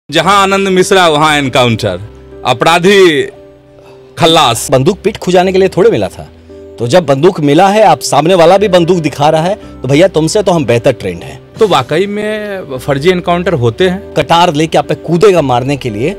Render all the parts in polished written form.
जहां आनंद मिश्रा वहां एनकाउंटर, अपराधी खल्लास। बंदूक पीठ खुजाने के लिए थोड़े मिला था। तो जब बंदूक मिला है, आप सामने वाला भी बंदूक दिखा रहा है, तो भैया तुमसे तो हम बेहतर ट्रेंड हैं। तो वाकई में फर्जी एनकाउंटर होते हैं। कटार लेके आप पे कूदेगा मारने के लिए,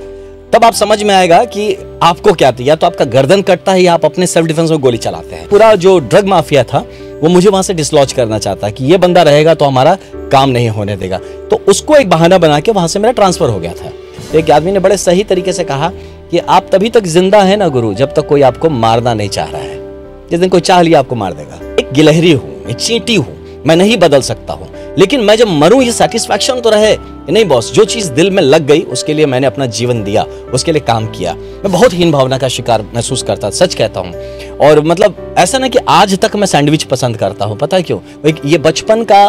तब आप समझ में आएगा कि आपको क्या था। या तो आपका गर्दन कटता है या आप अपने सेल्फ डिफेंस में गोली चलाते हैं। पूरा जो ड्रग माफिया था वो मुझे वहां से डिसलॉज करना चाहता है कि ये बंदा रहेगा तो हमारा काम नहीं होने देगा। तो उसको एक बहाना बना के वहां से मेरा ट्रांसफर हो गया था। तो एक आदमी ने बड़े सही तरीके से कहा कि आप तभी तक जिंदा है ना गुरु, जब तक कोई आपको मारना नहीं चाह रहा है। जिस दिन कोई चाह लिया आपको मार देगा। एक गिलहरी हूँ, एक चींटी हूँ, मैं नहीं बदल सकता हूँ, लेकिन मैं जब मरूं ये सेटिस्फैक्शन तो रहे कि नहीं बॉस, जो चीज दिल में लग गई उसके लिए मैंने अपना जीवन दिया, उसके लिए काम किया। मैं बहुत हीन भावना का शिकार महसूस करता, सच कहता हूँ। और मतलब ऐसा ना कि आज तक मैं सैंडविच पसंद करता हूँ। पता है क्यों? ये बचपन का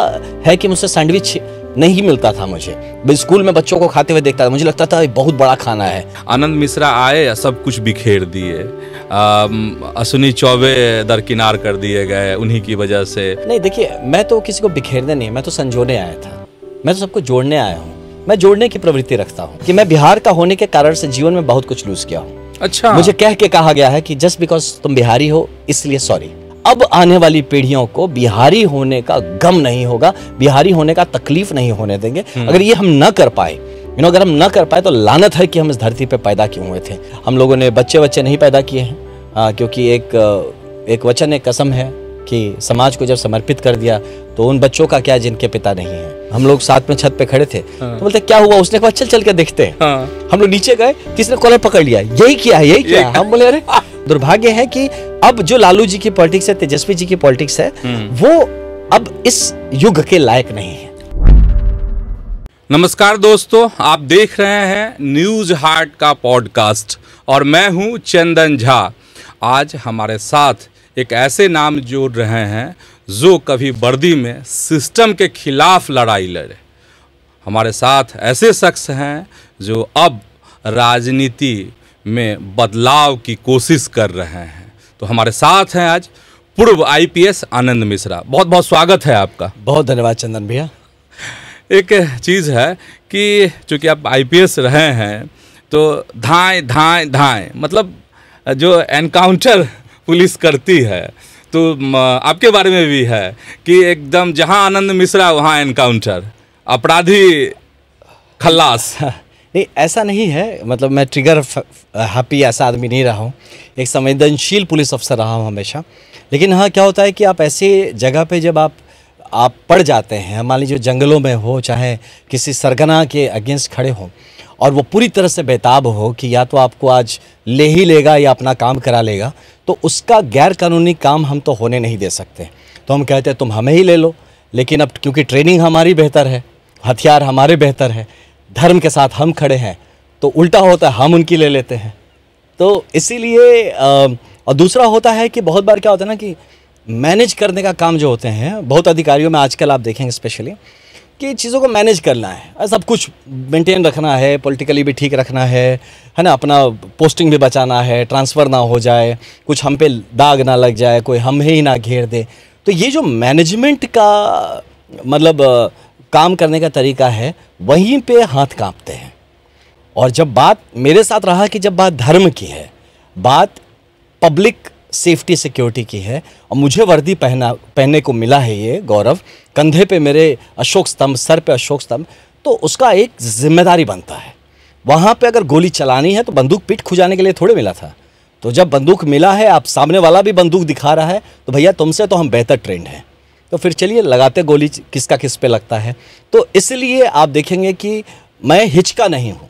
है कि मुझसे सैंडविच नहीं मिलता था। मुझे स्कूल में बच्चों को खाते हुए देखता था, मुझे लगता था बहुत बड़ा खाना है। आनंद मिश्रा आए, सब कुछ बिखेर दिए। अश्विनी चौबे दरकिनार कर दिए गए उन्हीं की वजह से। नहीं देखिए, मैं तो किसी को बिखेरने नहीं, मैं तो संजोने आया था। मैं तो सबको जोड़ने आया हूँ। मैं जोड़ने की प्रवृत्ति रखता हूँ कि मैं बिहार का होने के कारण से जीवन में बहुत कुछ लूज किया हूँ। अच्छा, मुझे कह के कहा गया है कि जस्ट बिकॉज तुम बिहारी हो इसलिए सॉरी। अब आने वाली पीढ़ियों को बिहारी होने का गम नहीं होगा, बिहारी होने का तकलीफ नहीं होने देंगे। अगर ये हम न कर पाए, अगर हम न कर पाए तो लानत है कि हम इस धरती पे पैदा क्यों हुए थे। हम लोगों ने बच्चे नहीं पैदा किए हैं, क्योंकि एक वचन, एक कसम है कि समाज को जब समर्पित कर दिया तो उन बच्चों का क्या जिनके पिता नहीं है। हम लोग साथ में छत पे खड़े थे, तो बोलते क्या हुआ, उसने कहा चल के देखते हैं। हम लोग नीचे गए, तीसरे कॉलर पकड़ लिया, यही क्या है। हम बोले अरे दुर्भाग्य है कि अब जो लालू जी की पॉलिटिक्स है, तेजस्वी जी की पॉलिटिक्स है, वो अब इस युग के लायक नहीं है। नमस्कार दोस्तों, आप देख रहे हैं न्यूज हार्ट का पॉडकास्ट और मैं हूं चंदन झा। आज हमारे साथ एक ऐसे नाम जोड़ रहे हैं जो कभी वर्दी में सिस्टम के खिलाफ लड़ाई लड़े। हमारे साथ ऐसे शख्स हैं जो अब राजनीति में बदलाव की कोशिश कर रहे हैं। तो हमारे साथ हैं आज पूर्व आईपीएस आनंद मिश्रा। बहुत बहुत स्वागत है आपका। बहुत धन्यवाद चंदन भैया। एक चीज़ है कि चूँकि आप आईपीएस रहे हैं तो धाएं मतलब जो एनकाउंटर पुलिस करती है, तो आपके बारे में भी है कि एकदम जहां आनंद मिश्रा वहां एनकाउंटर, अपराधी खल्लास। नहीं, ऐसा नहीं है। मतलब मैं ट्रिगर हैप्पी ऐसा आदमी नहीं रहा हूँ। एक संवेदनशील पुलिस अफसर रहा हूँ हमेशा। लेकिन हाँ, क्या होता है कि आप ऐसे जगह पे जब आप पड़ जाते हैं, मान लीजिए जंगलों में हो, चाहे किसी सरगना के अगेंस्ट खड़े हो और वो पूरी तरह से बेताब हो कि या तो आपको आज ले ही लेगा या अपना काम करा लेगा, तो उसका गैर कानूनी काम हम तो होने नहीं दे सकते। तो हम कहते हैं तुम हमें ही ले लो। लेकिन अब क्योंकि ट्रेनिंग हमारी बेहतर है, हथियार हमारे बेहतर है, धर्म के साथ हम खड़े हैं, तो उल्टा होता है हम उनकी ले लेते हैं। तो इसीलिए और दूसरा होता है कि बहुत बार क्या होता है ना कि मैनेज करने का काम जो होते हैं, बहुत अधिकारियों में आजकल आप देखेंगे स्पेशली कि चीज़ों को मैनेज करना है, सब कुछ मेंटेन रखना है, पॉलिटिकली भी ठीक रखना है ना, अपना पोस्टिंग भी बचाना है, ट्रांसफ़र ना हो जाए, कुछ हम पे दाग ना लग जाए, कोई हम ही ना घेर दे। तो ये जो मैनेजमेंट का मतलब काम करने का तरीका है, वहीं पे हाथ कांपते हैं। और जब बात मेरे साथ रहा कि जब बात धर्म की है, बात पब्लिक सेफ्टी सिक्योरिटी की है, और मुझे वर्दी पहनने को मिला है, ये गौरव, कंधे पे मेरे अशोक स्तंभ, सर पे अशोक स्तंभ, तो उसका एक जिम्मेदारी बनता है। वहाँ पे अगर गोली चलानी है तो बंदूक पीठ खुजाने के लिए थोड़े मिला था। तो जब बंदूक मिला है, आप सामने वाला भी बंदूक दिखा रहा है, तो भैया तुमसे तो हम बेहतर ट्रेंड हैं। तो फिर चलिए लगाते गोली, किसका किस पे लगता है। तो इसलिए आप देखेंगे कि मैं हिचका नहीं हूँ।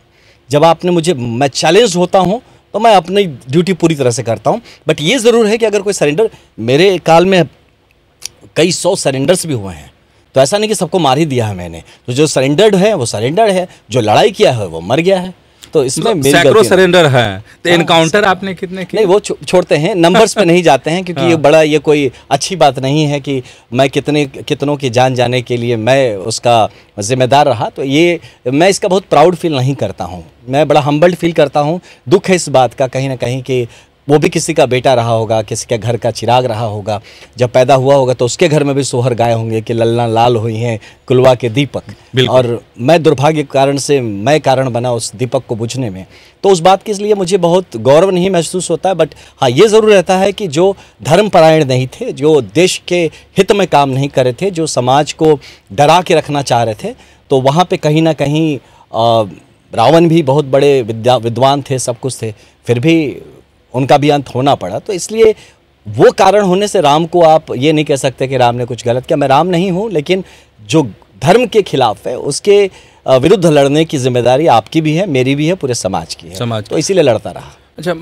जब मैं चैलेंज होता हूँ तो मैं अपनी ड्यूटी पूरी तरह से करता हूँ। बट ये ज़रूर है कि अगर कोई सरेंडर, मेरे काल में कई 100 सरेंडर्स भी हुए हैं, तो ऐसा नहीं कि सबको मार ही दिया है मैंने। तो जो सरेंडर्ड है वो सरेंडर्ड है, जो लड़ाई किया है वो मर गया है। तो इसमें सैकड़ों सरेंडर हैं। तो एनकाउंटर आपने कितने किए? नहीं, वो छोड़ते हैं, नंबर्स पे नहीं जाते हैं, क्योंकि ये कोई अच्छी बात नहीं है कि मैं कितनों की जान जाने के लिए मैं उसका जिम्मेदार रहा। तो ये मैं इसका बहुत प्राउड फील नहीं करता हूँ, मैं बड़ा हम्बल्ड फील करता हूँ। दुख है इस बात का कहीं ना कहीं कि वो भी किसी का बेटा रहा होगा, किसी के घर का चिराग रहा होगा। जब पैदा हुआ होगा तो उसके घर में भी सोहर गाए होंगे कि लल्ला लाल हुई हैं कुलवा के दीपक। और मैं दुर्भाग्य कारण से मैं कारण बना उस दीपक को बुझने में। तो उस बात के लिए मुझे बहुत गौरव नहीं महसूस होता है। बट हाँ, ये ज़रूर रहता है कि जो धर्मपरायण नहीं थे, जो देश के हित में काम नहीं कर रहे थे, जो समाज को डरा के रखना चाह रहे थे, तो वहाँ पे कहीं ना कहीं रावण भी बहुत बड़े विद्वान थे, सब कुछ थे, फिर भी उनका भी अंत होना पड़ा। तो इसलिए वो कारण होने से राम को आप ये नहीं कह सकते कि राम ने कुछ गलत किया। मैं राम नहीं हूँ, लेकिन जो धर्म के खिलाफ है उसके विरुद्ध लड़ने की जिम्मेदारी आपकी भी है, मेरी भी है, पूरे समाज की है। तो इसीलिए लड़ता रहा। अच्छा,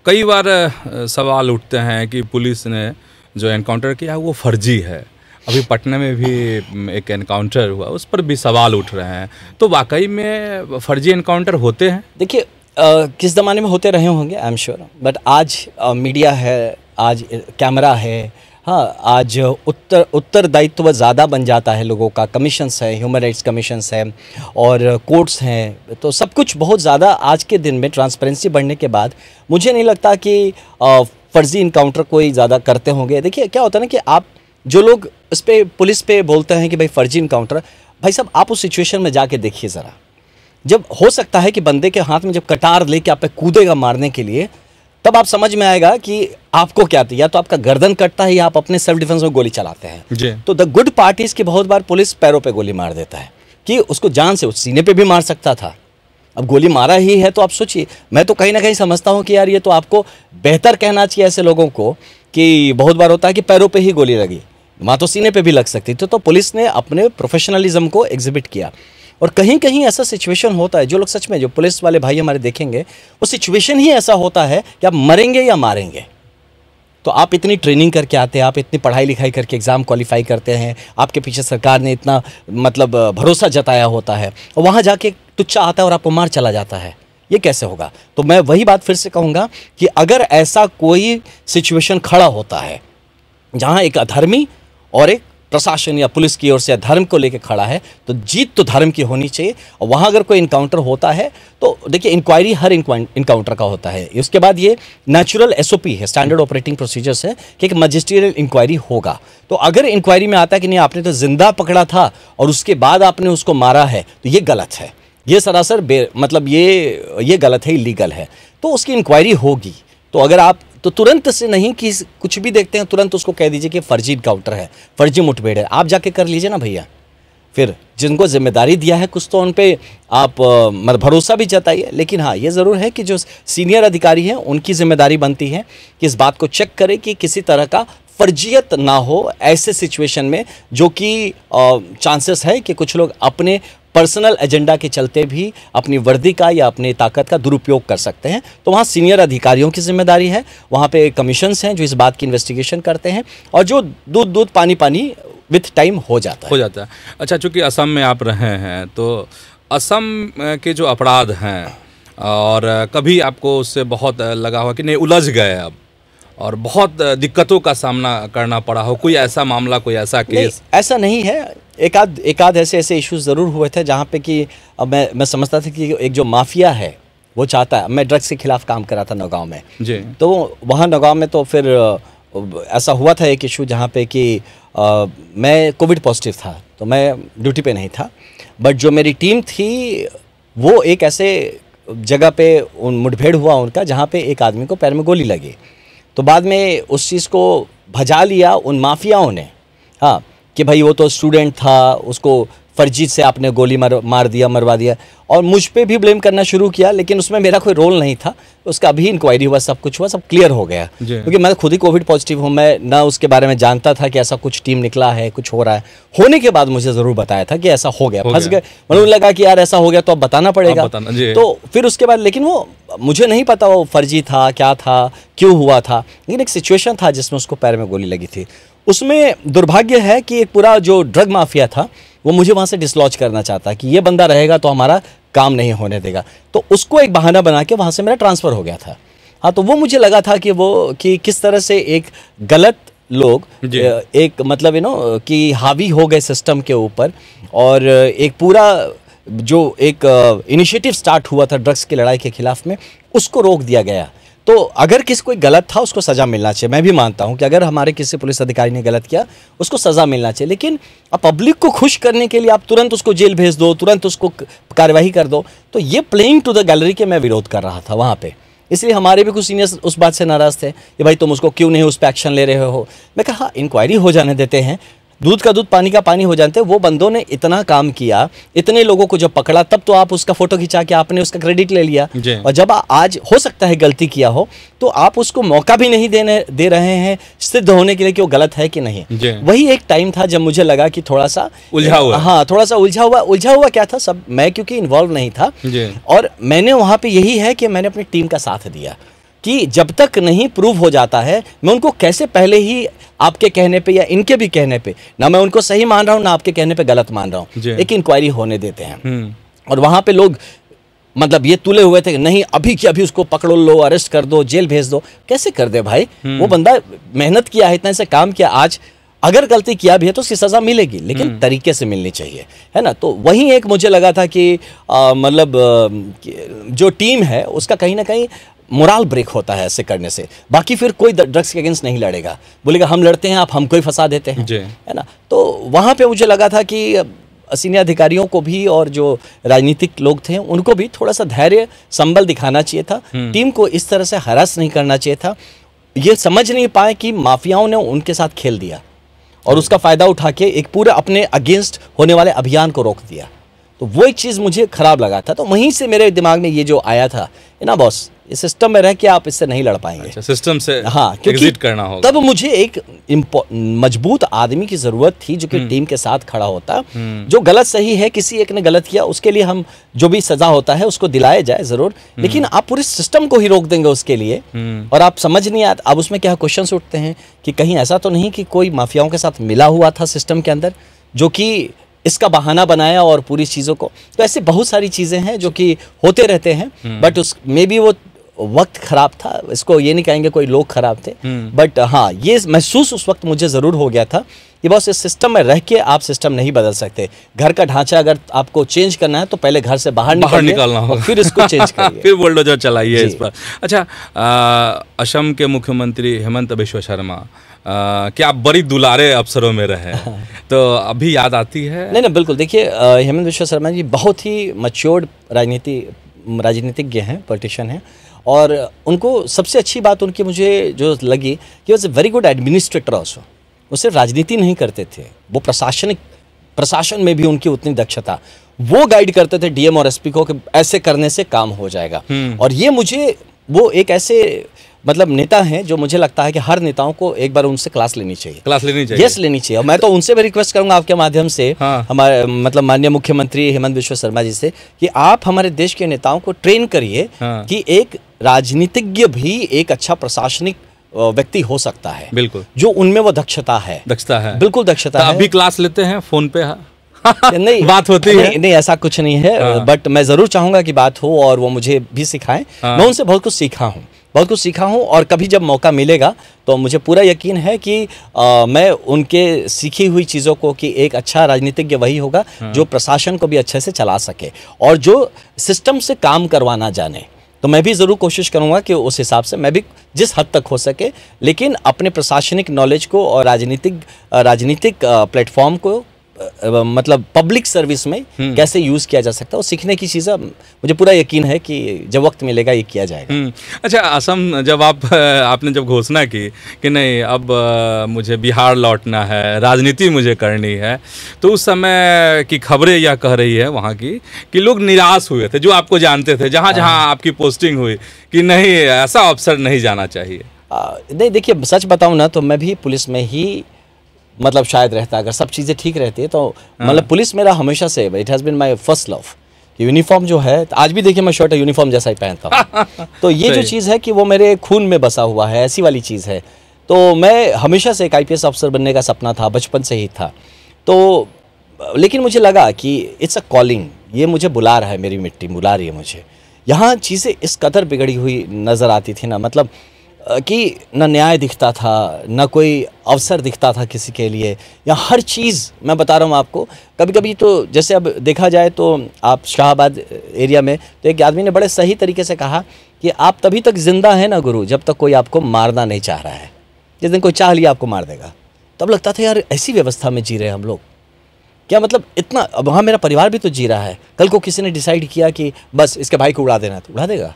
कई बार सवाल उठते हैं कि पुलिस ने जो एनकाउंटर किया है वो फर्जी है। अभी पटना में भी एक एनकाउंटर हुआ, उस पर भी सवाल उठ रहे हैं। तो वाकई में फर्जी एनकाउंटर होते हैं? देखिए, किस ज़माने में होते रहे होंगे, आई एम श्योर, बट आज मीडिया है, आज कैमरा है, हाँ, आज उत्तरदायित्व ज़्यादा बन जाता है लोगों का, कमीशंस है, ह्यूमन राइट्स कमीशंस है और कोर्ट्स हैं, तो सब कुछ बहुत ज़्यादा आज के दिन में ट्रांसपेरेंसी बढ़ने के बाद मुझे नहीं लगता कि फर्जी इनकाउंटर कोई ज़्यादा करते होंगे। देखिए क्या होता है ना कि आप जो लोग इस पर पुलिस पे बोलते हैं कि भाई फर्जी इनकाउंटर, भाई साहब आप उस सिचुएशन में जाके देखिए ज़रा। जब हो सकता है कि बंदे के हाथ में जब कटार लेके आप पे कूदेगा मारने के लिए, तब आप समझ में आएगा कि आपको क्या था, या तो आपका गर्दन कटता है या आप अपने सेल्फ डिफेंस में गोली चलाते हैं। तो द गुड पार्ट इज कि बहुत बार पुलिस पैरों पे गोली मार देता है कि उसको जान से, उस सीने पे भी मार सकता था। अब गोली मारा ही है तो आप सोचिए। मैं तो कहीं ना कहीं समझता हूँ कि यार ये तो आपको बेहतर कहना चाहिए ऐसे लोगों को कि बहुत बार होता है कि पैरों पे ही गोली लगी, वहाँ तो सीने पे भी लग सकती थी। तो पुलिस ने अपने प्रोफेशनलिज्म को एग्जिबिट किया। और कहीं कहीं ऐसा सिचुएशन होता है, जो लोग सच में, जो पुलिस वाले भाई हमारे देखेंगे, वो सिचुएशन ही ऐसा होता है कि आप मरेंगे या मारेंगे। तो आप इतनी ट्रेनिंग करके आते हैं, आप इतनी पढ़ाई लिखाई करके एग्ज़ाम क्वालिफाई करते हैं, आपके पीछे सरकार ने इतना मतलब भरोसा जताया होता है, और वहाँ जाके टुच्चा आता है और आपको मार चला जाता है। ये कैसे होगा? तो मैं वही बात फिर से कहूँगा कि अगर ऐसा कोई सिचुएशन खड़ा होता है जहाँ एक अधर्मी और एक प्रशासन या पुलिस की ओर से धर्म को लेकर खड़ा है, तो जीत तो धर्म की होनी चाहिए। और वहाँ अगर कोई इनकाउंटर होता है तो देखिए, इंक्वायरी हर इनकाउंटर का होता है। उसके बाद ये नेचुरल एसओपी है, स्टैंडर्ड ऑपरेटिंग प्रोसीजर्स है कि एक मजिस्ट्रियल इंक्वायरी होगा। तो अगर इंक्वायरी में आता है कि नहीं, आपने तो जिंदा पकड़ा था और उसके बाद आपने उसको मारा है, तो ये गलत है, ये सरासर मतलब ये गलत है, इलीगल है। तो उसकी इंक्वायरी होगी। तो अगर आप तो तुरंत से नहीं कि कुछ भी देखते हैं तुरंत उसको कह दीजिए कि फर्जी इनकाउंटर है, फर्जी मुठभेड़ है। आप जाके कर लीजिए ना भैया। फिर जिनको जिम्मेदारी दिया है कुछ तो उन पे आप भरोसा भी जताइए। लेकिन हाँ, ये ज़रूर है कि जो सीनियर अधिकारी हैं उनकी जिम्मेदारी बनती है कि इस बात को चेक करें कि किसी तरह का फर्जियत ना हो ऐसे सिचुएशन में, जो कि चांसेस है कि कुछ लोग अपने पर्सनल एजेंडा के चलते भी अपनी वर्दी का या अपनी ताकत का दुरुपयोग कर सकते हैं। तो वहाँ सीनियर अधिकारियों की जिम्मेदारी है, वहाँ पे कमीशंस हैं जो इस बात की इन्वेस्टिगेशन करते हैं, और जो दूध पानी विथ टाइम हो जाता है। अच्छा, चूँकि असम में आप रहे हैं, तो असम के जो अपराध हैं, और कभी आपको उससे बहुत लगा हो कि नहीं उलझ गए अब और बहुत दिक्कतों का सामना करना पड़ा हो, कोई ऐसा मामला, कोई ऐसा केस? ऐसा नहीं है। एक आध ऐसे इश्यूज ज़रूर हुए थे जहाँ पे कि अब मैं समझता था कि एक जो माफिया है वो चाहता है। मैं ड्रग्स के खिलाफ काम कर रहा था नौगांव में जी। तो वहाँ नौगांव में तो फिर ऐसा हुआ था एक इशू जहाँ पे कि मैं कोविड पॉजिटिव था, तो मैं ड्यूटी पे नहीं था। बट जो मेरी टीम थी वो एक ऐसे जगह पे मुठभेड़ हुआ उनका, जहाँ पे एक आदमी को पैर में गोली लगी। तो बाद में उस चीज़ को भजा लिया उन माफियाओं ने, हाँ, कि भाई वो तो स्टूडेंट था, उसको फर्जी से आपने गोली मार दिया, मरवा दिया, और मुझ पे भी ब्लेम करना शुरू किया। लेकिन उसमें मेरा कोई रोल नहीं था। उसका अभी इंक्वायरी हुआ, सब कुछ हुआ, सब क्लियर हो गया। क्योंकि मैं खुद ही कोविड पॉजिटिव हूँ, मैं ना उसके बारे में जानता था कि ऐसा कुछ टीम निकला है, कुछ हो रहा है। होने के बाद मुझे ज़रूर बताया था कि ऐसा हो गया, फंस गए। मुझे लगा कि यार ऐसा हो गया तो अब बताना पड़ेगा। तो फिर उसके बाद, लेकिन वो मुझे नहीं पता वो फर्जी था, क्या था, क्यों हुआ था। लेकिन एक सिचुएशन था जिसमें उसको पैर में गोली लगी थी। उसमें दुर्भाग्य है कि एक पूरा जो ड्रग माफिया था वो मुझे वहाँ से डिसलॉज करना चाहता कि ये बंदा रहेगा तो हमारा काम नहीं होने देगा। तो उसको एक बहाना बना के वहाँ से मेरा ट्रांसफ़र हो गया था। हाँ, तो वो मुझे लगा था कि किस तरह से एक गलत लोग एक मतलब कि हावी हो गए सिस्टम के ऊपर, और एक पूरा जो एक इनिशिएटिव स्टार्ट हुआ था ड्रग्स की लड़ाई के खिलाफ में, उसको रोक दिया गया। तो अगर किसी कोई गलत था उसको सज़ा मिलना चाहिए। मैं भी मानता हूं कि अगर हमारे किसी पुलिस अधिकारी ने गलत किया उसको सज़ा मिलना चाहिए, लेकिन अब पब्लिक को खुश करने के लिए आप तुरंत उसको जेल भेज दो, तुरंत उसको कार्यवाही कर दो, तो ये प्लेइंग टू द गैलरी के मैं विरोध कर रहा था वहाँ पे। इसलिए हमारे भी कुछ सीनियर्स उस बात से नाराज़ थे कि भाई तुम उसको क्यों नहीं उस पर एक्शन ले रहे हो। मैं कहा हाँ, इंक्वायरी हो जाने देते हैं, दूध का दूध पानी का पानी हो जाते हैं। वो बंदों ने इतना काम किया, इतने लोगों को जब पकड़ा, तब तो आप उसका फोटो खिंचा के आपने उसका क्रेडिट ले लिया। और जब आज हो सकता है गलती किया हो तो आप उसको मौका भी नहीं दे रहे हैं सिद्ध होने के लिए कि वो गलत है कि नहीं। वही एक टाइम था जब मुझे लगा कि थोड़ा सा उलझा हुआ, हाँ थोड़ा सा उलझा हुआ क्या था सब, मैं क्योंकि इन्वॉल्व नहीं था। और मैंने वहाँ पे यही है कि मैंने अपनी टीम का साथ दिया कि जब तक नहीं प्रूव हो जाता है, मैं उनको कैसे पहले ही आपके कहने पे या इनके भी कहने पे, ना मैं उनको सही मान रहा हूँ ना आपके कहने पे गलत मान रहा हूँ, एक इंक्वायरी होने देते हैं। और वहाँ पे लोग मतलब ये तुले हुए थे कि नहीं अभी की अभी उसको पकड़ो लो, अरेस्ट कर दो, जेल भेज दो। कैसे कर दे भाई, वो बंदा मेहनत किया है, इतना से काम किया, आज अगर गलती किया भी है तो उसकी सज़ा मिलेगी, लेकिन तरीके से मिलनी चाहिए, है ना। तो वही एक मुझे लगा था कि मतलब जो टीम है उसका कहीं ना कहीं मोरल ब्रेक होता है ऐसे करने से। बाकी फिर कोई ड्रग्स के अगेंस्ट नहीं लड़ेगा, बोलेगा हम लड़ते हैं, आप हमको ही फंसा देते हैं, है ना। तो वहाँ पे मुझे लगा था कि सीनियर अधिकारियों को भी और जो राजनीतिक लोग थे उनको भी थोड़ा सा धैर्य संबल दिखाना चाहिए था, टीम को इस तरह से हरास नहीं करना चाहिए था। ये समझ नहीं पाए कि माफियाओं ने उनके साथ खेल दिया और उसका फ़ायदा उठा के एक पूरे अपने अगेंस्ट होने वाले अभियान को रोक दिया। तो वो एक चीज़ मुझे ख़राब लगा था। तो वहीं से मेरे दिमाग में ये जो आया था ना बॉस, इस सिस्टम में रह के आप इससे नहीं लड़ पाएंगे। अच्छा, सिस्टम से हाँ, एग्जिट करना होगा। तब मुझे एक मजबूत आदमी की ज़रूरत थी जो कि टीम के साथ खड़ा होता, जो गलत सही है, किसी एक ने गलत किया उसके लिए हम जो भी सज़ा होता है उसको दिलाया जाए ज़रूर, लेकिन आप पूरे सिस्टम को ही रोक देंगे उसके लिए। और आप समझ नहीं आता, अब उसमें क्या क्वेश्चन उठते हैं कि कहीं ऐसा तो नहीं कि कोई माफियाओं के साथ मिला हुआ था सिस्टम के अंदर जो कि इसका बहाना बनाया और पूरी चीज़ों को। तो ऐसे बहुत सारी चीज़ें हैं जो कि होते रहते हैं, बट उस में भी वो वक्त ख़राब था, इसको ये नहीं कहेंगे कोई लोग ख़राब थे, बट हाँ ये महसूस उस वक्त मुझे ज़रूर हो गया था कि बस इस सिस्टम में रह के आप सिस्टम नहीं बदल सकते। घर का ढांचा अगर आपको चेंज करना है तो पहले घर से बाहर निकालना होगा, फिर इसको चेंज करिए, फिर बुलडोजर चलाइए इस पर। अच्छा, असम के मुख्यमंत्री हेमंत बिश्व शर्मा क्या आप बड़ी दुलारे अफसरों में रहे, तो अभी याद आती है? नहीं बिल्कुल। देखिए हेमंत बिश्व शर्मा जी बहुत ही मैच्योर्ड राजनीतिज्ञ हैं, पॉलिटिशियन हैं, और उनको सबसे अच्छी बात उनकी मुझे जो लगी कि was a very good administrator also. वो सिर्फ राजनीति नहीं करते थे, वो प्रशासन में भी उनकी उतनी दक्षता, वो गाइड करते थे डीएम और एसपी को कि ऐसे करने से काम हो जाएगा। और ये मुझे वो एक ऐसे मतलब नेता हैं जो मुझे लगता है कि हर नेताओं को एक बार उनसे क्लास लेनी चाहिए। यस, लेनी चाहिए। और मैं तो उनसे भी रिक्वेस्ट करूंगा आपके माध्यम से, हमारे मतलब माननीय मुख्यमंत्री हेमंत बिश्व शर्मा जी से, कि आप हमारे देश के नेताओं को ट्रेन करिए कि एक राजनीतिज्ञ भी एक अच्छा प्रशासनिक व्यक्ति हो सकता है, बिल्कुल, जो उनमें वो दक्षता है, बिल्कुल दक्षता है। अभी क्लास लेते हैं फोन पे? नहीं बात होती है? नहीं ऐसा कुछ नहीं है, बट मैं जरूर चाहूंगा कि बात हो और वो मुझे भी सिखाएं। मैं उनसे बहुत कुछ सीखा हूं, और कभी जब मौका मिलेगा तो मुझे पूरा यकीन है कि मैं उनके सीखी हुई चीज़ों को, कि एक अच्छा राजनीतिज्ञ वही होगा जो प्रशासन को भी अच्छे से चला सके और जो सिस्टम से काम करवाना जाने। तो मैं भी ज़रूर कोशिश करूंगा कि उस हिसाब से मैं भी जिस हद तक हो सके, लेकिन अपने प्रशासनिक नॉलेज को और राजनीतिक प्लेटफॉर्म को मतलब पब्लिक सर्विस में कैसे यूज़ किया जा सकता है, और सीखने की चीज़ें मुझे पूरा यकीन है कि जब वक्त मिलेगा ये किया जाएगा। अच्छा, असम जब आपने जब घोषणा की कि नहीं अब मुझे बिहार लौटना है, राजनीति मुझे करनी है, तो उस समय की खबरें यह कह रही है वहाँ की कि लोग निराश हुए थे, जो आपको जानते थे, जहाँ जहाँ आपकी पोस्टिंग हुई, कि नहीं ऐसा अफसर नहीं जाना चाहिए। नहीं देखिए, सच बताऊँ ना तो मैं भी पुलिस में ही मतलब शायद रहता, अगर सब चीज़ें ठीक रहती है तो मतलब पुलिस मेरा हमेशा से, it has been my first love. Uniform जो है, आज भी देखिए मैं शर्ट यूनिफॉर्म जैसा ही पहनता हूँ तो ये जो चीज़ है कि वो मेरे खून में बसा हुआ है, ऐसी वाली चीज़ है। तो मैं हमेशा से एक IPS अफसर बनने का सपना था, बचपन से ही था। तो लेकिन मुझे लगा कि इट्स अ कॉलिंग, ये मुझे बुला रहा है, मेरी मिट्टी बुला रही है मुझे। यहाँ चीज़ें इस कदर बिगड़ी हुई नज़र आती थी ना, मतलब कि न न्याय दिखता था, न कोई अवसर दिखता था किसी के लिए, या हर चीज़ मैं बता रहा हूँ आपको। कभी कभी तो जैसे अब देखा जाए तो आप शाहबाद एरिया में तो एक आदमी ने बड़े सही तरीके से कहा कि आप तभी तक ज़िंदा हैं ना गुरु जब तक कोई आपको मारना नहीं चाह रहा है। जिस दिन कोई चाह लिया आपको मार देगा। तब लगता था यार ऐसी व्यवस्था में जी रहे हैं हम लोग, क्या मतलब इतना। अब वहाँ मेरा परिवार भी तो जी रहा है। कल को किसी ने डिसाइड किया कि बस इसके भाई को उड़ा देना है तो उड़ा देगा,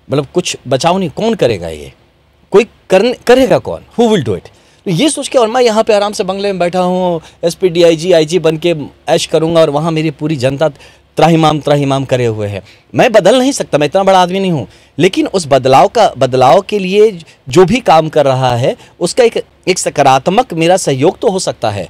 मतलब कुछ बचाव नहीं। कौन करेगा ये, कोई करेगा कौन, हु विल डू इट। तो ये सोच के और मैं यहाँ पे आराम से बंगले में बैठा हूँ, एसपी डीआईजी आईजी बन के ऐश करूँगा, और वहाँ मेरी पूरी जनता त्राहिमाम करे हुए है। मैं बदल नहीं सकता, मैं इतना बड़ा आदमी नहीं हूँ, लेकिन उस बदलाव के लिए जो भी काम कर रहा है उसका एक सकारात्मक मेरा सहयोग तो हो सकता है।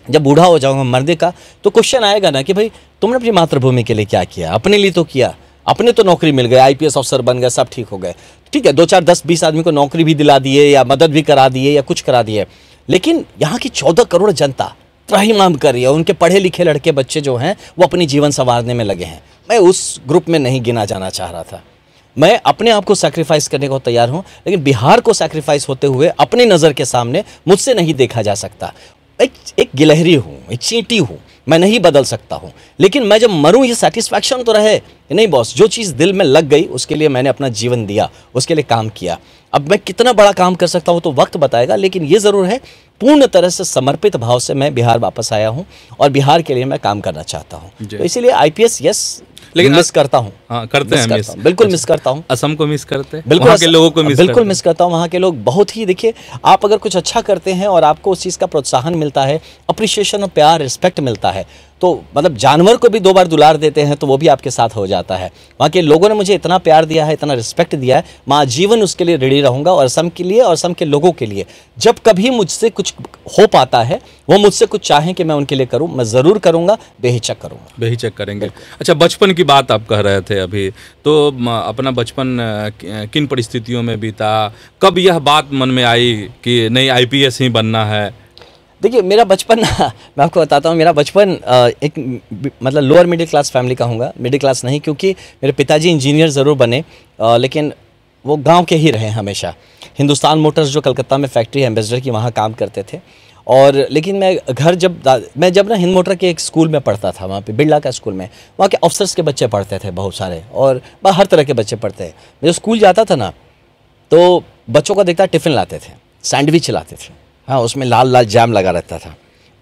जब बूढ़ा हो जाऊंगा मरने का तो क्वेश्चन आएगा ना कि भाई तुमने अपनी मातृभूमि के लिए क्या किया, अपने लिए तो किया, अपने तो नौकरी मिल गई, आईपीएस अफसर बन गए, सब ठीक हो गए, ठीक है, 2 4 10 20 आदमी को नौकरी भी दिला दिए या मदद भी करा दिए या कुछ करा दिए, लेकिन यहाँ की 14 करोड़ जनता त्राहिमाम कर रही है। उनके पढ़े लिखे लड़के बच्चे जो हैं वो अपनी जीवन संवारने में लगे हैं। मैं उस ग्रुप में नहीं गिना जाना चाह रहा था। मैं अपने आप को सैक्रिफाइस करने को तैयार हूँ, लेकिन बिहार को सैक्रिफाइस होते हुए अपनी नज़र के सामने मुझसे नहीं देखा जा सकता। एक गिलहरी हूँ, एक चींटी हूँ, मैं नहीं बदल सकता हूँ, लेकिन मैं जब मरूँ ये सेटिस्फैक्शन तो रहे कि नहीं बॉस, जो चीज़ दिल में लग गई उसके लिए मैंने अपना जीवन दिया, उसके लिए काम किया। अब मैं कितना बड़ा काम कर सकता हूँ तो वक्त बताएगा, लेकिन ये ज़रूर है पूर्ण तरह से समर्पित भाव से मैं बिहार वापस आया हूँ और बिहार के लिए मैं काम करना चाहता हूँ। तो इसीलिए आईपीएस यस, लेकिन मिस करता हूँ। हाँ, करते हैं मिस, बिल्कुल मिस करता हूँ। असम को मिस करते हैं, बिल्कुल वहाँ के लोगों को मिस बिल्कुल मिस करता हूँ। वहाँ के लोग बहुत ही, देखिए आप अगर कुछ अच्छा करते हैं और आपको उस चीज़ का प्रोत्साहन मिलता है, अप्रिशिएशन और प्यार रिस्पेक्ट मिलता है, तो मतलब जानवर को भी 2 बार दुलार देते हैं तो वो भी आपके साथ हो जाता है। वहाँ के लोगों ने मुझे इतना प्यार दिया है, इतना रिस्पेक्ट दिया है, मैं आजीवन उसके लिए रेडी रहूँगा। और असम के लिए और असम के लोगों के लिए जब कभी मुझसे कुछ हो पाता है, वो मुझसे कुछ चाहें कि मैं उनके लिए करूँ, मैं ज़रूर करूँगा, बेहिचक करूँगा। बेहिचक करेंगे। अच्छा, बचपन की बात आप कह रहे थे अभी, तो अपना बचपन किन परिस्थितियों में बीता, कब यह बात मन में आई कि नहीं आईपीएस ही बनना है? देखिए मेरा बचपन मैं आपको बताता हूँ, मेरा बचपन एक मतलब लोअर मिडिल क्लास फैमिली का होगा, मिडिल क्लास नहीं, क्योंकि मेरे पिताजी इंजीनियर ज़रूर बने, लेकिन वो गांव के ही रहे हमेशा। हिंदुस्तान मोटर्स जो कलकत्ता में फैक्ट्री एम्बेसडर की, वहाँ काम करते थे। और लेकिन मैं घर जब ना हिंद मोटर के एक स्कूल में पढ़ता था, वहाँ पे बिरला का स्कूल में, वहाँ के अफसर्स के बच्चे पढ़ते थे बहुत सारे, और हर तरह के बच्चे पढ़ते हैं। मैं जब स्कूल जाता था ना तो बच्चों को देखता टिफ़िन लाते थे, सैंडविच लाते थे, हाँ उसमें लाल लाल जैम लगा रहता था।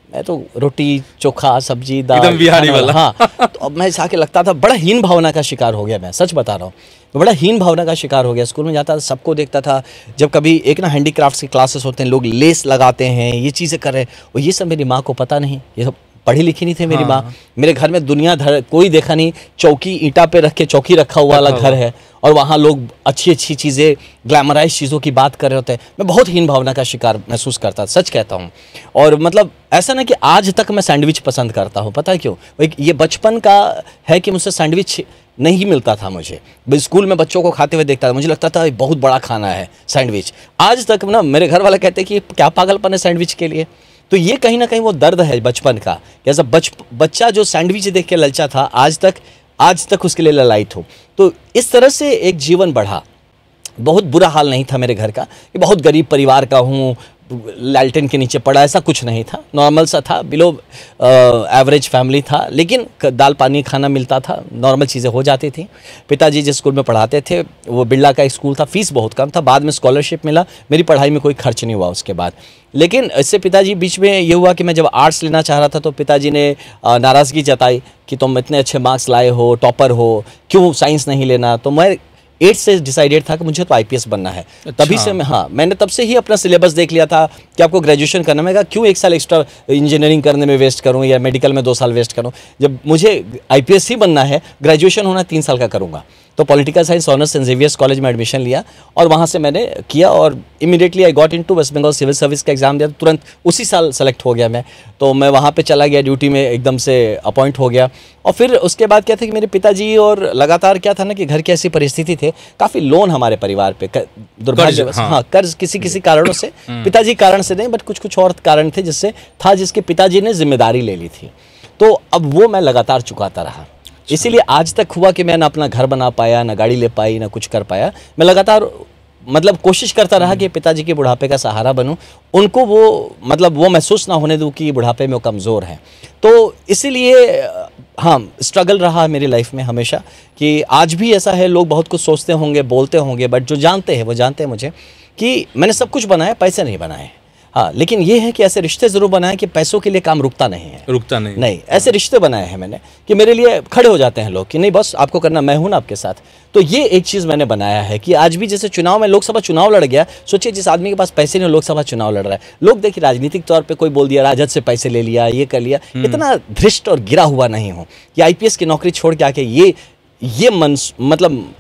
मैं तो रोटी चोखा सब्जी दाल, एकदम बिहारी वाला। हाँ, तो अब मैं आके लगता था, बड़ा हीन भावना का शिकार हो गया। मैं सच बता रहा हूँ, मैं बड़ा हीन भावना का शिकार हो गया। स्कूल में जाता था, सबको देखता था, जब कभी एक ना हैंडीक्राफ्ट्स की क्लासेस होते हैं, लोग लेस लगाते हैं, ये चीज़ें कर रहे हैं, और ये सब मेरी माँ को पता नहीं, ये सब पढ़ी लिखी नहीं थी मेरी माँ। मेरे घर में दुनिया कोई देखा नहीं, चौकी ईंटा पे रख के चौकी रखा हुआ वाला घर है, और वहाँ लोग अच्छी अच्छी चीज़ें, ग्लैमराइज चीज़ों की बात कर रहे होते हैं। मैं बहुत हीन भावना का शिकार महसूस करता, सच कहता हूँ। और मतलब ऐसा ना कि आज तक मैं सैंडविच पसंद करता हूँ, पता है क्यों? ये बचपन का है कि मुझसे सैंडविच नहीं मिलता था मुझे। स्कूल में बच्चों को खाते हुए देखता था, मुझे लगता था बहुत बड़ा खाना है सैंडविच। आज तक ना मेरे घर वाले कहते हैं कि क्या पागलपन है सैंडविच के लिए। तो ये कहीं ना कहीं वो दर्द है बचपन का, जैसा बच्चा जो सैंडविच देख के ललचा था, आज तक उसके लिए ललायत हो। तो इस तरह से एक जीवन बढ़ा। बहुत बुरा हाल नहीं था मेरे घर का, कि बहुत गरीब परिवार का हूँ, लालटेन के नीचे पड़ा, ऐसा कुछ नहीं था। नॉर्मल सा था, बिलो एवरेज फैमिली था, लेकिन दाल पानी खाना मिलता था, नॉर्मल चीज़ें हो जाती थी। पिताजी जिस स्कूल में पढ़ाते थे वो बिरला का एक स्कूल था, फीस बहुत कम था, बाद में स्कॉलरशिप मिला, मेरी पढ़ाई में कोई खर्च नहीं हुआ उसके बाद। लेकिन इससे पिताजी बीच में ये हुआ कि मैं जब आर्ट्स लेना चाह रहा था तो पिताजी ने नाराज़गी जताई कि तुम इतने अच्छे मार्क्स लाए हो, टॉपर हो, क्यों साइंस नहीं लेना। तो मैं 8 से डिसाइडेड था कि मुझे तो आईपीएस बनना है। अच्छा। तभी से मैंने तब से ही अपना सिलेबस देख लिया था कि आपको ग्रेजुएशन करना। मैं कहा क्यों 1 साल एक्स्ट्रा इंजीनियरिंग करने में वेस्ट करूं या मेडिकल में 2 साल वेस्ट करूं, जब मुझे आईपीएस ही बनना है, ग्रेजुएशन होना 3 साल का करूंगा। तो political science honours Saint Xavier's college में एडमिशन लिया और वहाँ से मैंने किया, और immediately I got into West Bengal civil service का एग्जाम दिया, तुरंत उसी साल सेलेक्ट हो गया मैं। तो मैं वहाँ पे चला गया, ड्यूटी में एकदम से अपॉइंट हो गया। और फिर उसके बाद क्या था कि मेरे पिताजी, और लगातार क्या था ना कि घर की ऐसी परिस्थिति थे, काफ़ी लोन हमारे परिवार पे, दुर्भाग्य, हाँ कर्ज किसी कारणों से, पिताजी कारण से नहीं बट कुछ और कारण थे जिसके पिताजी ने जिम्मेदारी ले ली थी। तो अब वो मैं लगातार चुकाता रहा, इसीलिए आज तक हुआ कि मैं ना अपना घर बना पाया, ना गाड़ी ले पाई, ना कुछ कर पाया। मैं लगातार मतलब कोशिश करता रहा कि पिताजी के बुढ़ापे का सहारा बनूं, उनको वो मतलब वो महसूस ना होने दूं कि बुढ़ापे में वो कमज़ोर हैं। तो इसीलिए हाँ, स्ट्रगल रहा मेरी लाइफ में हमेशा कि आज भी ऐसा है, लोग बहुत कुछ सोचते होंगे, बोलते होंगे, बट जो जानते हैं वो जानते हैं मुझे कि मैंने सब कुछ बनाया, पैसे नहीं बनाए। हाँ, लेकिन ये है कि ऐसे रिश्ते ज़रूर बनाए कि पैसों के लिए काम रुकता नहीं है, रुकता नहीं। नहीं, ऐसे रिश्ते बनाए हैं मैंने कि मेरे लिए खड़े हो जाते हैं लोग कि नहीं बस आपको करना, मैं हूं ना आपके साथ। तो ये एक चीज़ मैंने बनाया है कि आज भी जैसे चुनाव में, लोकसभा चुनाव लड़ गया, सोचिए जिस आदमी के पास पैसे नहीं, लोकसभा चुनाव लड़ रहा है, लोग देखिए राजनीतिक तौर पर कोई बोल दिया राजद से पैसे ले लिया, ये कर लिया, इतना धृष्ट और गिरा हुआ नहीं हो कि IPS की नौकरी छोड़ के आके ये मतलब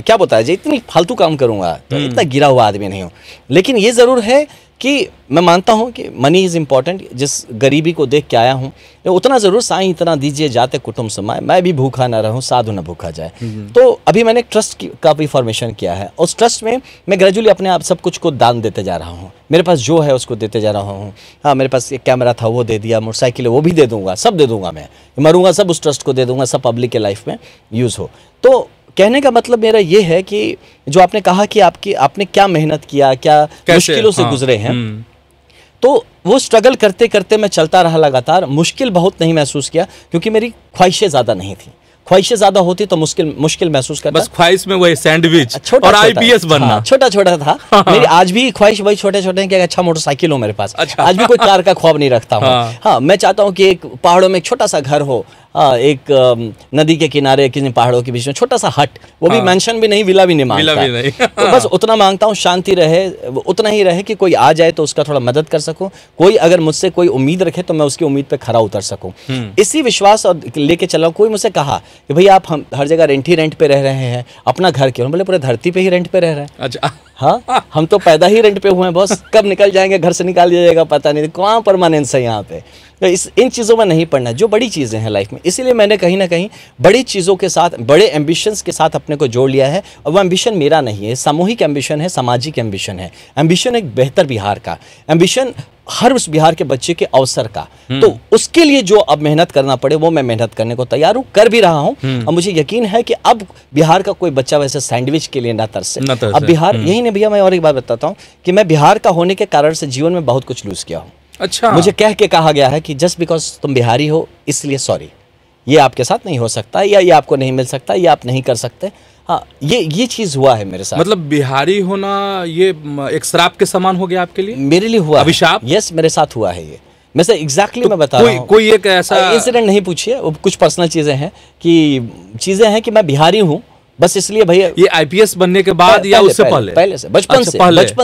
क्या बताया जाए, इतनी फालतू काम करूंगा, तो इतना गिरा हुआ आदमी नहीं हूँ। लेकिन ये ज़रूर है कि मैं मानता हूँ कि मनी इज़ इम्पॉर्टेंट। जिस गरीबी को देख के आया हूँ, उतना ज़रूर साईं इतना दीजिए जाते कुटुंब समाए, मैं भी भूखा ना रहूँ साधु न भूखा जाए। तो अभी मैंने एक ट्रस्ट का भी फॉर्मेशन किया है, उस ट्रस्ट में मैं ग्रेजुअली अपने आप सब कुछ को दान देते जा रहा हूँ। मेरे पास जो है उसको देते जा रहा हूँ। हाँ, मेरे पास एक कैमरा था वो दे दिया, मोटरसाइकिल है वो भी दे दूँगा, सब दे दूँगा, मैं मरूँगा सब उस ट्रस्ट को दे दूँगा, सब पब्लिक के लाइफ में यूज़ हो। तो कहने का मतलब मेरा ये है कि जो आपने कहा कि आपने क्या मेहनत किया, क्या मुश्किलों से गुजरे हैं, तो वो स्ट्रगल करते करते मैं चलता रहा लगातार। मुश्किल बहुत नहीं महसूस किया क्योंकि मेरी ख्वाहिशें ज़्यादा नहीं थी। ख्वाहिशें ज़्यादा होती तो मुश्किल महसूस करता। बस ख्वाहिश में वही सैंडविच और IPS बनना। हाँ, छोटा छोटा था। मेरी आज भी ख्वाहिश वही छोटे छोटे हैं कि अच्छा मोटरसाइकिल हो मेरे पास। अच्छा। आज भी कोई कार का ख्वाब नहीं रखता हूँ। हाँ, मैं चाहता हूँ कि एक पहाड़ों में एक छोटा सा घर हो, एक नदी के किनारे किसी पहाड़ों के बीच में छोटा सा हट, वो भी मेंशन भी नहीं, विला भी नहीं मांगता। तो बस उतना मांगता हूँ, शांति रहे, उतना ही रहे कि कोई आ जाए तो उसका थोड़ा मदद कर सकूं, कोई अगर मुझसे कोई उम्मीद रखे तो मैं उसकी उम्मीद पे खरा उतर सकूं। इसी विश्वास और लेके चला। कोई मुझसे कहा कि भाई आप हम हर जगह रेंट पे रह रहे हैं, अपना घर क्यों? बोले पूरे धरती पे ही रेंट पे रह रहे हैं। अच्छा। हाँ, हम तो पैदा ही रेंट पे हुए हैं बॉस, कब निकल जाएंगे घर से निकाल दिया जाएगा पता नहीं, कहाँ परमानेंस है यहाँ पे। तो इन चीज़ों में नहीं पड़ना, जो बड़ी चीज़ें हैं लाइफ में। इसीलिए मैंने कहीं ना कहीं बड़ी चीज़ों के साथ, बड़े एम्बिशंस के साथ अपने को जोड़ लिया है। और वो एम्बिशन मेरा नहीं है, सामूहिक एम्बिशन है, सामाजिक एम्बिशन है। एम्बिशन एक बेहतर बिहार का, एम्बिशन हर उस बिहार के बच्चे के अवसर का। तो उसके लिए जो अब मेहनत करना पड़े वो मैं मेहनत करने को तैयार हूँ, कर भी रहा हूँ। और मुझे यकीन है कि अब बिहार का कोई बच्चा वैसे सैंडविच के लिए ना तरसे। अब बिहार, यही नहीं भैया, मैं और एक बात बताता हूँ कि मैं बिहार का होने के कारण से जीवन में बहुत कुछ लूज किया हूँ। अच्छा। मुझे कह के कहा गया है कि जस्ट बिकॉज तुम बिहारी हो इसलिए सॉरी, ये आपके साथ नहीं हो सकता, या ये आपको नहीं मिल सकता, ये आप नहीं कर सकते। हाँ, ये चीज हुआ है मेरे साथ। मतलब बिहारी होना ये एक श्राप के समान हो गया आपके लिए? मेरे लिए हुआ अभिशाप। यस, मेरे साथ हुआ है ये। मैं से एग्जैक्टली मैं बता रहा हूँ। कोई एक ऐसा इंसिडेंट नहीं पूछिए, कुछ पर्सनल चीजें हैं कि मैं बिहारी हूँ बस इसलिए भैया। ये IPS बनने के बाद या उससे पहले? पहले से, बचपन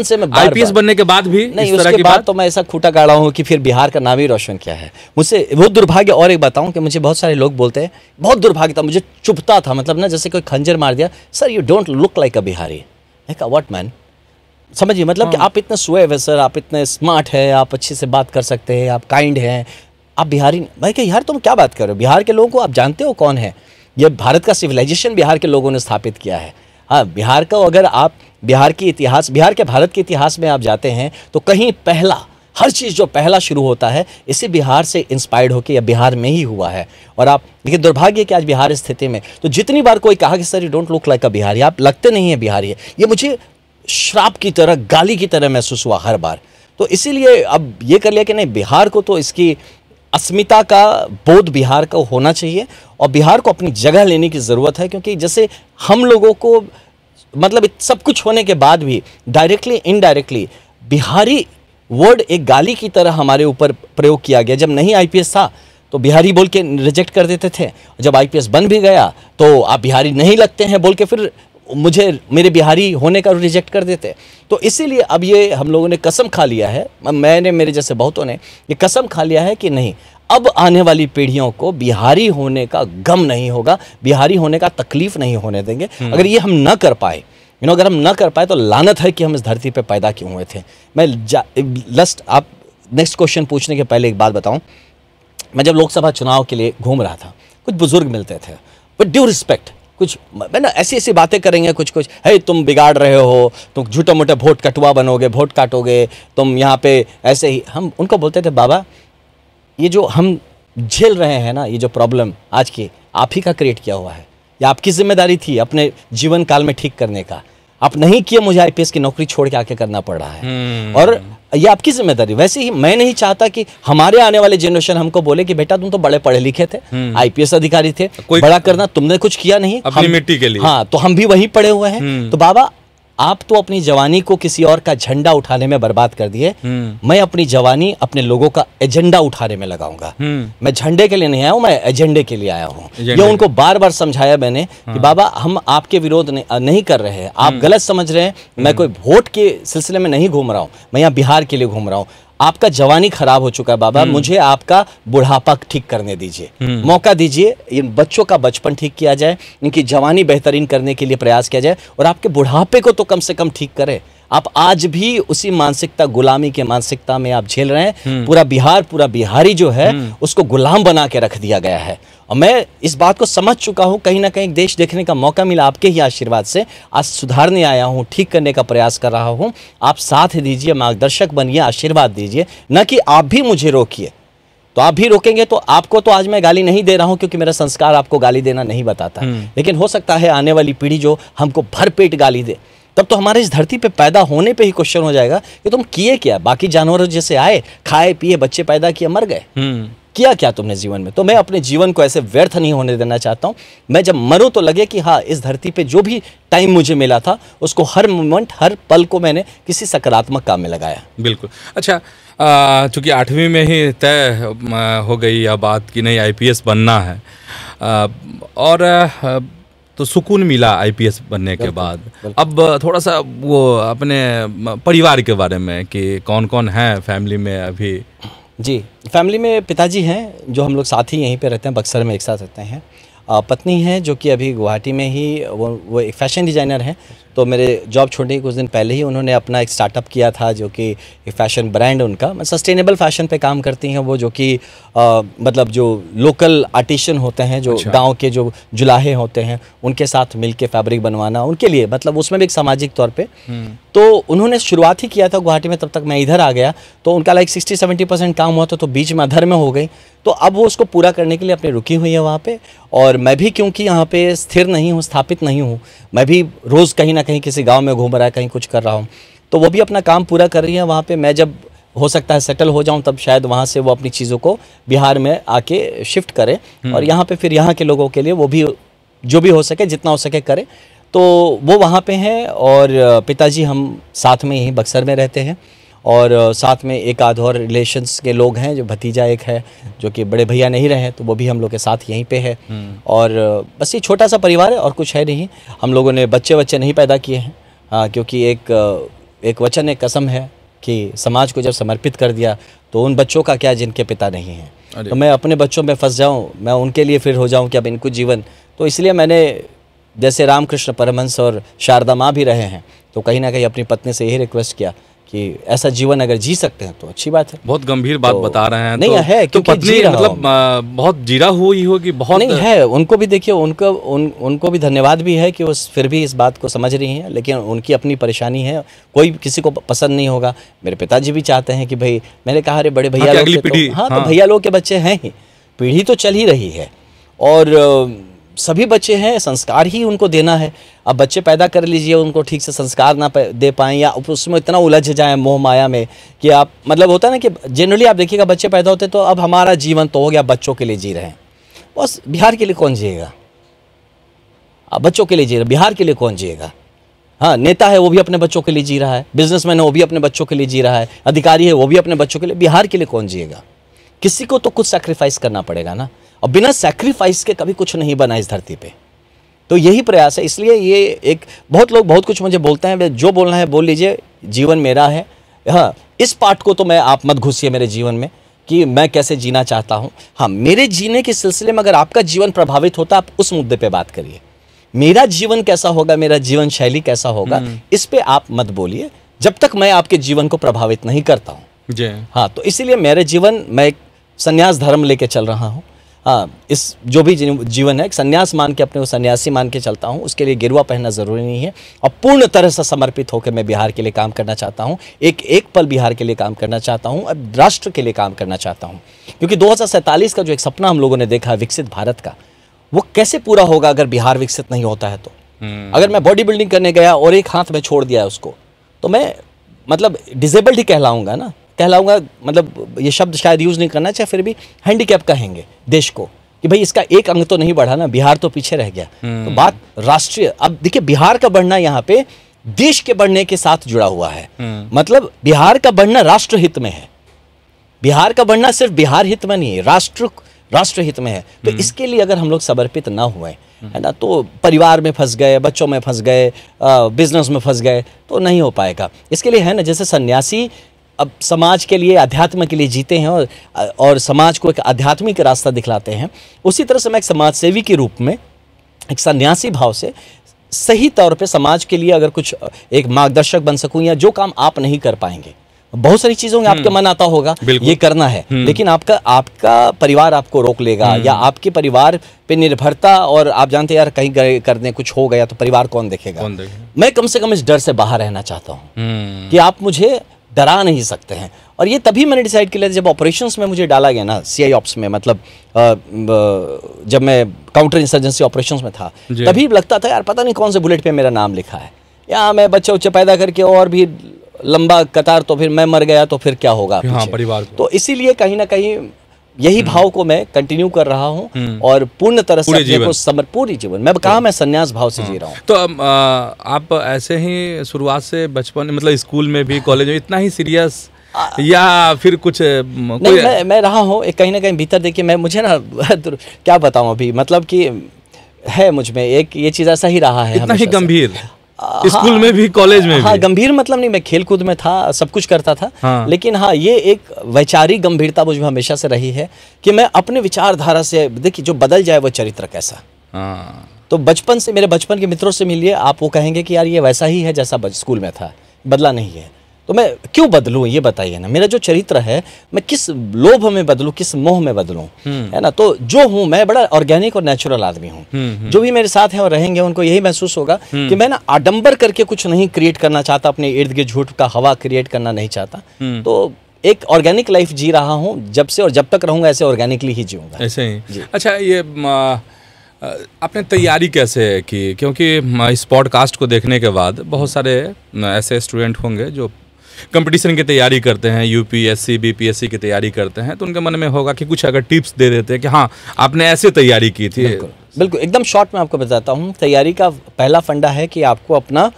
से मैं IPS बनने के बाद भी नहीं, उसके बाद तो मैं ऐसा खूंटा गाड़ा हूँ कि फिर बिहार का नाम ही रोशन किया है। मुझसे बहुत दुर्भाग्य, और एक बताऊं कि मुझे बहुत सारे लोग बोलते हैं, बहुत दुर्भाग्य था, मुझे चुभता था, मतलब ना जैसे कोई खंजर मार दिया, sir you don't look like अ बिहारी। मैं कहा व्हाट मैन, समझिए मतलब कि आप इतने सुएव है सर, आप इतने स्मार्ट है, आप अच्छे से बात कर सकते हैं, आप काइंड हैं, आप बिहारी। भाई क्या यार तुम क्या बात कर रहे हो? बिहार के लोगों को आप जानते हो कौन है? ये भारत का सिविलाइजेशन बिहार के लोगों ने स्थापित किया है। हाँ, बिहार का अगर आप बिहार के भारत के इतिहास में आप जाते हैं तो कहीं पहला, हर चीज़ जो पहला शुरू होता है इसी बिहार से इंस्पायर्ड होकर या बिहार में ही हुआ है। और आप देखिए दुर्भाग्य कि आज बिहार स्थिति में, तो जितनी बार कोई कहा कि sir you don't look like अ बिहारी, आप लगते नहीं है बिहारी है, ये मुझे श्राप की तरह, गाली की तरह महसूस हुआ हर बार। तो इसीलिए अब ये कर लिया कि नहीं, बिहार को तो इसकी अस्मिता का बोध बिहार का होना चाहिए और बिहार को अपनी जगह लेने की ज़रूरत है। क्योंकि जैसे हम लोगों को मतलब सब कुछ होने के बाद भी डायरेक्टली इनडायरेक्टली बिहारी वर्ड एक गाली की तरह हमारे ऊपर प्रयोग किया गया। जब नहीं IPS था तो बिहारी बोल के रिजेक्ट कर देते थे, जब IPS बन भी गया तो आप बिहारी नहीं लगते हैं बोल के फिर मेरे बिहारी होने का रिजेक्ट कर देते। तो इसीलिए अब ये हम लोगों ने कसम खा लिया है, मैंने, मेरे जैसे बहुतों ने ये कसम खा लिया है कि नहीं, अब आने वाली पीढ़ियों को बिहारी होने का गम नहीं होगा, बिहारी होने का तकलीफ नहीं होने देंगे। अगर ये हम न कर पाए, अगर हम न कर पाए तो लानत है कि हम इस धरती पे पैदा क्यों हुए थे। आप नेक्स्ट क्वेश्चन पूछने के पहले एक बात बताऊं, मैं जब लोकसभा चुनाव के लिए घूम रहा था, कुछ बुजुर्ग मिलते थे, बट ड्यू रिस्पेक्ट, कुछ मैं ना ऐसी बातें करेंगे, कुछ है तुम बिगाड़ रहे हो, तुम झूठे मोटे वोट कटवा बनोगे, वोट काटोगे तुम यहाँ पे, ऐसे ही। हम उनको बोलते थे बाबा ये जो हम झेल रहे हैं ना, ये जो प्रॉब्लम आज की, आप ही का क्रिएट किया हुआ है, या आपकी जिम्मेदारी थी अपने जीवन काल में ठीक करने का। आप नहीं किए, मुझे आईपीएस की नौकरी छोड़ के आके करना पड़ रहा है। और ये आपकी जिम्मेदारी। वैसे ही मैं नहीं चाहता कि हमारे आने वाले जनरेशन हमको बोले कि बेटा तुम तो बड़े पढ़े लिखे थे, आईपीएस अधिकारी थे, बड़ा करना तुमने कुछ किया नहीं अपनी मिट्टी के लिए। हाँ, तो हम भी वहीं पड़े हुए हैं। तो बाबा आप तो अपनी जवानी को किसी और का झंडा उठाने में बर्बाद कर दिए, मैं अपनी जवानी अपने लोगों का एजेंडा उठाने में लगाऊंगा। मैं झंडे के लिए नहीं आया हूं, मैं एजेंडे के लिए आया हूं। ये उनको बार बार समझाया मैंने कि बाबा हम आपके विरोध नहीं कर रहे हैं, आप गलत समझ रहे हैं। मैं कोई वोट के सिलसिले में नहीं घूम रहा हूं, मैं यहाँ बिहार के लिए घूम रहा हूँ। आपका जवानी खराब हो चुका है बाबा, मुझे आपका बुढ़ापा ठीक करने दीजिए, मौका दीजिए, इन बच्चों का बचपन ठीक किया जाए, इनकी जवानी बेहतरीन करने के लिए प्रयास किया जाए, और आपके बुढ़ापे को तो कम से कम ठीक करें। आप आज भी उसी मानसिकता, गुलामी के मानसिकता में आप झेल रहे हैं। पूरा बिहार, पूरा बिहारी जो है उसको गुलाम बना के रख दिया गया है। और मैं इस बात को समझ चुका हूं, कहीं ना कहीं देश देखने का मौका मिला आपके ही आशीर्वाद से। आज सुधारने आया हूं, ठीक करने का प्रयास कर रहा हूं। आप साथ दीजिए, मार्गदर्शक बनिए, आशीर्वाद दीजिए, न कि आप भी मुझे रोकिए। तो आप भी रोकेंगे तो आपको तो आज मैं गाली नहीं दे रहा हूं, क्योंकि मेरा संस्कार आपको गाली देना नहीं बताता। लेकिन हो सकता है आने वाली पीढ़ी जो हमको भरपेट गाली दे, तब तो हमारे इस धरती पे पैदा होने पे ही क्वेश्चन हो जाएगा कि तुम किए क्या। बाकी जानवरों जैसे आए, खाए पिए, बच्चे पैदा किए, मर गए, किया क्या तुमने जीवन में। तो मैं अपने जीवन को ऐसे व्यर्थ नहीं होने देना चाहता हूं। मैं जब मरूं तो लगे कि हाँ, इस धरती पे जो भी टाइम मुझे मिला था उसको, हर मोमेंट, हर पल को मैंने किसी सकारात्मक काम में लगाया। बिल्कुल। अच्छा, चूँकि 8वीं में ही तय हो गई यह बात कि नहीं आईपीएस बनना है, और तो सुकून मिला आईपीएस बनने के बाद। अब थोड़ा सा वो अपने परिवार के बारे में कि कौन कौन है फैमिली में अभी। जी, फैमिली में पिताजी हैं जो हम लोग साथ ही यहीं पे रहते हैं, बक्सर में एक साथ रहते हैं। पत्नी है जो कि अभी गुवाहाटी में ही, वो एक फैशन डिज़ाइनर हैं। तो मेरे जॉब छोड़ने के कुछ दिन पहले ही उन्होंने अपना एक स्टार्टअप किया था, जो कि एक फैशन ब्रांड उनका, सस्टेनेबल फैशन पे काम करती हैं वो, जो कि मतलब जो लोकल आर्टिशन होते हैं, जो गांव के जो जुलाहे होते हैं, उनके साथ मिलके फैब्रिक बनवाना उनके लिए, मतलब उसमें भी एक सामाजिक तौर पे। तो उन्होंने शुरुआत ही किया था गुवाहाटी में, तब तक मैं इधर आ गया। तो उनका लाइक 60-70% काम हुआ था, तो बीच में अधर में हो गई। तो अब वो उसको पूरा करने के लिए अपने रुकी हुई है वहाँ पे। और मैं भी क्योंकि यहाँ पे स्थिर नहीं हूँ, स्थापित नहीं हूँ, मैं भी रोज़ कहीं ना कहीं किसी गांव में घूम रहा है, कहीं कुछ कर रहा हूँ। तो वो भी अपना काम पूरा कर रही है वहाँ पे। मैं जब हो सकता है सेटल हो जाऊँ, तब शायद वहाँ से वो अपनी चीज़ों को बिहार में आके शिफ्ट करें, और यहाँ पे फिर यहाँ के लोगों के लिए वो भी जो भी हो सके, जितना हो सके करें। तो वो वहाँ पे हैं, और पिताजी हम साथ में यहीं बक्सर में रहते हैं। और साथ में एक आध और रिलेशंस के लोग हैं, जो भतीजा एक है जो कि बड़े भैया नहीं रहे, तो वो भी हम लोग के साथ यहीं पे है। और बस ये छोटा सा परिवार है, और कुछ है नहीं। हम लोगों ने बच्चे नहीं पैदा किए हैं, क्योंकि एक वचन, एक कसम है कि समाज को जब समर्पित कर दिया तो उन बच्चों का क्या जिनके पिता नहीं हैं। तो मैं अपने बच्चों में फंस जाऊँ, मैं उनके लिए फिर हो जाऊँ कि अब इनको जीवन। तो इसलिए मैंने, जैसे रामकृष्ण परमहंस और शारदा माँ भी रहे हैं, तो कहीं ना कहीं अपनी पत्नी से यही रिक्वेस्ट किया कि ऐसा जीवन अगर जी सकते हैं तो अच्छी बात है। बहुत गंभीर बात बता रहे हैं। नहीं तो, है तो पत्नी मतलब बहुत जीरा हुई होगी, बहुत नहीं है। उनको भी देखिए, उनको भी धन्यवाद भी है कि वो फिर भी इस बात को समझ रही हैं, लेकिन उनकी अपनी परेशानी है, कोई किसी को पसंद नहीं होगा। मेरे पिताजी भी चाहते हैं कि भाई, मैंने कहा अरे बड़े भैया लोग तो भैया लोग के बच्चे हैं ही, पीढ़ी तो चल ही रही है, और सभी बच्चे हैं, संस्कार ही उनको देना है। अब बच्चे पैदा कर लीजिए, उनको ठीक से संस्कार ना दे पाएँ, या उसमें इतना उलझ जाएं मोह माया में कि आप, मतलब होता है ना कि जनरली आप देखिएगा बच्चे पैदा होते तो अब हमारा जीवन तो हो गया, बच्चों के लिए जी रहे हैं। बस बिहार के लिए कौन जिएगा? अब बच्चों के लिए जी रहे, बिहार के लिए कौन जिएगा? हाँ, नेता है वो भी अपने बच्चों के लिए जी रहा है, बिजनेसमैन है वो भी अपने बच्चों के लिए जी रहा है, अधिकारी है वो भी अपने बच्चों के लिए। बिहार के लिए कौन जिएगा? किसी को तो कुछ सैक्रिफाइस करना पड़ेगा ना, और बिना सैक्रिफाइस के कभी कुछ नहीं बना इस धरती पे। तो यही प्रयास है। इसलिए ये एक, बहुत लोग बहुत कुछ मुझे बोलते हैं, जो बोलना है बोल लीजिए, जीवन मेरा है। हाँ, इस पार्ट को तो मैं, आप मत घुसिए मेरे जीवन में कि मैं कैसे जीना चाहता हूँ। हाँ, मेरे जीने के सिलसिले में अगर आपका जीवन प्रभावित होता, आप उस मुद्दे पे बात करिए। मेरा जीवन कैसा होगा, मेरा जीवन शैली कैसा होगा, इस पे आप मत बोलिए, जब तक मैं आपके जीवन को प्रभावित नहीं करता हूँ। हाँ, तो इसीलिए मेरे जीवन, मैं एक संन्यास धर्म लेके चल रहा हूँ। हाँ, इस जो भी जीवन है, एक संन्यास मान के, अपने को सन्यासी मान के चलता हूँ। उसके लिए गेरुआ पहनना ज़रूरी नहीं है, और पूर्ण तरह से समर्पित होकर मैं बिहार के लिए काम करना चाहता हूँ। एक पल बिहार के लिए काम करना चाहता हूँ, अब राष्ट्र के लिए काम करना चाहता हूँ। क्योंकि 2047 का जो एक सपना हम लोगों ने देखा है विकसित भारत का, वो कैसे पूरा होगा अगर बिहार विकसित नहीं होता है तो? अगर मैं बॉडी बिल्डिंग करने गया और एक हाथ में छोड़ दिया उसको, तो मैं मतलब डिसेबल्ड ही कहलाऊंगा ना, कहलाऊंगा, मतलब ये शब्द शायद यूज़ नहीं करना चाहिए, फिर भी हैंडीकैप कहेंगे देश को कि भाई इसका एक अंग तो नहीं बढ़ा ना, बिहार तो पीछे रह गया। तो बात राष्ट्रीय, अब देखिए बिहार का बढ़ना यहाँ पे देश के बढ़ने के साथ जुड़ा हुआ है। मतलब बिहार का बढ़ना राष्ट्र हित में है, बिहार का बढ़ना सिर्फ बिहार हित में नहीं है, राष्ट्र हित में है। तो इसके लिए अगर हम लोग समर्पित ना हुए, है ना, तो परिवार में फंस गए, बच्चों में फंस गए, बिजनेस में फंस गए, तो नहीं हो पाएगा। इसके लिए है ना, जैसे सन्यासी अब समाज के लिए, अध्यात्म के लिए जीते हैं और समाज को एक आध्यात्मिक रास्ता दिखलाते हैं, उसी तरह से मैं एक समाज सेवी के रूप में एक सन्यासी भाव से सही तौर पे समाज के लिए अगर कुछ एक मार्गदर्शक बन सकूं, या जो काम आप नहीं कर पाएंगे, बहुत सारी चीजों में आपके मन आता होगा ये करना है, लेकिन आपका परिवार आपको रोक लेगा, या आपके परिवार पे निर्भरता, और आप जानते हैं यार कहीं गए करने कुछ हो गया तो परिवार कौन देखेगा। मैं कम से कम इस डर से बाहर रहना चाहता हूँ कि आप मुझे डरा नहीं सकते हैं। और ये तभी मैंने डिसाइड किया जब ऑपरेशंस में मुझे डाला गया ना, सीआई ऑप्स में, मतलब जब मैं काउंटर इंसर्जेंसी ऑपरेशंस में था, तभी लगता था यार पता नहीं कौन से बुलेट पे मेरा नाम लिखा है, या मैं बच्चे उच्चे पैदा करके और भी लंबा कतार, तो फिर मैं मर गया तो फिर क्या होगा परिवार को। तो इसीलिए कहीं ना कहीं यही भाव को मैं कंटिन्यू कर रहा हूँ, और पूर्ण तरह से पूरी जीवन मैं कहा मैं संन्यास भाव से जी रहा हूँ। तो आप ऐसे ही शुरुआत से बचपन, मतलब स्कूल में भी, कॉलेज में इतना ही सीरियस, या फिर कुछ नहीं, मैं रहा हूँ कहीं ना कहीं भीतर। देखिए मैं, मुझे ना क्या बताऊँ अभी, मतलब कि है मुझ में एक ये चीज़ ऐसा ही रहा है, इतना ही गंभीर, स्कूल में भी, कॉलेज में भी। हाँ, गंभीर मतलब नहीं, मैं खेल कूद में था, सब कुछ करता था। लेकिन हाँ, ये एक वैचारिक गंभीरता मुझ में हमेशा से रही है कि मैं अपने विचारधारा से, देखिए जो बदल जाए वो चरित्र कैसा। तो बचपन से, मेरे बचपन के मित्रों से मिलिए, आप वो कहेंगे कि यार ये वैसा ही है जैसा स्कूल में था, बदला नहीं है। तो मैं क्यों बदलूं, ये बताइए ना। मेरा जो चरित्र है, मैं किस लोभ में बदलूं, किस मोह में बदलूं, है ना। तो जो हूं मैं, बड़ा ऑर्गेनिक और नेचुरल आदमी हूं। जो भी मेरे साथ हैं और रहेंगे, उनको यही महसूस होगा कि मैं ना आडंबर करके कुछ नहीं क्रिएट करना चाहता, अपने इर्द गिर्द झूठ का हवा क्रिएट करना नहीं चाहता। तो एक ऑर्गेनिक लाइफ जी रहा हूँ जब से, और जब तक रहूंगा ऐसे ऑर्गेनिकली ही जीऊंगा। ऐसे ही। अच्छा, ये आपने तैयारी कैसे की? क्योंकि इस पॉडकास्ट को देखने के बाद बहुत सारे ऐसे स्टूडेंट होंगे जो कंपटीशन की तैयारी करते हैं, यूपीएससी बीपीएससी की तैयारी करते हैं, तो उनके मन में होगा कि कुछ अगर टिप्स दे देते हैं कि हाँ आपने ऐसे तैयारी की थी। बिल्कुल एकदम शॉर्ट में आपको बताता हूँ। तैयारी का पहला फंडा है कि आपको अपना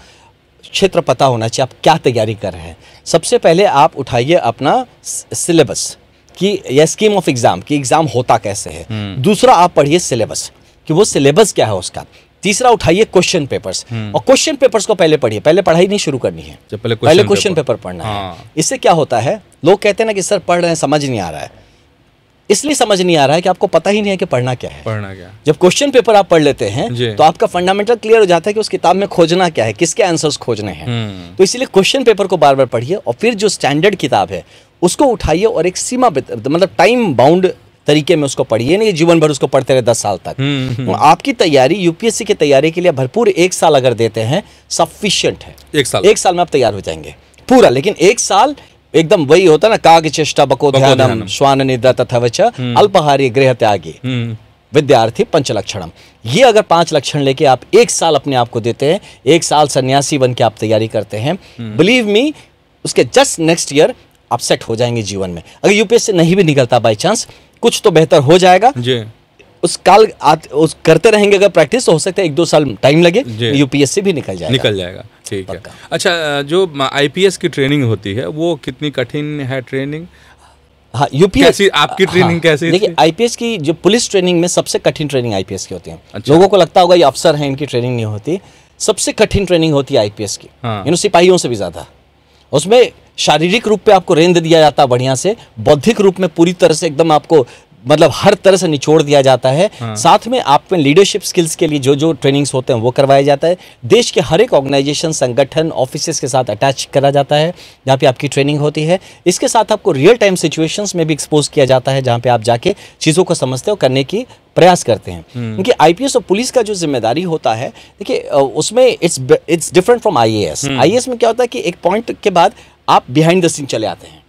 क्षेत्र पता होना चाहिए, आप क्या तैयारी कर रहे हैं। सबसे पहले आप उठाइए अपना सिलेबस कि या स्कीम ऑफ एग्जाम, कि एग्जाम होता कैसे है। दूसरा, आप पढ़िए सिलेबस कि वो सिलेबस क्या है उसका। तीसरा, उठाइए क्वेश्चन पेपर्स, और क्वेश्चन पेपर्स को पहले पढ़िए। पहले पढ़ाई नहीं शुरू करनी है, पहले क्वेश्चन पेपर पढ़ना है। इससे क्या होता है, लोग कहते हैं ना कि सर पढ़ रहे हैं समझ नहीं आ रहा है। इसलिए समझ नहीं आ रहा है कि आपको पता ही नहीं है कि पढ़ना क्या है। जब क्वेश्चन पेपर आप पढ़ लेते हैं तो आपका फंडामेंटल क्लियर हो जाता है कि उस किताब में खोजना क्या है, किसके आंसर्स खोजने हैं। तो इसलिए क्वेश्चन पेपर को बार बार पढ़िए, और फिर जो स्टैंडर्ड किताब है उसको उठाइए और एक सीमा, मतलब टाइम बाउंड तरीके में उसको पढ़िए, नहीं जीवन भर उसको पढ़ते रहे 10 साल तक। आपकी तैयारी, यूपीएससी की तैयारी के लिए भरपूर 1 साल अगर देते हैं, सफिशिएंट है। 1 साल में आप तैयार हो जाएंगे पूरा। लेकिन 1 साल एकदम वही होता ना, काग चेष्टा बको ध्यानम श्वान निद्रा तथावच अल्पहारी गृह त्यागी विद्यार्थी पंचलक्षणम। ये अगर 5 लक्षण लेके आप 1 साल अपने आप को देते हैं, 1 साल सन्यासी बन के आप तैयारी करते हैं, बिलीव मी, उसके जस्ट नेक्स्ट ईयर आप सेट हो जाएंगे जीवन में। अगर यूपीएससी नहीं भी निकलता बाई चांस, कुछ तो बेहतर हो जाएगा जी। उस करते रहेंगे अगर प्रैक्टिस, तो हो सकता है 1-2 साल टाइम लगे, यूपीएससी भी निकल जाएगा। ठीक है। अच्छा, जो आईपीएस की ट्रेनिंग होती है वो कितनी कठिन है ट्रेनिंग? हाँ, यूपीएससी आपकी ट्रेनिंग कैसी? देखिए, आईपीएस की जो पुलिस ट्रेनिंग में सबसे कठिन ट्रेनिंग आईपीएस की होती है। अच्छा। लोगों को लगता होगा ये अफसर हैं, इनकी ट्रेनिंग नहीं होती। सबसे कठिन ट्रेनिंग होती है आईपीएस की। हाँ। सिपाहियों से भी ज्यादा। उसमें शारीरिक रूप पे आपको रेंद दिया जाता है बढ़िया से, बौद्धिक रूप में पूरी तरह से एकदम आपको, मतलब हर तरह से निचोड़ दिया जाता है। हाँ। साथ में आप में लीडरशिप स्किल्स के लिए जो जो ट्रेनिंग्स होते हैं वो करवाया जाता है। देश के हर एक ऑर्गेनाइजेशन, संगठन, ऑफिसेस के साथ अटैच करा जाता है जहाँ पे आपकी ट्रेनिंग होती है। इसके साथ आपको रियल टाइम सिचुएशंस में भी एक्सपोज किया जाता है, जहाँ पे आप जाके चीज़ों को समझते हो, करने की प्रयास करते हैं। क्योंकि आईपीएस और पुलिस का जो जिम्मेदारी होता है, देखिए उसमें it's different from IAS. IAS में क्या होता है कि एक पॉइंट के बाद आप बिहाइंड द सीन चले आते हैं,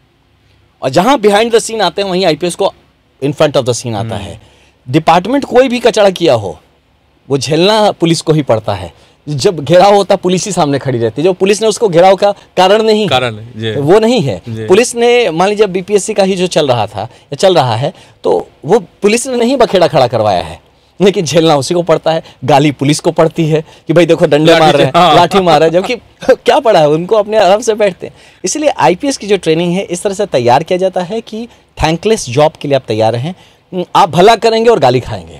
और जहाँ बिहाइंड द सीन आते हैं वहीं आईपीएस को in front of the scene आता है। डिपार्टमेंट कोई भी कचड़ा किया हो वो झेलना पुलिस को ही पड़ता है, जब घेराव होता पुलिस ही सामने खड़ी रहती है, जो पुलिस ने उसको घेराव का कारण नहीं, वो नहीं है। पुलिस ने मान लीजिए बीपीएससी का ही जो चल रहा था या चल रहा है, तो वो पुलिस ने नहीं बखेड़ा खड़ा करवाया है, लेकिन झेलना उसी को पड़ता है। गाली पुलिस को पड़ती है कि भाई देखो डंडे मार रहे हैं, लाठी मार रहे हैं, जबकि क्या पड़ा है उनको, अपने आराम से बैठते हैं। इसलिए आईपीएस की जो ट्रेनिंग है इस तरह से तैयार किया जाता है कि थैंकलेस जॉब के लिए आप तैयार रहें। आप भला करेंगे और गाली खाएंगे,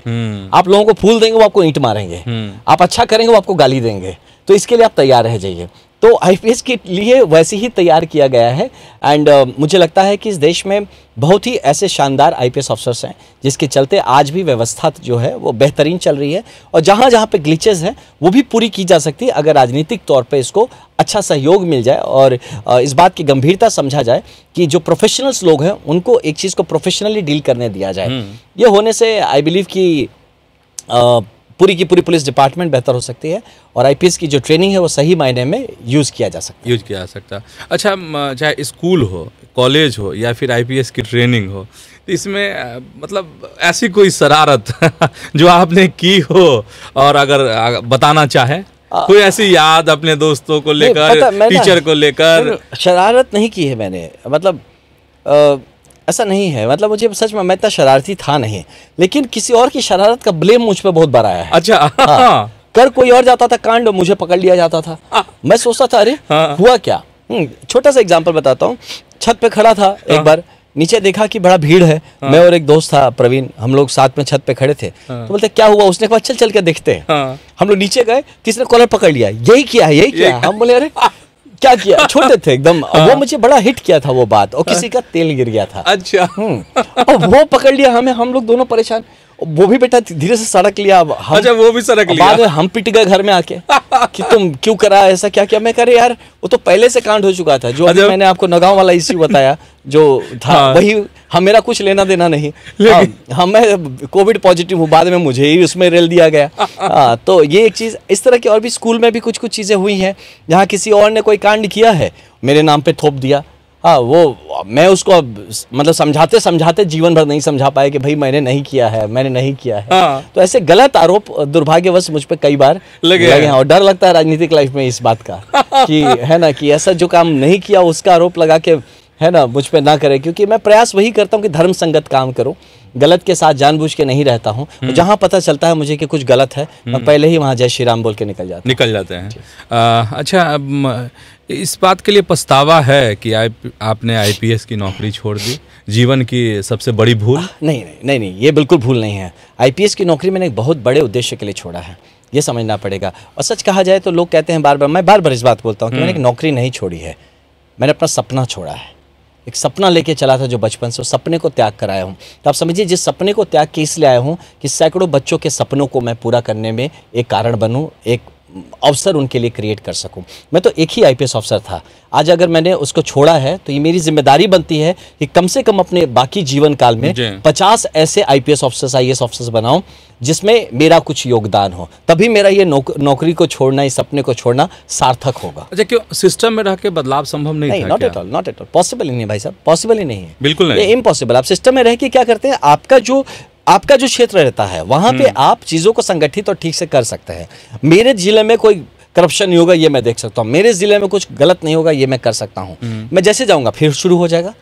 आप लोगों को फूल देंगे वो आपको ईंट मारेंगे, आप अच्छा करेंगे वो आपको गाली देंगे, तो इसके लिए आप तैयार रह जाइए। तो आईपीएस के लिए वैसे ही तैयार किया गया है। एंड मुझे लगता है कि इस देश में बहुत ही ऐसे शानदार आईपीएस ऑफिसर्स हैं जिसके चलते आज भी व्यवस्था जो है वो बेहतरीन चल रही है, और जहाँ जहाँ पे ग्लिचेस हैं वो भी पूरी की जा सकती है अगर राजनीतिक तौर पे इसको अच्छा सहयोग मिल जाए और इस बात की गंभीरता समझा जाए कि जो प्रोफेशनल्स लोग हैं उनको एक चीज़ को प्रोफेशनली डील करने दिया जाए। ये होने से आई बिलीव कि पूरी की पूरी पुलिस डिपार्टमेंट बेहतर हो सकती है और आईपीएस की जो ट्रेनिंग है वो सही मायने में यूज़ किया जा सकता है। अच्छा, चाहे स्कूल हो, कॉलेज हो या फिर आईपीएस की ट्रेनिंग हो, तो इसमें मतलब ऐसी कोई शरारत जो आपने की हो और अगर बताना चाहे, कोई ऐसी याद अपने दोस्तों को लेकर, टीचर को लेकर? शरारत नहीं की है मैंने, मतलब ऐसा नहीं है, मतलब मुझे सच में मैं इतना शरारती था नहीं, लेकिन किसी और की शरारत का ब्लेम मुझ पे बहुत बड़ा है। अच्छा। हाँ, कर कोई और जाता था कांड, मुझे पकड़ लिया जाता था। मैं सोचता था अरे हुआ क्या। छोटा सा एग्जांपल बताता हूँ। छत पे खड़ा था एक बार, नीचे देखा कि बड़ा भीड़ है। मैं और एक दोस्त था प्रवीण, हम लोग साथ में छत पे खड़े थे। तो बोलते क्या हुआ, उसने कहा चल के देखते हैं। हम लोग नीचे गए, किसी ने कॉलर पकड़ लिया, यही किया। हम बोले अरे क्या किया, छोटे थे एकदम। वो मुझे बड़ा हिट किया था वो बात, और किसी का तेल गिर गया था। अच्छा। और वो पकड़ लिया हमें, हम लोग दोनों परेशान। वो भी बेटा धीरे से सड़क लिया। अच्छा, वो भी सड़क लिया। बाद में हम पिट गए घर में आके कि तुम क्यों करा ऐसा, क्या किया। मैं कह रहे यार वो तो पहले से कांड हो चुका था, जो अभी मैंने आपको नगांव वाला इश्यू बताया जो था, वही हम, मेरा कुछ लेना देना नहीं। मैं कोविड पॉजिटिव हूँ, बाद में मुझे ही उसमें रेल दिया गया। तो ये एक चीज़, इस तरह की और भी स्कूल में भी कुछ चीज़ें हुई हैं जहाँ किसी और ने कोई कांड किया है, मेरे नाम पे थोप दिया। हाँ, वो मैं उसको मतलब समझाते समझाते जीवन भर नहीं समझा पाया कि भाई मैंने नहीं किया है। तो ऐसे गलत आरोप दुर्भाग्यवश मुझ पे कई बार लगे हैं, और डर लगता है राजनीतिक लाइफ में इस बात का कि है ना, कि ऐसा जो काम नहीं किया उसका आरोप लगा के है ना मुझ पे ना करे, क्योंकि मैं प्रयास वही करता हूँ कि धर्म संगत काम करूँ, गलत के साथ जानबूझ के नहीं रहता हूँ। जहाँ पता चलता है मुझे कि कुछ गलत है, मैं पहले ही वहाँ जय श्री राम बोल के निकल जाते हैं। अच्छा, अब इस बात के लिए पछतावा है कि आपने आईपीएस की नौकरी छोड़ दी, जीवन की सबसे बड़ी भूल? नहीं, ये बिल्कुल भूल नहीं है। आईपीएस की नौकरी मैंने एक बहुत बड़े उद्देश्य के लिए छोड़ा है, ये समझना पड़ेगा। और सच कहा जाए तो लोग कहते हैं बार बार, मैं बार बार इस बात बोलता हूँ कि मैंने एक नौकरी नहीं छोड़ी है, मैंने अपना सपना छोड़ा है। एक सपना लेके चला था जो बचपन से, उस सपने को त्याग कर आया हूँ। तो आप समझिए, जिस सपने को त्याग के इसलिए आया हूँ कि सैकड़ों बच्चों के सपनों को मैं पूरा करने में एक कारण बनूँ, एक अवसर उनके लिए क्रिएट कर सकूं। मैं तो एक ही आईपीएस अफसर था, आज अगर मैंने उसको छोड़ा है तो ये मेरी जिम्मेदारी बनती है कि कम से कम अपने बाकी जीवन काल में 50 ऐसे आईपीएस ऑफिसर्स, आईएएस ऑफिसर्स बनाऊं जिसमें मेरा कुछ योगदान हो, तभी मेरा ये नौकरी को छोड़ना, इस सपने को छोड़ना सार्थक होगा। अच्छा, क्यों सिस्टम में रह के बदलाव संभव नहीं था? नॉट एट ऑल, पॉसिबल ही नहीं भाई साहब, पॉसिबल ही नहीं है, बिल्कुल नहीं, इम्पॉसिबल। आप सिस्टम में रह के क्या करते हैं, आपका जो क्षेत्र रहता है वहां पे आप चीजों को संगठित और ठीक से कर सकते हैं। मेरे जिले में कोई करप्शन नहीं होगा, ये मैं देख सकता हूँ, मेरे जिले में कुछ गलत नहीं होगा, ये मैं कर सकता हूँ। मैं जैसे जाऊंगा फिर शुरू हो जाएगा,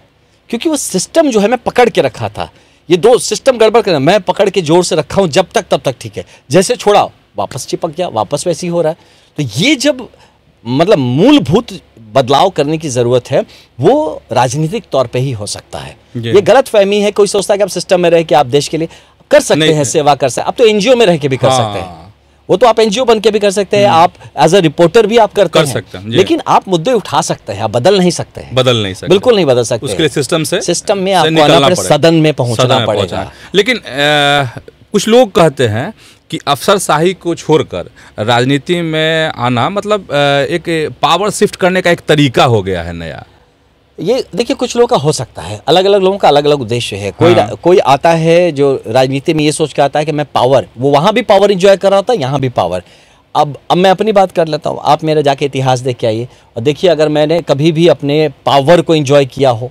क्योंकि वो सिस्टम जो है मैं पकड़ के रखा था। ये दो सिस्टम गड़बड़ कर, मैं पकड़ के जोर से रखा हूँ जब तक तब तक ठीक है, जैसे छोड़ा वापस चिपक गया, वापस वैसे ही हो रहा है। तो ये जब मतलब मूलभूत बदलाव करने की जरूरत है, वो राजनीतिक तौर पे ही हो सकता है। ये गलत फहमी है, कोई सोचता है कि आप सिस्टम में रह के आप देश के लिए कर सकते हैं, सेवा कर सकते हैं। आप तो एनजीओ में रह के भी कर सकते हैं, वो तो आप एनजीओ बन के भी कर सकते हैं, आप एज अ रिपोर्टर भी आप कर सकते हैं, लेकिन आप मुद्दे उठा सकते हैं, आप बदल नहीं सकते, बिल्कुल नहीं बदल सकते। उसके लिए सिस्टम में आपको आना पड़ेगा, सदन में पहुंचना पड़ेगा। लेकिन कुछ लोग कहते हैं कि अफसरशाही को छोड़कर राजनीति में आना मतलब एक पावर शिफ्ट करने का एक तरीका हो गया है नया। ये देखिए, कुछ लोगों का हो सकता है, अलग अलग लोगों का अलग अलग उद्देश्य है। कोई आता है जो राजनीति में ये सोच के आता है कि मैं पावर, वो वहाँ भी पावर एंजॉय कर रहा था, यहाँ भी पावर। अब मैं अपनी बात कर लेता हूँ, आप मेरा जाके इतिहास देख के आइए और देखिए, अगर मैंने कभी भी अपने पावर को एंजॉय किया हो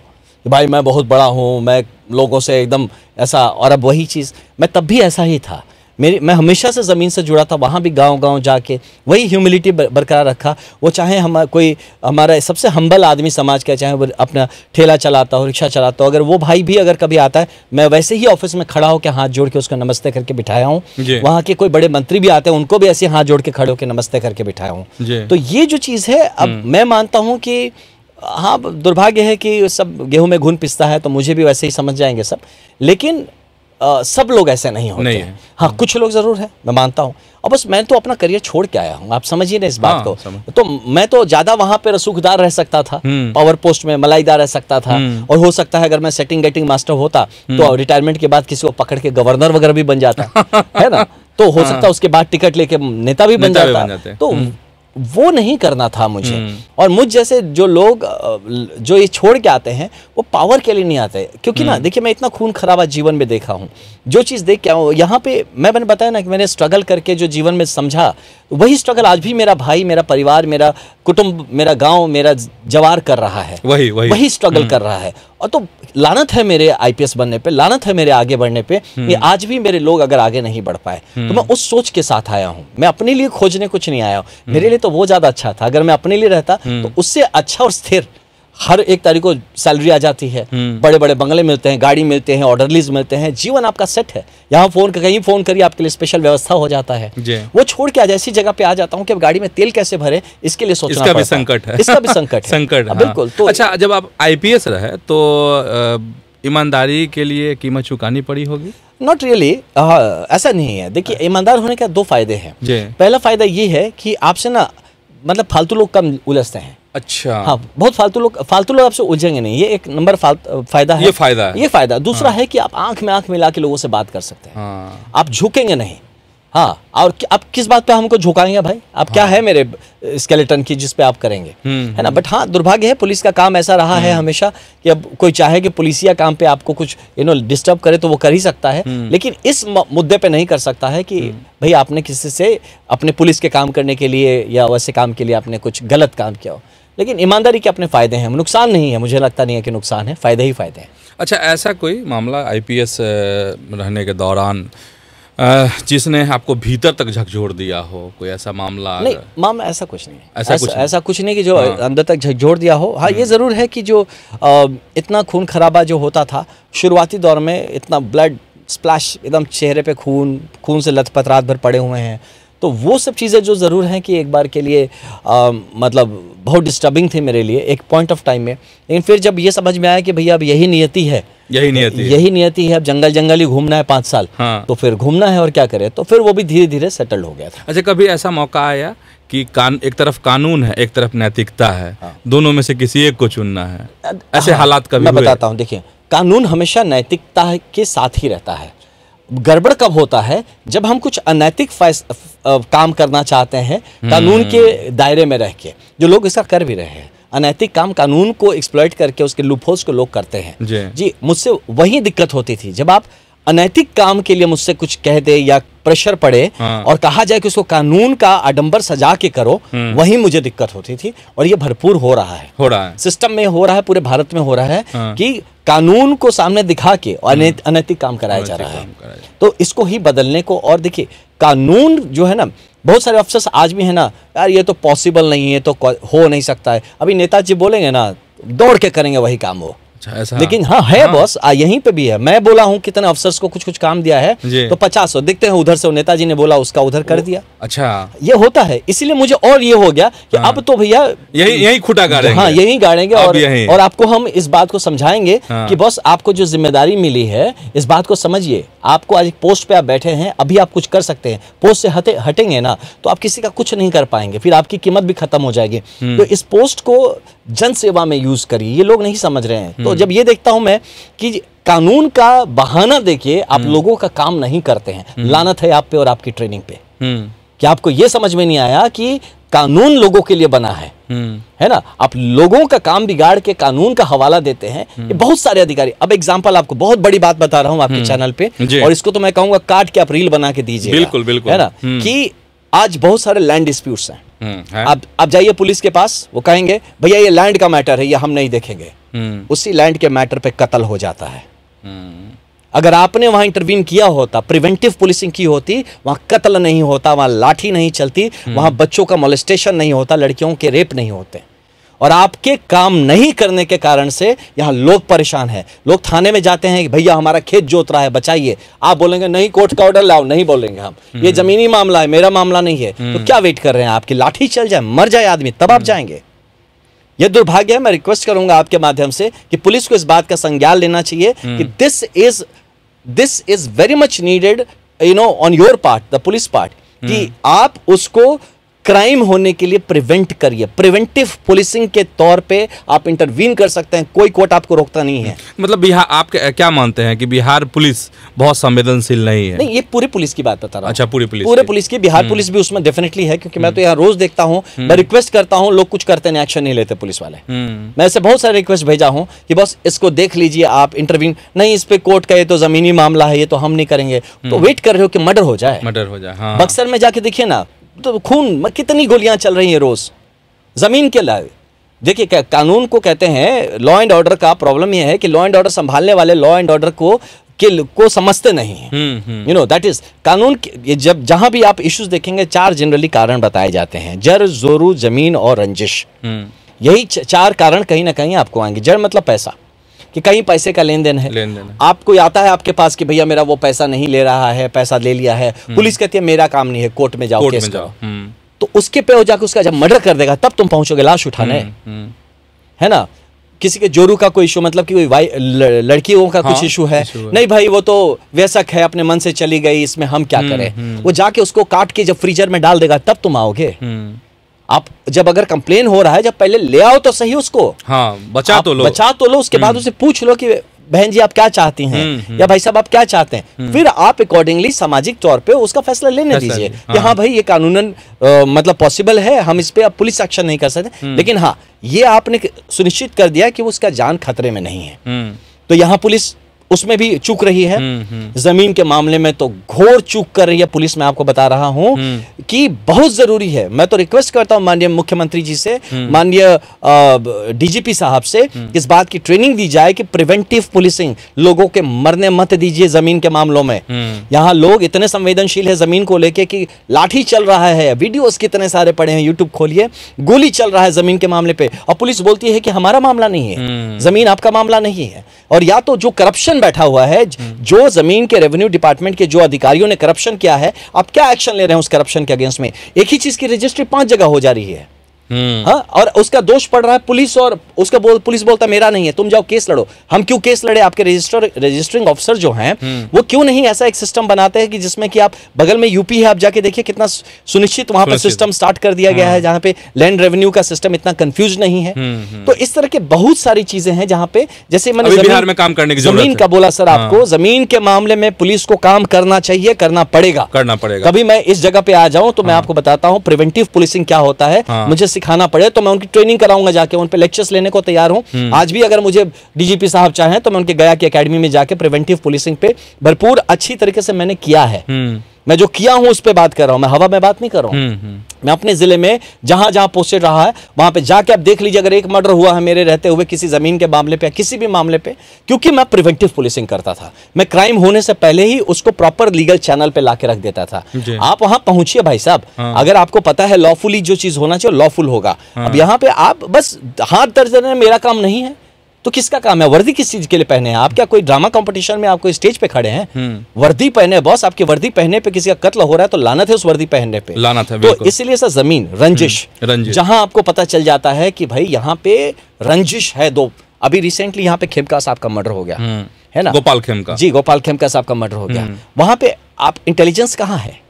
कि भाई मैं बहुत बड़ा हूँ, मैं लोगों से एकदम ऐसा, और अब वही चीज़ मैं तब भी ऐसा ही था। मैं हमेशा से ज़मीन से जुड़ा था, वहाँ भी गांव-गांव जाके वही ह्यूमिलिटी बरकरार रखा। वो चाहे कोई हमारा सबसे हम्बल आदमी समाज का, चाहे वो अपना ठेला चलाता हो, रिक्शा चलाता हो, अगर वो भाई भी अगर कभी आता है, मैं वैसे ही ऑफिस में खड़ा होकर हाथ जोड़ के उसका नमस्ते करके बिठाया हूँ। वहाँ के कोई बड़े मंत्री भी आते हैं, उनको भी ऐसे हाथ जोड़ के खड़े होकर नमस्ते करके बिठाया हूँ। तो ये जो चीज़ है, अब मैं मानता हूँ कि हाँ, दुर्भाग्य है कि सब गेहूं में घुन पिसता है, तो मुझे भी वैसे ही समझ जाएंगे सब, लेकिन सब लोग ऐसे नहीं होते नहीं हैं। हाँ, कुछ लोग ज़रूर हैं, मैं मानता हूँ। और बस मैं तो अपना करियर छोड़ के आया हूँ, आप समझिए ना इस बात को। तो मैं तो ज़्यादा वहाँ पे रसूखदार रह सकता था, पावर पोस्ट में मलाईदार रह सकता था, और हो सकता है अगर मैं सेटिंग गेटिंग मास्टर होता तो रिटायरमेंट के बाद किसी को पकड़ के गवर्नर वगैरह भी बन जाता है ना, तो हो सकता है उसके बाद टिकट लेके नेता भी बन जाता। तो वो नहीं करना था मुझे। और मुझ जैसे जो लोग जो ये छोड़ के आते हैं, वो पावर के लिए नहीं आते, क्योंकि ना देखिए, मैं इतना खून खराबा जीवन में देखा हूँ, जो चीज़ देख के आऊँ यहाँ पे, मैंने बताया ना कि मैंने स्ट्रगल करके जो जीवन में समझा, वही स्ट्रगल आज भी मेरा भाई, मेरा परिवार, मेरा कुटुंब, मेरा गांव, मेरा जवार कर रहा है, वही स्ट्रगल कर रहा है। और तो लानत है मेरे आईपीएस बनने पे, लानत है मेरे आगे बढ़ने पे, ये आज भी मेरे लोग अगर आगे नहीं बढ़ पाए। तो मैं उस सोच के साथ आया हूँ, मैं अपने लिए खोजने कुछ नहीं आया हूँ। मेरे लिए तो वो ज़्यादा अच्छा था, अगर मैं अपने लिए रहता तो उससे अच्छा और स्थिर हर एक तारीख को सैलरी आ जाती है, बड़े बड़े बंगले मिलते हैं, गाड़ी मिलते हैं, ऑर्डरलीज मिलते हैं, जीवन आपका सेट है। यहाँ कहीं फ़ोन करिए, आपके लिए स्पेशल व्यवस्था हो जाता है। वो छोड़ के आज ऐसी जगह पे आ जाता हूँ कि अब गाड़ी में तेल कैसे भरे, इसके लिए सोचना पड़ता है। इसका भी संकट है। बिल्कुल। तो अच्छा, जब आप आईपीएस रहे तो ईमानदारी के लिए कीमत चुकानी पड़ी होगी? नॉट रियली, ऐसा नहीं है। देखिए, ईमानदार होने के दो फायदे हैं। पहला फायदा ये है कि आपसे ना, मतलब फालतू लोग कम उलझते हैं। अच्छा। हाँ, बहुत फालतू लोग आपसे उलझेंगे नहीं, ये एक नंबर फायदा है। ये फायदा। दूसरा है कि आप आंख में आंख मिला के लोगों से बात कर सकते हैं। आप झुकेंगे नहीं। हाँ, और आप किस बात पे हमको झुकाएंगे भाई? आप क्या है मेरे स्केलेटन की जिस पे आप करेंगे, है ना? बट हाँ, दुर्भाग्य है, पुलिस का काम ऐसा रहा है हमेशा कि अब कोई चाहे कि पुलिसिया काम पे आपको कुछ डिस्टर्ब करे तो वो कर ही सकता है, लेकिन इस मुद्दे पे नहीं कर सकता है कि भाई आपने किसी से अपने पुलिस के काम करने के लिए या वैसे काम के लिए आपने कुछ गलत काम किया हो। लेकिन ईमानदारी के अपने फ़ायदे हैं, नुकसान नहीं है, मुझे लगता नहीं है कि नुकसान है, फ़ायदे ही फ़ायदे हैं। अच्छा, ऐसा कोई मामला आईपीएस रहने के दौरान जिसने आपको भीतर तक झकझोर दिया हो, कोई ऐसा मामला? नहीं, मामला ऐसा कुछ नहीं है, ऐसा कुछ नहीं कि जो अंदर तक झकझोर दिया हो। हाँ, ये ज़रूर है कि जो इतना खून खराबा जो होता था शुरुआती दौर में, इतना ब्लड स्प्लैश, एकदम चेहरे पे खून से लथपथ रात भर पड़े हुए हैं, तो वो सब चीज़ें जो ज़रूर हैं कि एक बार के लिए मतलब बहुत डिस्टर्बिंग थी मेरे लिए एक पॉइंट ऑफ टाइम में। लेकिन फिर जब ये समझ में आया कि भैया अब यही नियति है, अब जंगल ही घूमना है 5 साल, तो फिर घूमना है और क्या करें, तो फिर वो भी धीरे धीरे सेटल हो गया था। अच्छा, कभी ऐसा मौका आया कि एक तरफ कानून है, एक तरफ नैतिकता है, दोनों में से किसी एक को चुनना है, ऐसे हालात कभी हुए? मैं बताता हूँ। देखिए, कानून हमेशा नैतिकता के साथ ही रहता है। गड़बड़ कब होता है? जब हम कुछ अनैतिक काम करना चाहते हैं कानून के दायरे में रह के, जो लोग इसका कर भी रहे हैं। अनैतिक काम कानून को एक्सप्लॉइट करके उसके लूपहोल्स को लोग करते हैं। जी, मुझसे वही दिक्कत होती थी, जब आप अनैतिक काम के लिए मुझसे कुछ कह दे या प्रेशर पड़े और कहा जाए कि उसको कानून का आडंबर सजा के करो, वही मुझे दिक्कत होती थी। और ये भरपूर हो रहा है, सिस्टम में हो रहा है, पूरे भारत में हो रहा है कि कानून को सामने दिखा के अनैतिक काम कराया जा रहा है। तो इसको ही बदलने को, और देखिए, कानून जो है ना, बहुत सारे अफसर आज भी है ना, यार ये तो पॉसिबल नहीं है, तो हो नहीं सकता है। अभी नेताजी बोलेंगे ना, दौड़ के करेंगे वही काम वो। ऐसा? लेकिन हाँ है बॉस, यहीं पे भी है। मैं बोला हूँ कितने अफसर्स को कुछ काम दिया है, तो 50 दिखते हैं उधर से, नेताजी ने बोला उसका उधर कर दिया। अच्छा, ये होता है। इसीलिए मुझे और ये हो गया कि अब तो भैया यही खुटा गाड़ेंगे। हाँ, यही गाड़ेंगे। और आपको हम इस बात को समझाएंगे कि बॉस, आपको जो जिम्मेदारी मिली है, इस बात को समझिए। आपको आज एक पोस्ट पे आप बैठे हैं, अभी आप कुछ कर सकते हैं, पोस्ट से हटेंगे ना तो आप किसी का कुछ नहीं कर पाएंगे, फिर आपकी कीमत भी खत्म हो जाएगी। तो इस पोस्ट को जन सेवा में यूज करिए, ये लोग नहीं समझ रहे हैं। तो जब ये देखता हूं मैं कि कानून का बहाना देके आप लोगों का काम नहीं करते हैं, लानत है आप पे और आपकी ट्रेनिंग पे कि आपको ये समझ में नहीं आया कि कानून लोगों के लिए बना है ना। आप लोगों का काम बिगाड़ के कानून का हवाला देते हैं। ये बहुत सारे अधिकारी, अब एग्जांपल आपको बहुत बड़ी बात बता रहा हूं आपके चैनल पे, और इसको तो मैं कहूंगा काट के आप रील बना के दीजिए। बिल्कुल, है ना, कि आज बहुत सारे लैंड डिस्प्यूट्स हैं। आप जाइए पुलिस के पास, वो कहेंगे भैया ये लैंड का मैटर है, ये हम नहीं देखेंगे। उसी लैंड के मैटर पे कत्ल हो जाता है। अगर आपने वहां इंटरवीन किया होता, प्रिवेंटिव पुलिसिंग की होती, वहां कत्ल नहीं होता, वहां लाठी नहीं चलती, वहां बच्चों का मोलेस्टेशन नहीं होता, लड़कियों के रेप नहीं होते। और आपके काम नहीं करने के कारण से यहां लोग परेशान हैं। लोग थाने में जाते हैं कि भैया हमारा खेत जोत रहा है, बचाइए। आप बोलेंगे नहीं, कोर्ट का ऑर्डर लाओ, नहीं बोलेंगे हम, ये जमीनी मामला है, मेरा मामला नहीं है। तो क्या वेट कर रहे हैं? आपकी लाठी चल जाए, मर जाए आदमी, तब आप जाएंगे। यह दुर्भाग्य है। मैं रिक्वेस्ट करूंगा आपके माध्यम से कि पुलिस को इस बात का संज्ञान लेना चाहिए कि this is very much needed, on your part, the police part, कि आप उसको क्राइम होने के लिए प्रिवेंट करिए। प्रिवेंटिव पुलिसिंग के तौर पे आप इंटरवीन कर सकते हैं, कोई कोर्ट आपको रोकता नहीं है। मतलब बिहार, आप क्या मानते हैं कि बिहार पुलिस बहुत संवेदनशील नहीं है? नहीं, ये पूरी पुलिस की बात बता रहा हूं। अच्छा, पूरे पुलिस की। बिहार पुलिस भी उसमें डेफिनेटली है, क्योंकि मैं तो यहाँ रोज देखता हूँ, मैं रिक्वेस्ट करता हूँ, लोग कुछ करते नहीं, एक्शन नहीं लेते पुलिस वाले। मैं ऐसे बहुत सारे रिक्वेस्ट भेजा हूँ कि बस इसको देख लीजिए, आप इंटरवीन नहीं, इस पे कोर्ट का ये तो जमीनी मामला है, ये तो हम नहीं करेंगे। तो वेट कर रहे हो कि मर्डर हो जाए। हाँ। बक्सर में जाके देखिए ना, तो खून, कितनी गोलियां चल रही हैं रोज जमीन के लाए। देखिए, कानून को कहते हैं, लॉ एंड ऑर्डर का प्रॉब्लम यह है कि लॉ एंड ऑर्डर संभालने वाले लॉ एंड ऑर्डर को समझते नहीं है। दैट इज कानून। जब जहां भी आप इश्यूज देखेंगे, 4 जनरली कारण बताए जाते हैं: जर, जोरू, जमीन और रंजिश। यही 4 कारण कहीं ना कहीं आपको आएंगे। जड़ मतलब पैसा, कि कहीं पैसे का लेन देन है। आपको आता है आपके पास कि भैया मेरा वो पैसा नहीं ले रहा है, पैसा ले लिया है, पुलिस कहती है मेरा काम नहीं है, कोर्ट में जाओ, केस करो। तो उसके पे हो जाकर उसका जब मर्डर कर देगा, तब तुम पहुंचोगे लाश उठाने, है ना। किसी के जोरू का कोई इशू, मतलब कि कोई लड़कियों का कुछ इशू है, नहीं भाई वो तो वयस्क है, अपने मन से चली गई, इसमें हम क्या करें। वो जाके उसको काट के जब फ्रीजर में डाल देगा, तब तुम आओगे। आप जब अगर कंप्लेन हो रहा है, जब पहले ले आओ तो सही उसको, हाँ, बचा तो लो। उसके बाद उसे पूछ लो कि बहन जी आप क्या चाहती हैं, या भाई साहब आप क्या चाहते हैं। फिर आप अकॉर्डिंगली सामाजिक तौर पे उसका फैसला लेने दीजिए कि हाँ भाई ये कानूनन मतलब पॉसिबल है, हम इस पे अब पुलिस एक्शन नहीं कर सकते, लेकिन हाँ ये आपने सुनिश्चित कर दिया कि उसका जान खतरे में नहीं है। तो यहाँ पुलिस उसमें भी चूक रही है। जमीन के मामले में तो घोर चूक कर रही है पुलिस। मैं आपको बता रहा हूं कि बहुत जरूरी है। मैं तो रिक्वेस्ट करता हूं माननीय मुख्यमंत्री जी से, माननीय डीजीपी साहब से, इस बात की ट्रेनिंग दी जाए कि प्रिवेंटिव पुलिसिंग, लोगों के मरने मत दीजिए जमीन के मामलों में। यहाँ लोग इतने संवेदनशील है जमीन को लेके कि लाठी चल रहा है, वीडियोस कितने सारे पड़े हैं, यूट्यूब खोलिए, गोली चल रहा है जमीन के मामले पे, और पुलिस बोलती है कि हमारा मामला नहीं है, जमीन आपका मामला नहीं है। और या तो जो करप्शन बैठा हुआ है, जो जमीन के रेवेन्यू डिपार्टमेंट के जो अधिकारियों ने करप्शन किया है, आप क्या एक्शन ले रहे हैं उस करप्शन के अगेंस्ट में? एक ही चीज की रजिस्ट्री 5 जगह हो जा रही है। हाँ, और उसका दोष पड़ रहा है पुलिस, और उसका पुलिस बोलता मेरा नहीं है, तुम जाओ केस लड़ो। हम क्यों केस लड़े? आपके रजिस्टरिंग ऑफिसर जो हैं वो क्यों नहीं ऐसा एक सिस्टम बनाते हैं कि जिसमें कि आप, बगल में यूपी है, आप जाके देखिए कितना सुनिश्चित वहां पर सिस्टम स्टार्ट कर दिया गया है, जहां पे लैंड रेवेन्यू का सिस्टम इतना कंफ्यूज नहीं है। तो इस तरह के बहुत सारी चीजें हैं जहां पे, जैसे मैंने बिहार में काम करने की जमीन का बोला सर आपको, जमीन के मामले में पुलिस को काम करना चाहिए, करना पड़ेगा। कभी मैं इस जगह पे आ जाऊं तो मैं आपको बताता हूं प्रिवेंटिव पुलिसिंग क्या होता है। मुझे सिखाना पड़े तो मैं उनकी ट्रेनिंग कराऊंगा, जाके उन पे लेक्चर्स लेने को तैयार हूं। आज भी अगर मुझे डीजीपी साहब चाहें तो मैं उनके गया की एकेडमी में जाके प्रिवेंटिव पुलिसिंग पे भरपूर अच्छी तरीके से मैंने किया है। मैं जो किया हूं उस पे बात कर रहा हूं, मैं हवा में बात नहीं कर रहा हूं। मैं अपने जिले में जहां जहां पोस्टेड रहा है वहां पे जाके आप देख लीजिए, अगर एक मर्डर हुआ है मेरे रहते हुए किसी जमीन के मामले पे या किसी भी मामले पे, क्योंकि मैं प्रिवेंटिव पुलिसिंग करता था, मैं क्राइम होने से पहले ही उसको प्रॉपर लीगल चैनल पे लाके रख देता था। आप वहां पहुंचिए भाई साहब, अगर आपको पता है लॉफुली जो चीज होना चाहिए लॉफुल होगा। अब यहाँ पे आप बस हाथ दर्ज देना मेरा काम नहीं है, तो किसका काम है? वर्दी किस चीज के लिए पहने हैं आप? क्या कोई ड्रामा कंपटीशन में आप कोई स्टेज पे खड़े हैं? वर्दी पहने बॉस, आपकी वर्दी पहने पे किसी का कत्ल हो रहा है तो लानत है उस वर्दी पहनने पे, लानत है। तो इसलिए सर जमीन रंजिश, जहां आपको पता चल जाता है कि भाई यहाँ पे रंजिश है। दो अभी रिसेंटली यहाँ पे खेमका साहब का मर्डर हो गया है ना, गोपाल खेमका जी, गोपाल खेमका साहब का मर्डर हो गया। वहां पे आप इंटेलिजेंस कहाँ है?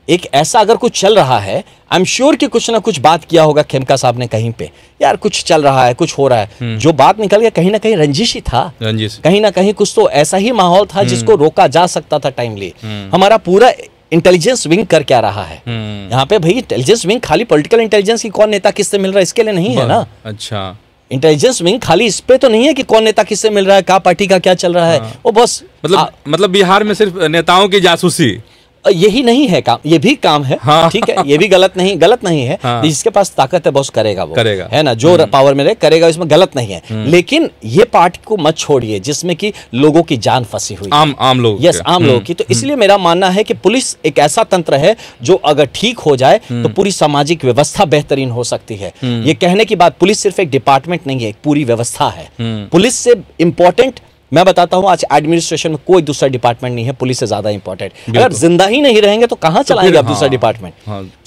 एक ऐसा अगर कुछ चल रहा है, आई एम श्योर कि कुछ ना कुछ बात किया होगा खेमका साहब ने कहीं पे, यार कुछ चल रहा है, कुछ हो रहा है। जो बात निकल गया कहीं ना कहीं रंजिश ही था, कहीं ना कहीं कुछ तो ऐसा ही माहौल था जिसको रोका जा सकता था टाइमली। हमारा पूरा इंटेलिजेंस विंग कर क्या रहा है यहाँ पे? भाई इंटेलिजेंस विंग खाली पॉलिटिकल इंटेलिजेंस की कौन नेता किससे मिल रहा है इसके लिए नहीं है ना। अच्छा, इंटेलिजेंस विंग खाली इस पे तो नहीं है कि कौन नेता किससे मिल रहा है, क्या पार्टी का क्या चल रहा है, वो बस मतलब बिहार में सिर्फ नेताओं की जासूसी, यही नहीं है काम, ये भी काम है। हाँ। ठीक है, ये भी गलत नहीं है। हाँ। जिसके पास ताकत है बॉस करेगा, वो करेगा। है ना, जो पावर में रहे करेगा, इसमें गलत नहीं है। लेकिन ये पार्ट को मत छोड़िए जिसमें कि लोगों की जान फंसी हुई है। आम लोग, यस, आम लोगों की। तो इसलिए मेरा मानना है कि पुलिस एक ऐसा तंत्र है जो अगर ठीक हो जाए तो पूरी सामाजिक व्यवस्था बेहतरीन हो सकती है। ये कहने की बात, पुलिस सिर्फ एक डिपार्टमेंट नहीं है, एक पूरी व्यवस्था है। पुलिस से इंपॉर्टेंट मैं बताता हूं, आज एडमिनिस्ट्रेशन में कोई दूसरा डिपार्टमेंट नहीं है पुलिस से ज्यादा इंपॉर्टेंट। अगर जिंदा ही नहीं रहेंगे तो कहां चलाएंगे आप दूसरा डिपार्टमेंट?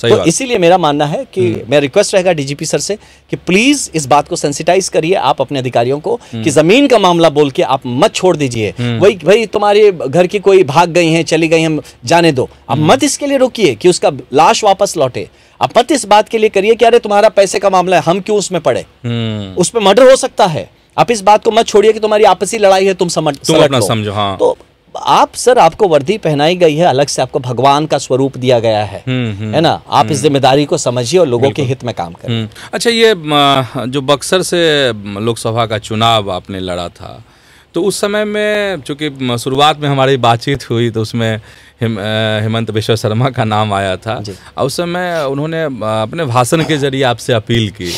तो इसीलिए मेरा मानना है कि मेरा रिक्वेस्ट रहेगा डीजीपी सर से कि प्लीज इस बात को सेंसिटाइज करिए आप अपने अधिकारियों को, कि जमीन का मामला बोल के आप मत छोड़ दीजिए। वही भाई तुम्हारे घर की कोई भाग गई हैं, चली गई हैं, जाने दो। आप मत इसके लिए रोकिए कि उसका लाश वापस लौटे। आप मत इस बात के लिए करिए कि अरे तुम्हारा पैसे का मामला है, हम क्यों उसमें पड़े, उसमें मर्डर हो सकता है। आप इस बात को मत छोड़िए कि तुम्हारी आपसी लड़ाई है, तुम अपना समझो। हाँ। तो आप सर, आपको वर्दी पहनाई गई है, अलग से आपको भगवान का स्वरूप दिया गया है ना, आप इस जिम्मेदारी को समझिए और लोगों के हित में काम करें। अच्छा, ये जो बक्सर से लोकसभा का चुनाव आपने लड़ा था, तो उस समय में चूंकि शुरुआत में हमारी बातचीत हुई तो उसमें हेमंत बिश्व शर्मा का नाम आया था, और उस समय उन्होंने अपने भाषण के जरिए आपसे अपील की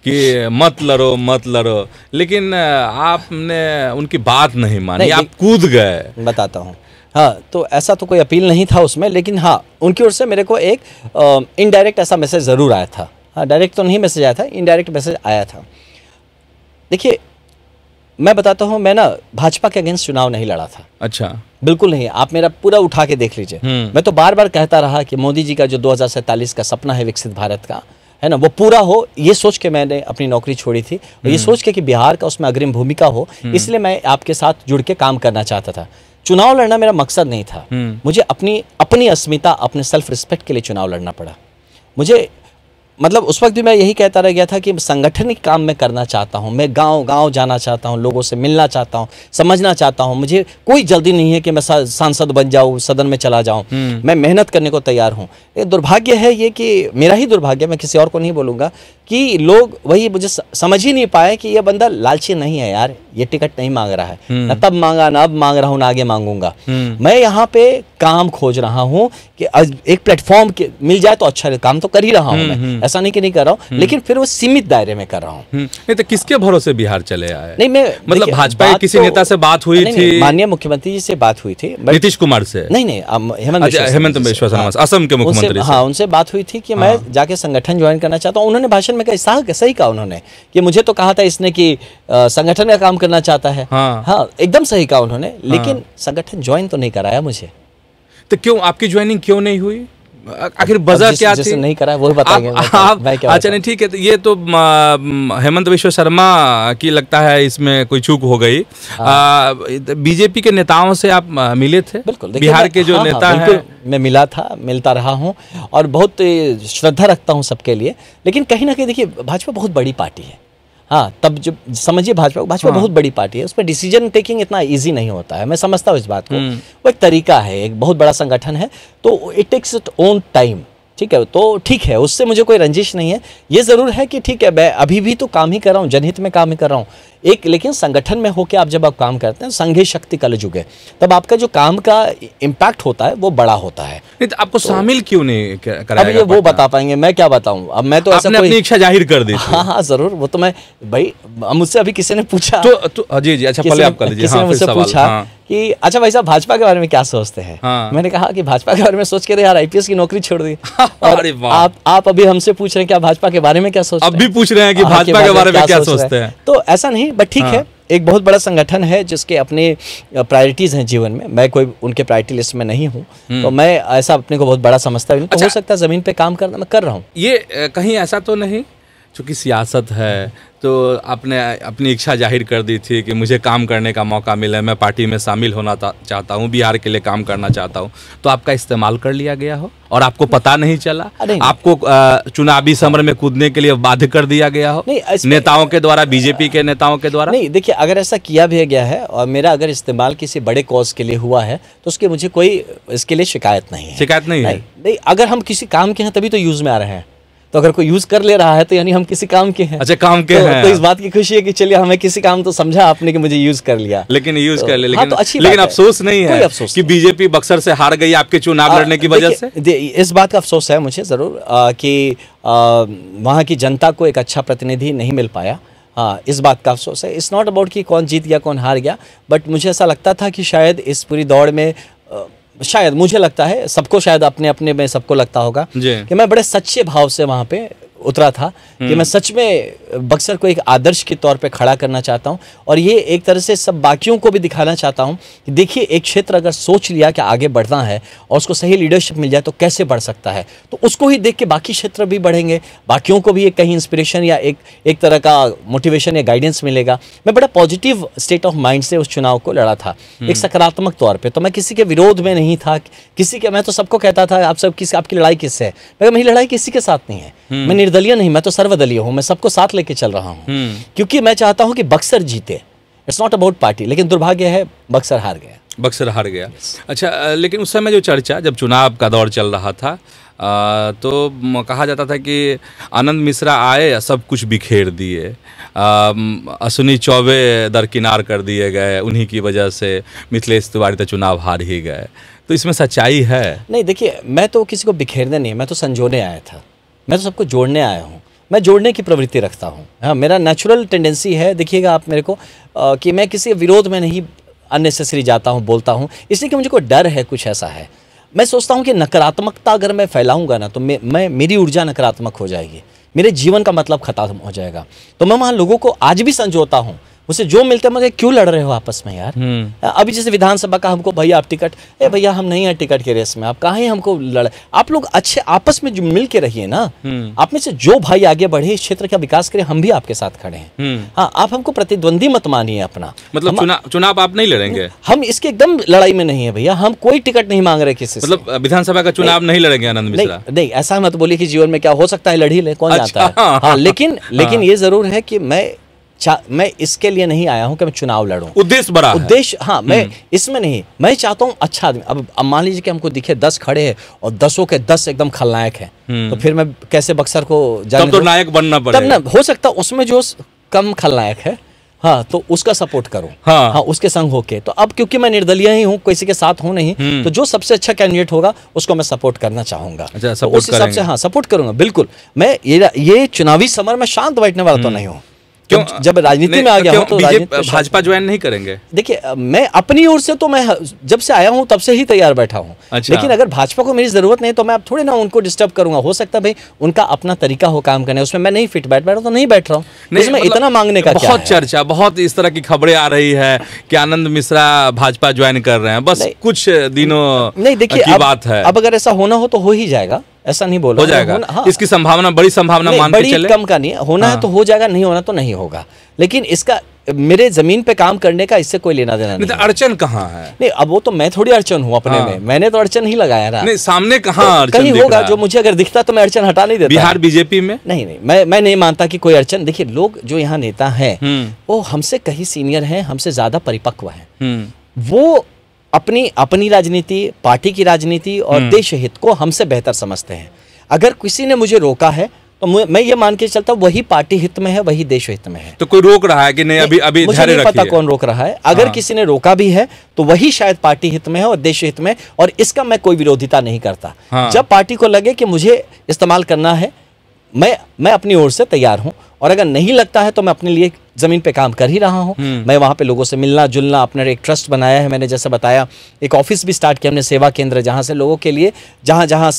कि मत लड़ो, लेकिन आपने उनकी बात नहीं मानी, आप कूद गए। बताता हूँ। हाँ, तो ऐसा तो कोई अपील नहीं था उसमें, लेकिन हाँ उनकी ओर से मेरे को एक इनडायरेक्ट ऐसा मैसेज ज़रूर आया था। हाँ, डायरेक्ट तो नहीं मैसेज आया था, इनडायरेक्ट मैसेज आया था। देखिए, मैं बताता हूँ, मैं ना भाजपा के अगेंस्ट चुनाव नहीं लड़ा था। अच्छा। बिल्कुल नहीं। आप मेरा पूरा उठा के देख लीजिए। मैं तो बार बार कहता रहा कि मोदी जी का जो 2047 का सपना है विकसित भारत का, है ना, वो पूरा हो, ये सोच के मैंने अपनी नौकरी छोड़ी थी, और ये सोच के कि बिहार का उसमें अग्रिम भूमिका हो, इसलिए मैं आपके साथ जुड़ के काम करना चाहता था। चुनाव लड़ना मेरा मकसद नहीं था। मुझे अपनी अस्मिता, अपने सेल्फ रिस्पेक्ट के लिए चुनाव लड़ना पड़ा। मुझे मतलब उस वक्त भी मैं यही कहता रह गया था कि संगठनिक काम मैं करना चाहता हूँ, मैं गांव जाना चाहता हूँ, लोगों से मिलना चाहता हूँ, समझना चाहता हूँ। मुझे कोई जल्दी नहीं है कि मैं सांसद बन जाऊँ, सदन में चला जाऊँ। मैं मेहनत करने को तैयार हूँ। ये दुर्भाग्य है, ये कि मेरा ही दुर्भाग्य, मैं किसी और को नहीं बोलूँगा, कि लोग वही मुझे समझ ही नहीं पाए कि ये बंदा लालची नहीं है यार, ये टिकट नहीं मांग रहा है, न तब मांगा, ना अब मांग रहा हूँ, ना आगे मांगूंगा। मैं यहाँ पे काम खोज रहा हूँ कि एक प्लेटफॉर्म मिल जाए तो अच्छा, काम तो कर ही रहा हूँ मैं, ऐसा नहीं कि नहीं कर रहा हूँ, लेकिन फिर वो सीमित दायरे में कर रहा हूँ। नहीं तो किसके भरोसे बिहार चले आए? नहीं, मैं मतलब भाजपा के किसी नेता से बात हुई थी? माननीय मुख्यमंत्री जी से बात हुई थी। नीतीश कुमार से? नहीं, हेमंत बिश्व शर्मा, असम के मुख्यमंत्री। हाँ, उनसे बात हुई थी कि मैं जाके संगठन ज्वाइन करना चाहता हूँ। उन्होंने भाषण में सही कहा उन्होंने, कि मुझे तो कहा था इसने कि संगठन का काम करना चाहता है। हाँ, एकदम सही कहा उन्होंने, लेकिन संगठन ज्वाइन तो नहीं कराया मुझे। तो क्यों आपकी ज्वाइनिंग क्यों नहीं हुई? आखिर वजह क्या थी? नहीं करा वो बताएंगे। अच्छा, नहीं, ठीक है। तो ये तो हेमंत बिश्व शर्मा की लगता है इसमें कोई चूक हो गई। बीजेपी के नेताओं से आप मिले थे? बिल्कुल, बिहार के जो नेता हैं, मैं मिला था, मिलता रहा हूँ, और बहुत श्रद्धा रखता हूँ सबके लिए। लेकिन कहीं ना कहीं देखिए, भाजपा बहुत बड़ी पार्टी है। हाँ, तब जब समझिए भाजपा बहुत बड़ी पार्टी है, उसमें डिसीजन टेकिंग इतना इजी नहीं होता है। मैं समझता हूँ इस बात को। वो एक तरीका है, एक बहुत बड़ा संगठन है, तो it takes it own time. ठीक है, तो ठीक है, उससे मुझे कोई रंजिश नहीं है। ये ज़रूर है कि ठीक है, मैं अभी भी तो काम ही कर रहा हूँ, जनहित में काम ही कर रहा हूँ एक। लेकिन संगठन में होकर आप जब आप काम करते हैं, संघे शक्ति कल जुगे, तब आपका जो काम का इम्पैक्ट होता है वो बड़ा होता है। नहीं तो आपको शामिल क्यों नहीं कराया? अब ये वो बता पाएंगे, मैं क्या बताऊं। अब मैं तो ऐसा अपनी इच्छा जाहिर कर दी। हाँ, जरूर। वो तो मैं भाई, मुझसे अभी किसी ने पूछा तो जी, अच्छा, पहले आप कर लीजिए। किसी ने मुझसे पूछा कि अच्छा भाई साहब, भाजपा के बारे में क्या सोचते हैं? मैंने कहा कि भाजपा के बारे में सोच के तो यार आईपीएस की नौकरी छोड़ दी। और आप अभी हमसे पूछ रहे हैं क्या भाजपा के बारे में क्या सोचते हैं? अब भी पूछ रहे हैं कि भाजपा के बारे में क्या सोचते हैं। तो ऐसा नहीं, बट ठीक है, एक बहुत बड़ा संगठन है जिसके अपने प्रायोरिटीज हैं जीवन में। मैं कोई उनके प्रायोरिटी लिस्ट में नहीं हूँ, तो मैं ऐसा अपने को बहुत बड़ा समझता हूँ। तो हो सकता है जमीन पे काम करना मैं कर रहा हूँ। ये कहीं ऐसा तो नहीं, चूँकि सियासत है, तो आपने अपनी इच्छा जाहिर कर दी थी कि मुझे काम करने का मौका मिले, मैं पार्टी में शामिल होना चाहता हूँ, बिहार के लिए काम करना चाहता हूँ, तो आपका इस्तेमाल कर लिया गया हो और आपको पता नहीं चला? आपको चुनावी समर में कूदने के लिए बाध्य कर दिया गया हो नेताओं के द्वारा, बीजेपी के नेताओं के द्वारा? नहीं, देखिए, अगर ऐसा किया भी गया है और मेरा अगर इस्तेमाल किसी बड़े कॉज के लिए हुआ है, तो उसके मुझे कोई इसके लिए शिकायत नहीं है। शिकायत नहीं है? नहीं, अगर हम किसी काम के हैं तभी तो यूज में आ रहे हैं। तो अगर कोई यूज कर ले रहा है तो यानी हम किसी काम के हैं। अच्छा, काम के हैं। तो इस बात की खुशी है कि चलिए हमें किसी काम तो समझा आपने कि मुझे यूज कर लिया, लेकिन यूज कर ले, हाँ, लेकिन तो अच्छी लेकिन बात है। अफसोस नहीं कोई है अफसोस कि नहीं। बीजेपी बक्सर से हार गई आपके चुनाव लड़ने की वजह से? इस बात का अफसोस है मुझे ज़रूर कि वहाँ की जनता को एक अच्छा प्रतिनिधि नहीं मिल पाया। हाँ, इस बात का अफसोस है। इट्स नॉट अबाउट कि कौन जीत गया कौन हार गया, बट मुझे ऐसा लगता था कि शायद इस पूरी दौड़ में शायद मुझे लगता है, सबको शायद अपने अपने में सबको लगता होगा कि मैं बड़े सच्चे भाव से वहाँ पे उतरा था कि मैं सच में बक्सर को एक आदर्श के तौर पे खड़ा करना चाहता हूँ, और ये एक तरह से सब बाकियों को भी दिखाना चाहता हूँ कि देखिए एक क्षेत्र अगर सोच लिया कि आगे बढ़ना है और उसको सही लीडरशिप मिल जाए तो कैसे बढ़ सकता है, तो उसको ही देख के बाकी क्षेत्र भी बढ़ेंगे, बाकियों को भी एक कहीं इंस्पिरेशन या एक तरह का मोटिवेशन या गाइडेंस मिलेगा। मैं बड़ा पॉजिटिव स्टेट ऑफ माइंड से उस चुनाव को लड़ा था, एक सकारात्मक तौर पर। तो मैं किसी के विरोध में नहीं था, किसी के, मैं तो सबको कहता था आप सब आपकी लड़ाई किससे है, मगर मेरी लड़ाई किसी के साथ नहीं है, मैं निर्दलीय नहीं, मैं तो सर्वदलीय हूं, मैं सबको साथ लेके चल रहा हूं, क्योंकि मैं चाहता हूं कि बक्सर जीते। इट्स नॉट अबाउट पार्टी, लेकिन दुर्भाग्य है बक्सर हार गया। बक्सर हार गया। अच्छा, लेकिन उस समय जो चर्चा, जब चुनाव का दौर चल रहा था, तो कहा जाता था कि आनंद मिश्रा आए सब कुछ बिखेर दिए, अश्विनी चौबे दरकिनार कर दिए गए, उन्हीं की वजह से मिथिलेश तिवारी तो चुनाव हार ही गए। तो इसमें सच्चाई है? नहीं, देखिए मैं तो किसी को बिखेरने नहीं, मैं तो संजोने आया था, मैं तो सबको जोड़ने आया हूँ, मैं जोड़ने की प्रवृत्ति रखता हूँ। हाँ, मेरा नेचुरल टेंडेंसी है, देखिएगा आप मेरे को कि मैं किसी विरोध में नहीं अननेसेसरी जाता हूँ, बोलता हूँ, इसलिए कि मुझे कोई डर है, कुछ ऐसा है। मैं सोचता हूँ कि नकारात्मकता अगर मैं फैलाऊंगा ना तो मेरी ऊर्जा नकारात्मक हो जाएगी, मेरे जीवन का मतलब खत्म हो जाएगा। तो मैं वहाँ लोगों को आज भी संजोता हूँ, मुझसे जो मिलते हैं मगर क्यों लड़ रहे हो आपस में यार। अभी जैसे विधानसभा का हमको भैया आप टिकट, भैया हम नहीं हैं टिकट के रेस में, आप कहाँ हैं हमको लड़, आप लोग अच्छे आपस में जो मिल के रहिए ना, आप में से जो भाई आगे बढ़े, इस क्षेत्र का विकास करे, हम भी आपके साथ खड़े हैं। हाँ, आप हमको प्रतिद्वंदी मत मानिए अपना। मतलब चुनाव आप नहीं लड़ेंगे? हम इसके एकदम लड़ाई में नहीं है भैया, हम कोई टिकट नहीं मांग रहे किसी से। मतलब विधानसभा का चुनाव नहीं लड़ेंगे आनंद मिश्रा? नहीं, ऐसा मत बोलिए कि जीवन में क्या हो सकता है, लड़ी ले, कौन जानता है। हाँ, लेकिन ये जरूर है कि मैं इसके लिए नहीं आया हूं कि मैं चुनाव लड़ूं। उद्देश्य बड़ा उद्देश्य, हाँ, मैं इसमें नहीं, मैं चाहता हूं अच्छा आदमी। अब मान लीजिए कि हमको दिखे 10 खड़े हैं और 10 के 10 एकदम खलनायक हैं, तो फिर मैं कैसे बक्सर को जाने, तब तो नायक बनना पड़ेगा। तब ना हो सकता उसमें जो कम खलनायक है, हाँ, तो उसका सपोर्ट करूं। हाँ, उसके संग होके। तो अब क्योंकि मैं निर्दलीय ही हूं, किसी के साथ हूं नहीं, तो जो सबसे अच्छा कैंडिडेट होगा उसको मैं सपोर्ट करना चाहूंगा। अच्छा, तो उस हिसाब से हाँ सपोर्ट करूंगा बिल्कुल। मैं ये चुनावी समर में शांत बैठने वाला तो नहीं हूँ। क्यों? जब राजनीति में आ गया हूं तो भाजपा ज्वाइन नहीं करेंगे? देखिए, मैं अपनी ओर से तो मैं जब से आया हूं तब से ही तैयार बैठा हूं। अच्छा। लेकिन अगर भाजपा को मेरी जरूरत नहीं तो मैं अब थोड़ी ना उनको डिस्टर्ब करूंगा। हो सकता है भाई उनका अपना तरीका हो काम करने, उसमें मैं नहीं फिट बैठ रहा तो नहीं बैठ रहा हूँ। इसमें इतना मांगने का क्या है? बहुत चर्चा, बहुत इस तरह की खबरें आ रही है कि आनंद मिश्रा भाजपा ज्वाइन कर रहे हैं, बस कुछ दिनों नहीं, देखिए की बात है। अब अगर ऐसा होना हो तो हो ही जाएगा, ऐसा नहीं बोला हो जाएगा। हाँ। इसकी संभावना, बड़ी संभावना मान के चले, कम का नहीं है। होना है तो हो जाएगा, नहीं होना तो नहीं होगा। लेकिन इसका मेरे जमीन पे काम करने का इससे कोई लेना देना नहीं। अड़चन कहाँ है? नहीं, अब वो तो मैं थोड़ी अड़चन हूँ अपने में, मैंने तो अड़चन ही लगाया ना। नहीं, सामने कहाँ अड़चन कहीं होगा जो मुझे अगर दिखता तो मैं अड़चन हटा नहीं देता। बिहार बीजेपी में नहीं, मैं नहीं मानता कि कोई अड़चन। देखिए, लोग जो यहाँ नेता हैं वो हमसे कहीं सीनियर हैं, हमसे ज्यादा परिपक्व हैं। वो अपनी राजनीति, पार्टी की राजनीति और देश हित को हमसे बेहतर समझते हैं। अगर किसी ने मुझे रोका है तो मैं ये मान के चलता हूँ वही पार्टी हित में है, वही देश हित में है। तो कोई रोक रहा है कि नहीं? अभी मुझे नहीं पता कौन रोक रहा है। अगर किसी ने रोका भी है तो वही शायद पार्टी हित में है और देश हित में, और इसका मैं कोई विरोधिता नहीं करता। जब पार्टी को लगे कि मुझे इस्तेमाल करना है, मैं अपनी ओर से तैयार हूं, और अगर नहीं लगता है तो मैं अपने लिए जमीन पे काम कर ही रहा हूं। मैं वहां पे लोगों से मिलना जुलना, अपना एक ट्रस्ट बनाया है मैंने, जैसे बताया, एक ऑफिस भी स्टार्ट किया हमने, सेवा केंद्र, जहां से लोगों के लिए जहां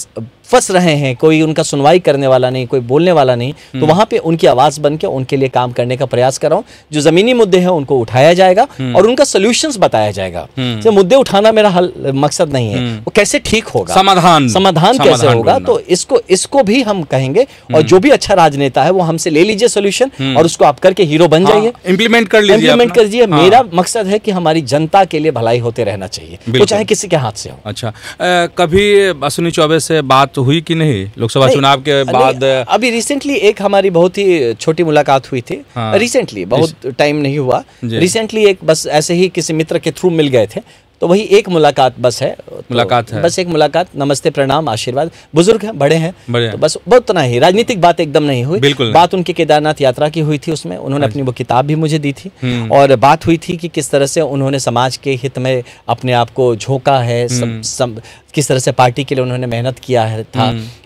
फंस रहे हैं, कोई उनका सुनवाई करने वाला नहीं, कोई बोलने वाला नहीं, तो वहां पे उनकी आवाज बन के उनके लिए काम करने का प्रयास कर रहा हूं। जो जमीनी मुद्दे हैं उनको उठाया जाएगा और उनका सोल्यूशंस बताया जाएगा। तो मुद्दे उठाना मेरा मकसद नहीं है, वो कैसे ठीक होगा, समाधान कैसे होगा, तो इसको भी हम कहेंगे। और जो भी अच्छा राजनेता है वो हमसे ले लीजिए सोल्यूशन और उसको आप करके हीरो बन जाइए, इंप्लीमेंट कर लीजिए। मेरा मकसद है कि हमारी जनता के लिए भलाई होते रहना चाहिए, वो चाहे किसी के हाथ से हो। अच्छा, कभी अश्विनी चौबे से बात हुई कि नहीं लोकसभा चुनाव के बाद? अभी रिसेंटली एक हमारी बहुत ही छोटी मुलाकात हुई थी। रिसेंटली, बहुत टाइम नहीं हुआ। रिसेंटली एक बस ऐसे ही किसी मित्र के थ्रू मिल गए थे, तो वही एक मुलाकात बस है, मुलाकात है, बस एक मुलाकात, नमस्ते प्रणाम आशीर्वाद, बुजुर्ग हैं, बड़े हैं, बड़े तो बस बहुत उतना ही, राजनीतिक बात एकदम नहीं हुई। बिल्कुल बात उनकी केदारनाथ यात्रा की हुई थी, उसमें उन्होंने अपनी वो किताब भी मुझे दी थी, और बात हुई थी कि किस तरह से उन्होंने समाज के हित में अपने आप को झोंका है, किस तरह से पार्टी के लिए उन्होंने मेहनत किया है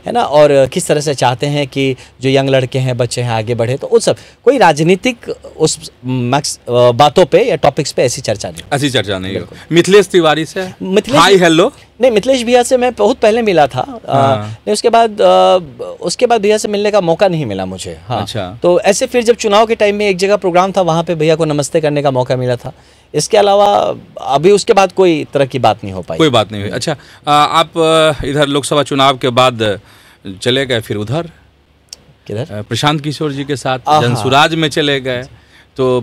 ना, और किस तरह से चाहते हैं कि जो यंग लड़के हैं, बच्चे हैं, आगे बढ़े। तो उस सब कोई राजनीतिक उस बातों पे या टॉपिक्स पे ऐसी चर्चा नहीं हो। मिथिलेश तिवारी से हाय हेलो नहीं, मिथिलेश भैया से मैं बहुत पहले मिला था, नहीं उसके बाद भैया से मिलने का मौका नहीं मिला मुझे। हाँ, अच्छा। तो ऐसे फिर जब चुनाव के टाइम में एक जगह प्रोग्राम था, वहाँ पे भैया को नमस्ते करने का मौका मिला था। इसके अलावा अभी उसके बाद कोई तरह की बात नहीं हो पाई। कोई बात नहीं हुई। अच्छा, आप इधर लोकसभा चुनाव के बाद चले गए, फिर उधर किधर प्रशांत किशोर जी के साथ जनसुराज में चले गए, तो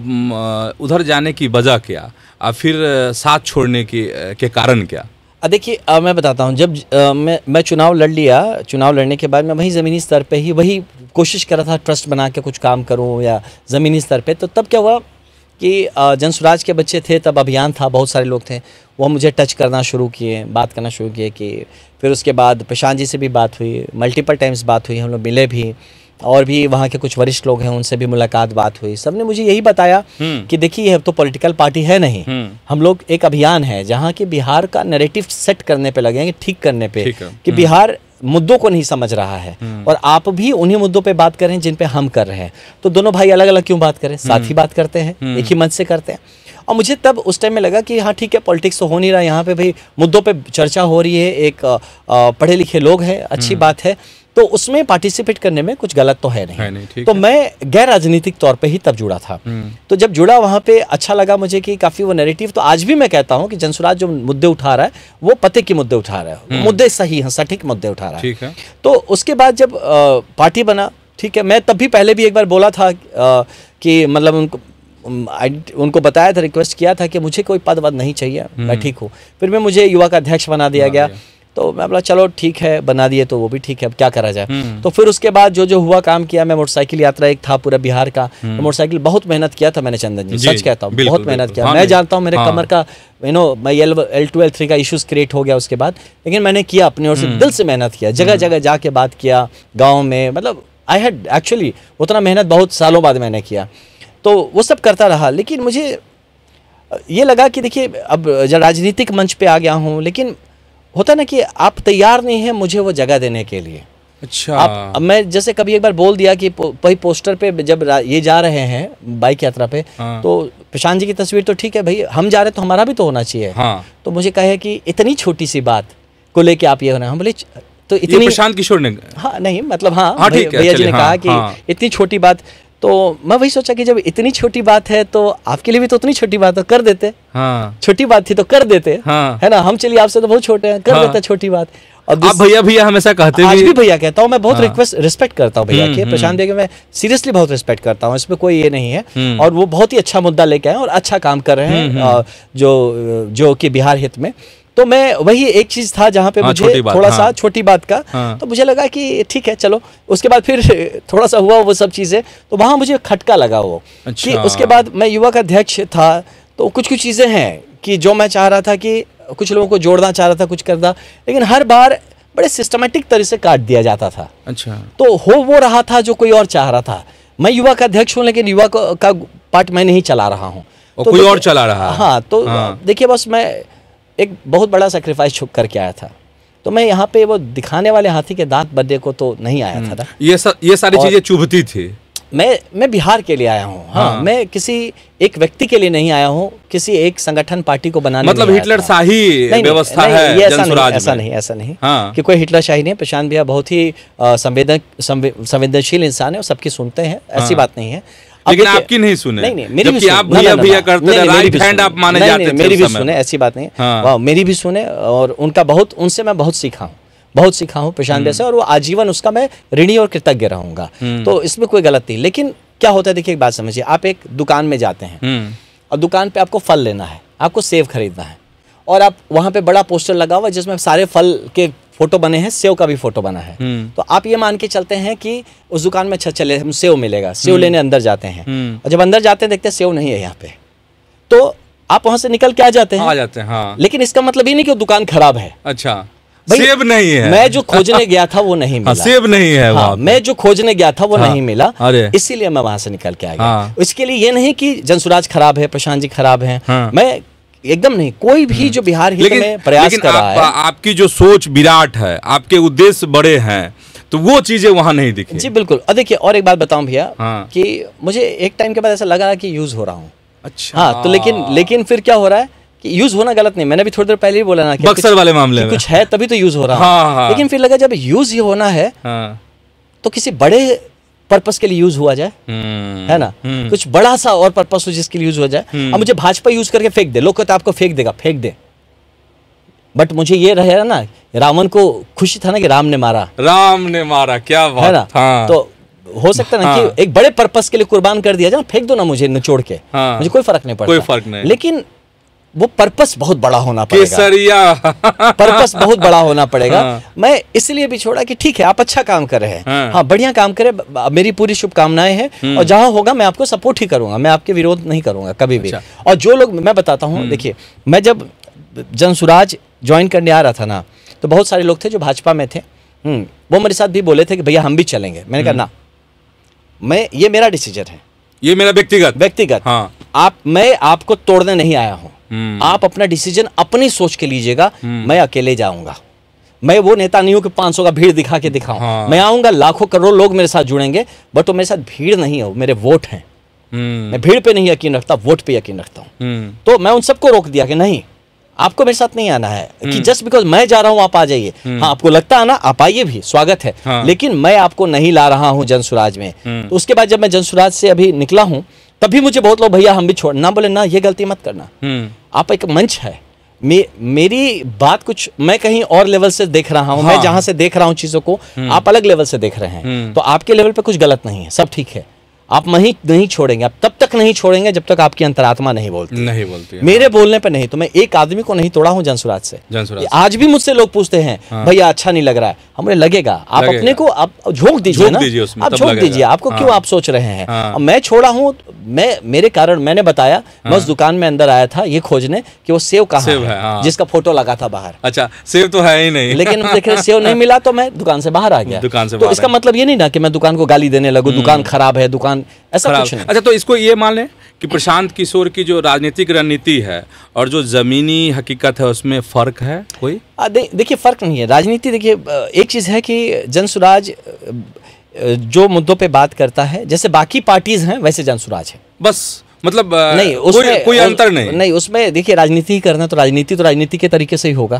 उधर जाने की वजह क्या, फिर साथ छोड़ने के कारण क्या? देखिए, मैं बताता हूँ, जब मैं चुनाव लड़ लिया, चुनाव लड़ने के बाद मैं वही ज़मीनी स्तर पे ही वही कोशिश कर रहा था, ट्रस्ट बना के कुछ काम करूँ या ज़मीनी स्तर पे। तो तब क्या हुआ कि जनसुराज के बच्चे थे, तब अभियान था, बहुत सारे लोग थे, वो मुझे टच करना शुरू किए, बात करना शुरू किए। कि फिर उसके बाद प्रशांत जी से भी बात हुई, मल्टीपल टाइम्स बात हुई, हम लोग मिले भी, और भी वहाँ के कुछ वरिष्ठ लोग हैं, उनसे भी मुलाकात बात हुई। सबने मुझे यही बताया कि देखिए, ये तो पॉलिटिकल पार्टी है नहीं, हम लोग एक अभियान है जहाँ की बिहार का नैरेटिव सेट करने पे लगे हैं, ठीक करने पे, कि बिहार मुद्दों को नहीं समझ रहा है, और आप भी उन्हीं मुद्दों पे बात कर रहे हैं जिन पे हम कर रहे हैं। तो दोनों भाई अलग अलग क्यों बात करें, साथ ही बात करते हैं, एक ही मंच से करते हैं। और मुझे तब उस टाइम में लगा कि हाँ ठीक है, पॉलिटिक्स तो हो नहीं रहा यहाँ पे, भाई मुद्दों पे चर्चा हो रही है, एक पढ़े लिखे लोग हैं, अच्छी बात है, तो उसमें पार्टिसिपेट करने में कुछ गलत तो है नहीं। तो मैं गैर राजनीतिक तौर पे ही तब जुड़ा था। तो जब जुड़ा वहाँ पे अच्छा लगा मुझे कि काफ़ी वो नैरेटिव, तो आज भी मैं कहता हूँ कि जनसुराज जो मुद्दे उठा रहा है, वो पते के मुद्दे उठा रहा है, मुद्दे सही हैं, सटीक मुद्दे उठा रहा है। तो उसके बाद जब पार्टी बना, ठीक है, मैं तब भी पहले भी एक बार बोला था कि मतलब उनको बताया था, रिक्वेस्ट किया था कि मुझे कोई पद वद नहीं चाहिए, मैं ठीक हूँ। फिर मैं मुझे युवा का अध्यक्ष बना दिया गया, तो मैं बोला चलो ठीक है, बना दिए तो वो भी ठीक है, अब क्या करा जाए। तो फिर उसके बाद जो हुआ काम किया, मैं मोटरसाइकिल यात्रा एक था पूरा बिहार का, तो मोटरसाइकिल बहुत मेहनत किया था मैंने, चंदन जी सच कहता हूँ, बहुत मेहनत किया। मैं जानता हूँ मेरे कमर का मैं L2 L3 का इश्यूज क्रिएट हो गया उसके बाद, लेकिन मैंने किया अपनी ओर से, दिल से मेहनत किया, जगह जगह जाके बात किया, गाँव में, मतलब आई हैड एक्चुअली उतना मेहनत बहुत सालों बाद मैंने किया, तो वो सब करता रहा। लेकिन मुझे ये लगा कि देखिए, अब जब राजनीतिक मंच पे आ गया हूँ, लेकिन होता ना कि आप तैयार नहीं है मुझे वो जगह देने के लिए। अच्छा, अब मैं जैसे कभी एक बार बोल दिया कि भाई पोस्टर पे जब ये जा रहे हैं बाइक यात्रा पे, तो प्रशांत जी की तस्वीर तो ठीक है भाई, हम जा रहे तो हमारा भी तो होना चाहिए। तो मुझे कहे कि इतनी छोटी सी बात को लेके आप ये होना, हम बोले तो इतनी, प्रशांत किशोर ने, हाँ नहीं मतलब भैया जी ने कहा कि इतनी छोटी बात, तो मैं वही सोचा कि जब इतनी छोटी बात है तो आपके लिए भी तो उतनी छोटी बात है, कर देते। छोटी बात थी तो कर देते, है ना, हम चलिए आपसे तो बहुत छोटे हैं, कर देते छोटी बात। और आप भैया हमेशा कहते हैं, आज भी भैया कहता हूँ मैं, बहुत रिस्पेक्ट करता हूँ भैया के, प्रशांत भैया के मैं सीरियसली बहुत रिस्पेक्ट करता हूँ, इसमें कोई ये नहीं है। और वो बहुत ही अच्छा मुद्दा लेके आए और अच्छा काम कर रहे हैं, जो कि बिहार हित में। तो मैं वही एक चीज था जहाँ पे मुझे थोड़ा सा छोटी बात का, तो मुझे लगा कि ठीक है चलो। उसके बाद फिर थोड़ा सा हुआ वो सब चीजें, तो वहाँ मुझे खटका लगा वो। कि उसके बाद मैं युवा का अध्यक्ष था, तो कुछ चीजें हैं कि जो मैं चाह रहा था कि कुछ लोगों को जोड़ना चाह रहा था, कुछ करना, लेकिन हर बार बड़े सिस्टमेटिक तरह से काट दिया जाता था। अच्छा, तो हो वो रहा था जो कोई और चाह रहा था। मैं युवा का अध्यक्ष हूँ, लेकिन युवा का पार्ट मैं नहीं चला रहा हूँ, तो कोई और चला रहा है। हाँ, तो देखिए बस मैं एक बहुत बड़ा सेक्रीफाइस छुप करके आया था, तो मैं यहाँ पे वो दिखाने वाले हाथी के दांत बदले को तो नहीं आया था ना। ये सारी चीजें चुभती थी। मैं बिहार के लिए आया हूँ। हाँ, मैं किसी एक व्यक्ति के लिए नहीं आया हूँ, किसी एक संगठन पार्टी को बनाने, मतलब हिटलर शाही व्यवस्था है जनसुराज में। ऐसा नहीं कि कोई हिटलर शाही नहीं। प्रशांत भैया बहुत ही संवेदनशील इंसान है, और सबकी सुनते हैं, ऐसी बात नहीं है। लेकिन आपकी नहीं सुने। नहीं, मेरी भी आप भैया करते हैं, राइट हैंड आप माने जाते थे। मेरी भी सुने, ऐसी बात नहीं है, मेरी भी सुने, और उनसे मैं बहुत सीखा हूँ प्रशांत भैया से, और वो आजीवन उसका मैं ऋणी और कृतज्ञ रहूंगा। तो इसमें कोई गलत नहीं। लेकिन क्या होता है, देखिए एक बात समझिए, आप एक दुकान में जाते हैं और दुकान पे आपको फल लेना है, आपको सेब खरीदना है, और आप वहाँ पे बड़ा पोस्टर लगा हुआ है जिसमें सारे फल के फोटो बने हैं, सेव का भी फोटो बना है। तो आप ये मान के चलते हैं कि उस दुकान में अच्छा चले, हम सेव मिलेगा, सेव लेने अंदर जाते हैं, और जब अंदर जाते हैं देखते हैं सेव नहीं है यहाँ पे, तो आप वहां से निकल के आ जाते हैं। हाँ। लेकिन इसका मतलब ये नहीं कि वो दुकान खराब है। अच्छा, भाई, सेब नहीं है। मैं जो खोजने गया था वो नहीं मिला। सेब नहीं है। हाँ, मैं जो खोजने गया था वो नहीं मिला, इसीलिए मैं वहां से निकल के आ गया। इसके लिए ये नहीं कि जनसुराज खराब है, प्रशांत जी खराब है, मैं एकदम नहीं। कोई भी जो बिहार हित में प्रयास कर रहा है, आपकी जो सोच विराट है, आपके उद्देश्य बड़े हैं, तो वो चीजें वहां नहीं दिखी। जी बिल्कुल। और देखिए, और एक बात बताऊं भैया, कि मुझे एक टाइम के बाद ऐसा लगा कि यूज हो रहा हूँ। अच्छा। हाँ, तो लेकिन फिर क्या हो रहा है कि यूज होना गलत नहीं। मैंने भी थोड़ी देर पहले ही बोला ना कि बक्सर वाले मामले में कुछ है तभी तो यूज हो रहा है। लेकिन फिर लगा जब यूज ही होना है तो किसी बड़े पर्पस के लिए यूज हुआ जाए, है ना। कुछ बड़ा सा और पर्पस हो जिसके लिए यूज हो जाए। अब मुझे भाजपा यूज करके फेंक दे, लोग कहते आपको फेंक देगा, फेंक दे, बट मुझे ये रहे ना, रावण को खुशी था ना कि राम ने मारा, क्या बात है ना। तो हो सकता है ना कि एक बड़े पर्पस के लिए कुर्बान कर दिया जाए, फेंक दो ना मुझे निचोड़ के, मुझे कोई फर्क नहीं पड़ता, कोई फर्क नहीं। लेकिन वो पर्पस बहुत बड़ा होना पड़ेगा, केसरिया पर्पस बहुत बड़ा होना पड़ेगा। मैं इसलिए भी छोड़ा कि ठीक है, आप अच्छा काम कर रहे हैं, हाँ बढ़िया काम करें, मेरी पूरी शुभकामनाएं हैं, और जहां होगा मैं आपको सपोर्ट ही करूंगा, मैं आपके विरोध नहीं करूंगा कभी भी। और जो लोग, मैं बताता हूँ, देखिए, मैं जब जनसुराज ज्वाइन करने आ रहा था ना, तो बहुत सारे लोग थे जो भाजपा में थे, वो मेरे साथ भी बोले थे कि भैया हम भी चलेंगे। मैंने कहा ना, ये मेरा डिसीजन है, ये मेरा व्यक्तिगत। मैं आपको तोड़ने नहीं आया हूँ, आप अपना डिसीजन अपनी सोच के लीजिएगा, मैं अकेले जाऊंगा। मैं वो नेता नहीं हूं कि 500 का भीड़ दिखा के दिखाऊं। मैं आऊंगा, लाखों करोड़ लोग मेरे साथ जुड़ेंगे, बट वो मेरे साथ भीड़ नहीं हो, मेरे वोट हैं। मैं भीड़ पे नहीं यकीन रखता, वोट पे यकीन रखता हूं। तो मैं उन सबको रोक दिया कि नहीं, आपको मेरे साथ नहीं आना है, कि जस्ट बिकॉज मैं जा रहा हूं आप आ जाइए। हाँ, आपको लगता है ना, आप आइए भी, स्वागत है, लेकिन मैं आपको नहीं ला रहा हूं जनसुराज में। तो उसके बाद जब मैं जनसुराज से अभी निकला हूं, तभी मुझे बहुत लोग भैया हम भी छोड़ ना बोले ना, ये गलती मत करना, आप एक मंच है, मेरी बात कुछ, मैं कहीं और लेवल से देख रहा हूं, मैं जहां से देख रहा हूं चीजों को, आप अलग लेवल से देख रहे हैं, तो आपके लेवल पे कुछ गलत नहीं है, सब ठीक है, आप नहीं छोड़ेंगे, आप तब तक नहीं छोड़ेंगे जब तक आपकी अंतरात्मा नहीं बोलती है। मेरे बोलने पे नहीं, तो मैं एक आदमी को नहीं तोड़ा हूं जनसुराज से। आज भी मुझसे लोग पूछते हैं, भैया अच्छा नहीं लग रहा है, हमें लगेगा, आप अपने को आप झोंक दीजिए ना, आप झोंक दीजिए, आपको क्यों आप सोच रहे हैं। मैं छोड़ा हूं, मेरे कारण, मैंने बताया, मैं उस दुकान में अंदर आया था ये खोजने कि वो सेव कहाँ है, जिसका फोटो लगा था बाहर। अच्छा, सेव तो है ही नहीं, लेकिन देखे सेव नहीं मिला तो मैं दुकान से बाहर आ गया। तो इसका मतलब ये नहीं ना कि मैं दुकान को गाली देने लगूं, दुकान खराब है, दुकान, ऐसा कुछ नहीं। अच्छा, तो इसको ये मान लें कि प्रशांत किशोर की जो राजनीतिक रणनीति है और जो जमीनी हकीकत है उसमें फर्क है कोई? देखिए, फर्क नहीं है। राजनीति, देखिए, एक चीज है कि जनसुराज जो मुद्दों पे बात करता है, जैसे बाकी पार्टीज हैं वैसे जनसुराज है, बस, मतलब नहीं, उसमें कोई अंतर नहीं। उसमें देखिए, राजनीति ही करना, तो राजनीति के तरीके से ही होगा।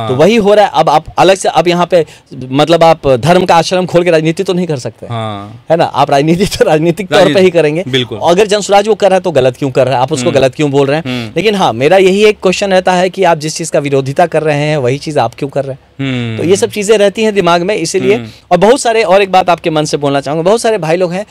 तो वही हो रहा है। अब आप अलग से, अब यहाँ पे मतलब आप धर्म का आश्रम खोल के राजनीति तो नहीं कर सकते, है ना। आप राजनीति तो राजनीतिक तौर पे ही करेंगे। बिल्कुल। अगर जनसुराज वो कर रहा है तो गलत क्यों कर रहा है, आप उसको गलत क्यों बोल रहे हैं। लेकिन हाँ, मेरा यही एक क्वेश्चन रहता है कि आप जिस चीज का विरोधिता कर रहे हैं वही चीज आप क्यों कर रहे हैं। तो ये सब चीजें रहती हैं दिमाग में, इसीलिए। और बहुत सारे, और एक बात आपके मन से बोलना चाहूंगा, बहुत सारे भाई लोग हैं,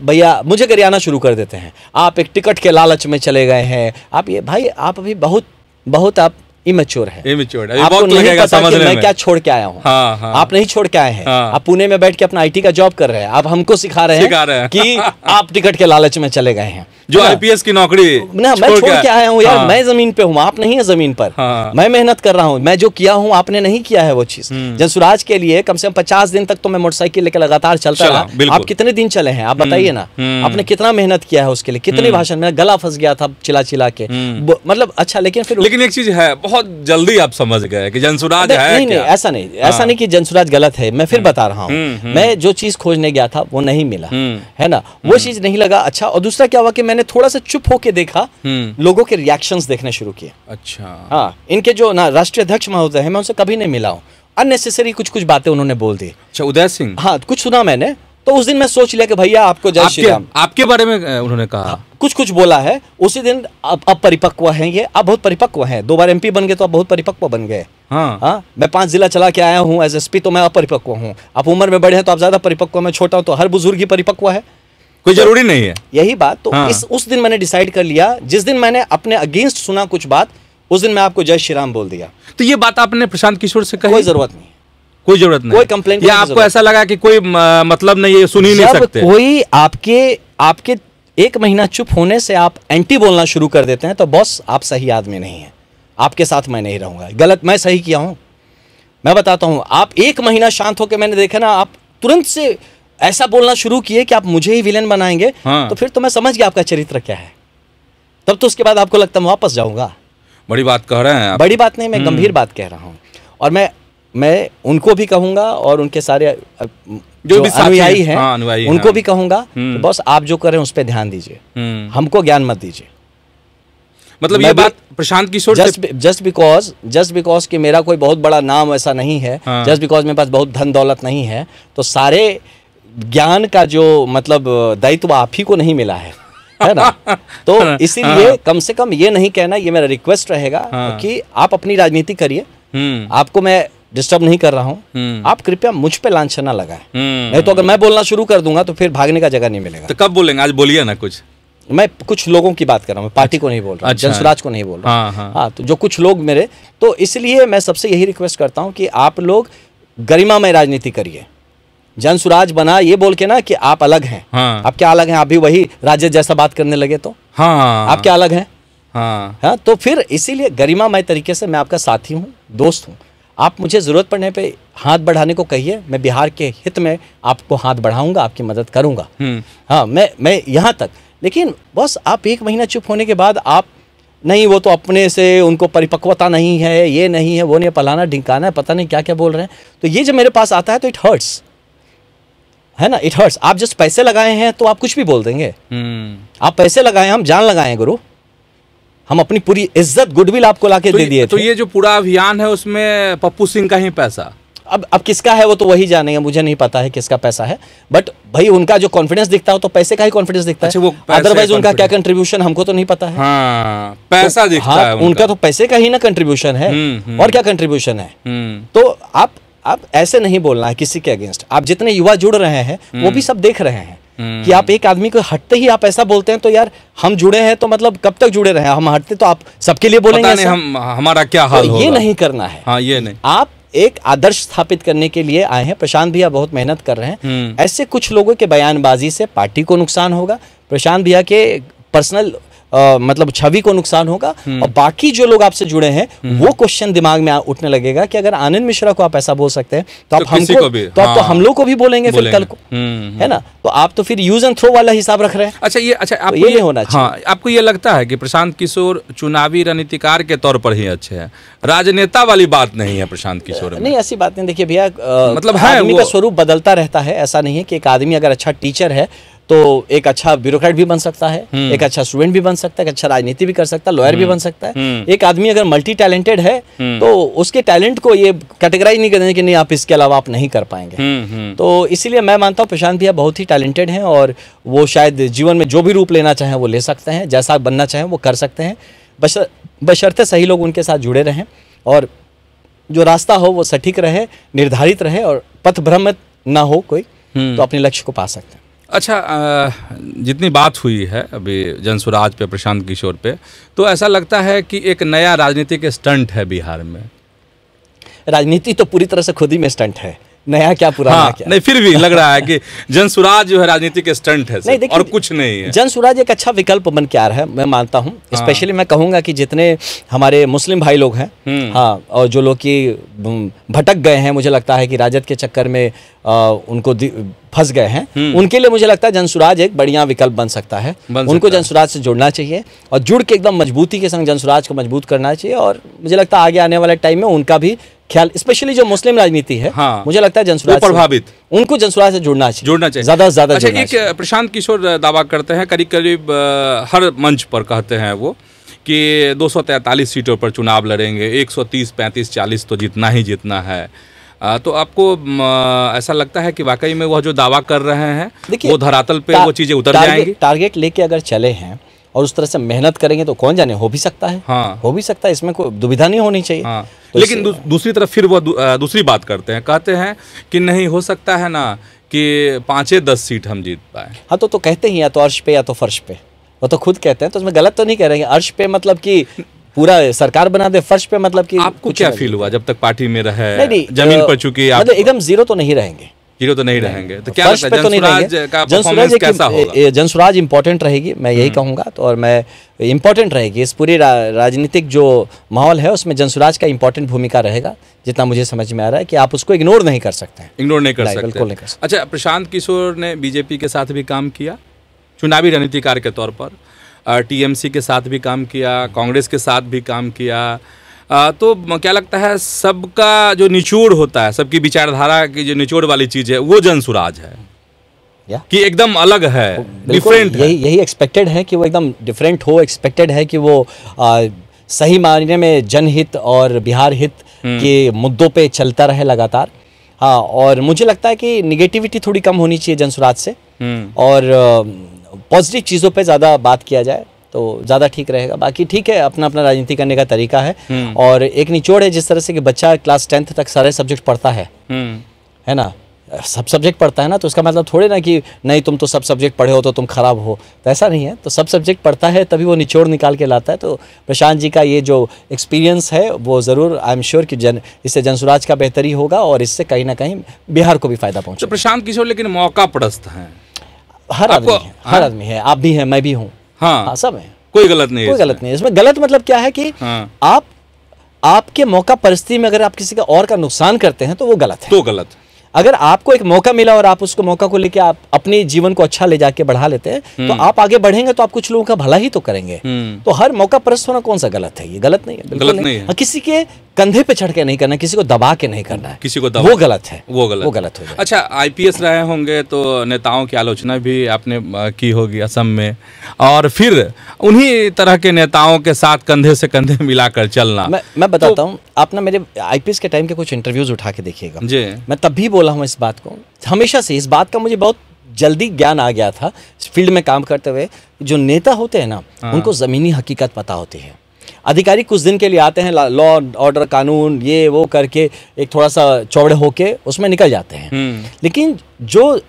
भैया मुझे गरियाना शुरू कर देते हैं, आप एक टिकट के लालच में चले गए हैं, आप ये भाई, आप अभी बहुत आप इमेच्योर है, आपको नहीं पता कि मैं क्या छोड़ के आया हूँ। आप नहीं छोड़ के आए हैं, आप पुणे में बैठ के अपना IT का जॉब कर रहे हैं, आप हमको सिखा रहे हैं कि आप टिकट के लालच में चले गए हैं, जो IPS की नौकरी ना मैं छोड़ के आया हूँ यार। मैं जमीन पे हूँ, आप नहीं है जमीन पर। मैं मेहनत कर रहा हूँ, मैं जो किया हूँ आपने नहीं किया है वो चीज। जनसुराज के लिए कम से कम 50 दिन तक तो मैं मोटरसाइकिल लेकर लगातार चलता रहा। आप कितने दिन चले हैं, आप बताइए ना, आपने कितना मेहनत किया है उसके लिए, कितने भाषण, मेरा गला फंस गया था चिल्ला के, मतलब। अच्छा, लेकिन एक चीज है, बहुत जल्दी आप समझ गए कि जनसुराज है। नहीं, ऐसा नहीं कि जनसुराज गलत है। मैं फिर बता रहा हूँ, मैं जो चीज खोजने गया था वो नहीं मिला, है ना, वो चीज नहीं लगा। अच्छा, और दूसरा क्या हुआ कि मैंने थोड़ा सा चुप होके देखा, लोगों के रिएक्शंस देखने शुरू किए। अच्छा, हाँ, इनके जो ना राष्ट्रीय अध्यक्ष महोदय हैं, मैं उनसे कभी नहीं मिला हूँ, अननेसेसरी कुछ बातें उन्होंने बोल दी। अच्छा, उदय सिंह, हाँ, कुछ सुना मैंने, तो उस दिन मैं सोच लिया कि भैया आपको जय श्री राम। आपके बारे में उन्होंने कहा, कुछ बोला है उसी दिन। अब परिपक्व हैं ये, अब बहुत परिपक्व हैं, 2 बार MP बन गए तो अब बहुत परिपक्व बन गए। हाँ, मैं 5 जिला चला के आया हूँ एज SP, तो मैं अपरिपक्व हूँ। आप उम्र में बड़े हैं तो आप ज्यादा परिपक्व, मैं छोटा हूँ, तो हर बुजुर्ग ही परिपक्व है, कोई जरूरी नहीं है। यही बात तो उस दिन मैंने डिसाइड कर लिया, जिस दिन मैंने अपने अगेंस्ट सुना कुछ बात, उस दिन मैं आपको जय श्री राम बोल दिया। तो ये बात आपने प्रशांत किशोर से कही? कोई जरूरत नहीं, कोई कंप्लेंट, या आपको ऐसा लगा कि कोई मतलब नहीं, ये सुन ही नहीं सकते? कोई आपके 1 महीना चुप होने से आप एंटी बोलना शुरू कर देते हैं तो बॉस आप सही आदमी नहीं है, आपके साथ मैं नहीं रहूँगा। गलत मैं सही किया हूँ, मैं बताता हूँ। आप 1 महीना शांत होकर मैंने देखा ना, आप तुरंत से ऐसा बोलना शुरू किए कि आप मुझे ही विलेन बनाएंगे। हाँ। तो फिर तो मैं समझ गया आपका चरित्र क्या है। तब तो उसके बाद आपको लगता मैं वापस जाऊँगा। बड़ी बात कह रहे हैं आप। बड़ी बात नहीं, मैं गंभीर बात कह रहा हूँ। और मैं उनको भी कहूँगा और उनके सारे जो भी साथी अनुयायी हैं, हाँ, अनुयायी उनको हैं। भी कहूँगा कि बॉस आप जो करें उस पर ध्यान दीजिए, हमको ज्ञान मत दीजिए। मतलब ये बात प्रशांत किशोर से जस्ट बिकॉज कि मेरा कोई बहुत बड़ा नाम ऐसा नहीं है, हाँ। जस्ट बिकॉज मेरे पास बहुत धन दौलत नहीं है, तो सारे ज्ञान का जो मतलब दायित्व आप ही को नहीं मिला है ना। तो इसीलिए कम से कम ये नहीं कहना, ये मेरा रिक्वेस्ट रहेगा कि आप अपनी राजनीति करिए। आपको मैं डिस्टर्ब नहीं कर रहा हूँ, आप कृपया मुझ पे लांछना ना लगाएं। नहीं तो अगर मैं बोलना शुरू कर दूंगा तो फिर भागने का जगह नहीं मिलेगा। तो कब बोलेंगे? आज बोलिए ना कुछ। मैं कुछ लोगों की बात कर रहा हूँ, पार्टी को नहीं बोल रहा हूँ, जनसुराज को नहीं बोल रहा हूँ। हाँ, तो जो कुछ लोग मेरे, तो इसलिए मैं सबसे यही रिक्वेस्ट करता हूँ कि आप लोग गरिमामय राजनीति करिए। जनसुराज बना ये बोल के ना कि आप अलग हैं। आप क्या अलग हैं? आप भी वही राजद जैसा बात करने लगे तो आप क्या अलग हैं? हाँ, तो फिर इसीलिए गरिमामय तरीके से मैं आपका साथी हूँ, दोस्त हूँ। आप मुझे ज़रूरत पड़ने पे हाथ बढ़ाने को कहिए, मैं बिहार के हित में आपको हाथ बढ़ाऊंगा, आपकी मदद करूंगा। हाँ, मैं यहाँ तक। लेकिन बस आप 1 महीना चुप होने के बाद आप नहीं, वो तो अपने से उनको परिपक्वता नहीं है, ये नहीं है, वो नहीं, पलाना ढिंकाना है, पता नहीं क्या क्या बोल रहे हैं। तो ये जब मेरे पास आता है तो इट हर्ट्स, है ना, इट हर्ट्स। आप जस्ट पैसे लगाए हैं तो आप कुछ भी बोल देंगे। आप पैसे लगाए, हम जान लगाए गुरु, हम अपनी पूरी इज्जत गुडविल आपको लाके दे दिए। तो ये जो पूरा अभियान है उसमें पप्पू सिंह का ही पैसा, अब किसका है वो तो वही जानेंगे, मुझे नहीं पता है किसका पैसा है। बट भाई उनका जो कॉन्फिडेंस दिखता है तो पैसे का ही कॉन्फिडेंस दिखता है। अदरवाइज उनका क्या कंट्रीब्यूशन हमको तो नहीं पता है। हाँ, पैसा दिखता है उनका तो पैसे का ही ना कंट्रीब्यूशन है, और क्या कंट्रीब्यूशन है। तो आप ऐसे नहीं बोलना है किसी के अगेंस्ट। आप जितने युवा जुड़ रहे हैं वो भी सब देख रहे हैं कि आप एक आदमी को हटते ही आप ऐसा बोलते हैं, तो यार हम जुड़े हैं तो मतलब कब तक जुड़े रहे? हम हटते तो आप सबके लिए बोलेंगे नहीं, हमारा क्या हाल होगा। ये नहीं करना है। हाँ, ये नहीं। आप एक आदर्श स्थापित करने के लिए आए हैं। प्रशांत भैया बहुत मेहनत कर रहे हैं। ऐसे कुछ लोगों के बयानबाजी से पार्टी को नुकसान होगा, प्रशांत भैया के पर्सनल मतलब छवि को नुकसान होगा, और बाकी जो लोग आपसे जुड़े हैं वो क्वेश्चन दिमाग में उठने लगेगा कि अगर आनंद मिश्रा को आप ऐसा बोल सकते हैं तो आप हमको भी, तो आप तो हम लोग को भी बोलेंगे फिर कल को, है ना। तो आप तो फिर यूज एंड थ्रो वाला हिसाब रख रहे हैं। अच्छा, आपको ये नहीं होना चाहिए। हाँ, आपको ये लगता है कि प्रशांत किशोर चुनावी रणनीतिकार के तौर पर ही अच्छे हैं, राजनेता वाली बात नहीं है प्रशांत किशोर में? नहीं, ऐसी बात नहीं। देखिए भैया, मतलब आदमी का स्वरूप बदलता रहता है। ऐसा नहीं है कि एक आदमी अगर अच्छा टीचर है तो एक अच्छा ब्यूरोक्रेट भी बन सकता है, एक अच्छा स्टूडेंट भी बन सकता है, एक अच्छा राजनीति भी कर सकता है, लॉयर भी बन सकता है। एक आदमी अगर मल्टी टैलेंटेड है तो उसके टैलेंट को ये कैटेगराइज नहीं करने कि नहीं आप इसके अलावा आप नहीं कर पाएंगे। तो इसीलिए मैं मानता हूँ प्रशांत भैया बहुत ही टैलेंटेड हैं, और वो शायद जीवन में जो भी रूप लेना चाहें वो ले सकते हैं, जैसा बनना चाहें वो कर सकते हैं, बशर्ते सही लोग उनके साथ जुड़े रहें और जो रास्ता हो वो सटीक रहे, निर्धारित रहे, और पथ भ्रमित ना हो कोई, तो अपने लक्ष्य को पा सकते हैं। अच्छा, जितनी बात हुई है अभी जनसुराज पे, प्रशांत किशोर पे, तो ऐसा लगता है कि एक नया राजनीतिक स्टंट है बिहार में। राजनीति तो पूरी तरह से खुद ही में स्टंट है, नया क्या पुराना क्या। नहीं, फिर भी लग रहा है कि जनसुराज जो है राजनीतिक स्टंट है, नहीं, और कुछ नहीं है। जनसुराज एक अच्छा विकल्प बन के आ रहा है, मैं मानता हूँ। स्पेशली मैं कहूँगा कि जितने हमारे मुस्लिम भाई लोग हैं, हाँ, और जो लोग की भटक गए हैं, मुझे लगता है कि राजद के चक्कर में उनको फंस गए हैं, उनके लिए मुझे लगता है जनसुराज एक बढ़िया विकल्प बन सकता है। उनको जनसुराज से जुड़ना चाहिए और जुड़ के एकदम मजबूती के संग जनसुराज को मजबूत करना चाहिए। और मुझे लगता है आगे आने वाले टाइम में उनका भी ख्याल, स्पेशली जो मुस्लिम राजनीति है, मुझे लगता है जनसुराज प्रभावित, उनको जनसुराज से जुड़ना चाहिए, ज्यादा से ज्यादा। अच्छा, एक प्रशांत किशोर दावा करते हैं, करीब करीब हर मंच पर कहते हैं वो कि 243 सीटों पर चुनाव लड़ेंगे, 130, 35, 40 तो जितना ही जितना है। तो आपको ऐसा लगता है कि वाकई में वह जो दावा कर रहे हैं वो धरातल पे वो चीजें उतर जाएंगी? टारगेट लेके अगर चले हैं और उस तरह से मेहनत करेंगे तो कौन जाने, हो भी सकता है। हाँ, हो भी सकता है, इसमें कोई दुविधा नहीं होनी चाहिए। हाँ, तो लेकिन दूसरी तरफ फिर वो दूसरी बात करते हैं, कहते हैं कि नहीं हो सकता है ना कि 5-10 सीट हम जीत पाए। हाँ, तो कहते ही या तो अर्श पे या तो फर्श पे, वो तो खुद कहते हैं, तो उसमें गलत तो नहीं कह रहे हैं। अर्श पे मतलब कि पूरा सरकार बना दे, फर्श पे मतलब कि आपको क्या फील हुआ जब तक पार्टी में रहे, जमीन पर चुकी मतलब एकदम जीरो तो नहीं रहेंगे, हीरो तो नहीं रहेंगे, तो क्या फर्श लगता है पे तो नहीं जनसुराज रहेंगे। का जनसुराज परफॉर्मेंस कैसा होगा? जनसुराज इंपॉर्टेंट रहेगी, मैं यही कहूँगा। तो और मैं इंपॉर्टेंट रहेगी इस पूरी राजनीतिक जो माहौल है उसमें जनसुराज का इंपॉर्टेंट भूमिका रहेगा, जितना मुझे समझ में आ रहा है कि आप उसको इग्नोर नहीं कर सकते हैं। इग्नोर नहीं कर सकते, बिल्कुल नहीं कर सकते। अच्छा, प्रशांत किशोर ने बीजेपी के साथ भी काम किया चुनावी रणनीतिकार के तौर पर, टीएमसी के साथ भी काम किया, कांग्रेस के साथ भी काम किया, तो क्या लगता है सबका जो निचोड़ होता है, सबकी विचारधारा की जो निचोड़ वाली चीज़ है वो जनसुराज है कि एकदम अलग है, डिफरेंट है? यही एक्सपेक्टेड है कि वो एकदम डिफरेंट हो, एक्सपेक्टेड है कि वो सही मायने में जनहित और बिहार हित के मुद्दों पे चलता रहे लगातार। हाँ, और मुझे लगता है कि निगेटिविटी थोड़ी कम होनी चाहिए जनसुराज से और पॉजिटिव चीज़ों पे ज़्यादा बात किया जाए तो ज़्यादा ठीक रहेगा। बाकी ठीक है, अपना अपना राजनीति करने का तरीका है और एक निचोड़ है जिस तरह से कि बच्चा क्लास 10th तक सारे सब्जेक्ट पढ़ता है ना, सब सब्जेक्ट पढ़ता है ना, तो उसका मतलब थोड़े ना कि नहीं तुम तो सब सब्जेक्ट पढ़े हो तो तुम खराब हो, तो ऐसा नहीं है। तो सब सब्जेक्ट पढ़ता है तभी वो निचोड़ निकाल के लाता है। तो प्रशांत जी का ये जो एक्सपीरियंस है वो ज़रूर आई एम श्योर कि इससे जनसुराज का बेहतरी होगा और इससे कहीं ना कहीं बिहार को भी फायदा पहुँचे। तो प्रशांत किशोर लेकिन मौका परस्त हैं, हर आदमी है, आप भी हैं, मैं भी हूँ, हाँ सब है, कोई गलत नहीं, कोई गलत नहीं है इसमें। गलत मतलब क्या है कि आपके मौका परिस्थिति में अगर आप किसी का और का नुकसान करते हैं तो वो गलत है, तो गलत। अगर आपको एक मौका मिला और आप उसको मौका को लेके आप अपने जीवन को अच्छा ले जाके बढ़ा लेते हैं तो आप आगे बढ़ेंगे तो आप कुछ लोगों का भला ही तो करेंगे। तो हर मौका परस्त होना कौन सा गलत है? ये गलत नहीं है, बिल्कुल नहीं है। किसी के कंधे पे चढ़ के नहीं करना, किसी को दबा के नहीं करना है, किसी को दबा, वो गलत है, वो गलत हो जाए। अच्छा, आईपीएस रहे होंगे तो नेताओं की आलोचना भी आपने की होगी असम में, और फिर उन्हीं तरह के नेताओं के साथ कंधे से कंधे मिलाकर चलना। मैं बताता हूँ, आप ना मेरे आईपीएस के टाइम के कुछ इंटरव्यूज उठा के देखिएगा जी। मैं तब भी बोला हूँ इस बात को, हमेशा से इस बात का मुझे बहुत जल्दी ज्ञान आ गया था फील्ड में काम करते हुए। जो नेता होते हैं ना, उनको ज़मीनी हकीकत पता होती है। अधिकारी कुछ दिन के लिए आते हैं, लॉ ऑर्डर कानून ये वो करके एक थोड़ा सा चौड़े होके उसमें निकल जाते हैं, लेकिन जो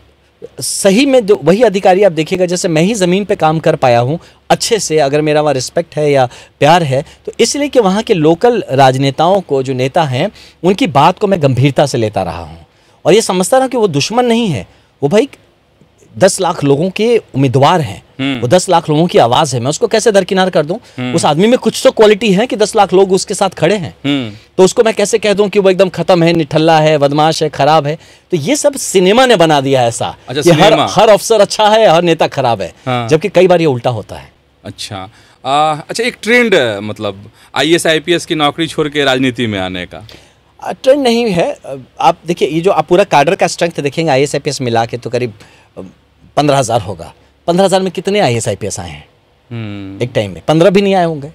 सही में जो वही अधिकारी आप देखिएगा, जैसे मैं ही ज़मीन पे काम कर पाया हूँ अच्छे से, अगर मेरा वहाँ रिस्पेक्ट है या प्यार है तो इसलिए कि वहाँ के लोकल राजनेताओं को, जो नेता हैं, उनकी बात को मैं गंभीरता से लेता रहा हूँ और ये समझता रहा कि वो दुश्मन नहीं है, वो भाई 10 लाख लोगों के उम्मीदवार हैं, वो 10 लाख लोगों की आवाज़ है, मैं उसको कैसे दरकिनार कर दूं? उस आदमी में कुछ तो क्वालिटी है कि 10 लाख लोग उसके साथ खड़े हैं, तो उसको मैं कैसे कह दूं कि वो एकदम खत्म है, निठल्ला है, बदमाश है, खराब है? तो ये सब सिनेमा ने बना दिया ऐसा कि हर अफसर अच्छा है, हर नेता खराब है, जबकि कई बार ये उल्टा होता है। अच्छा, एक ट्रेंड मतलब IAS IPS की नौकरी छोड़ के राजनीति में आने का ट्रेंड नहीं है। आप देखिए, ये जो आप पूरा काडर का स्ट्रेंथ देखेंगे IAS IPS मिला के तो करीब 15,000 होगा। 15,000 में कितने IAS IPS आए हैं एक टाइम में? 15 भी नहीं आए होंगे,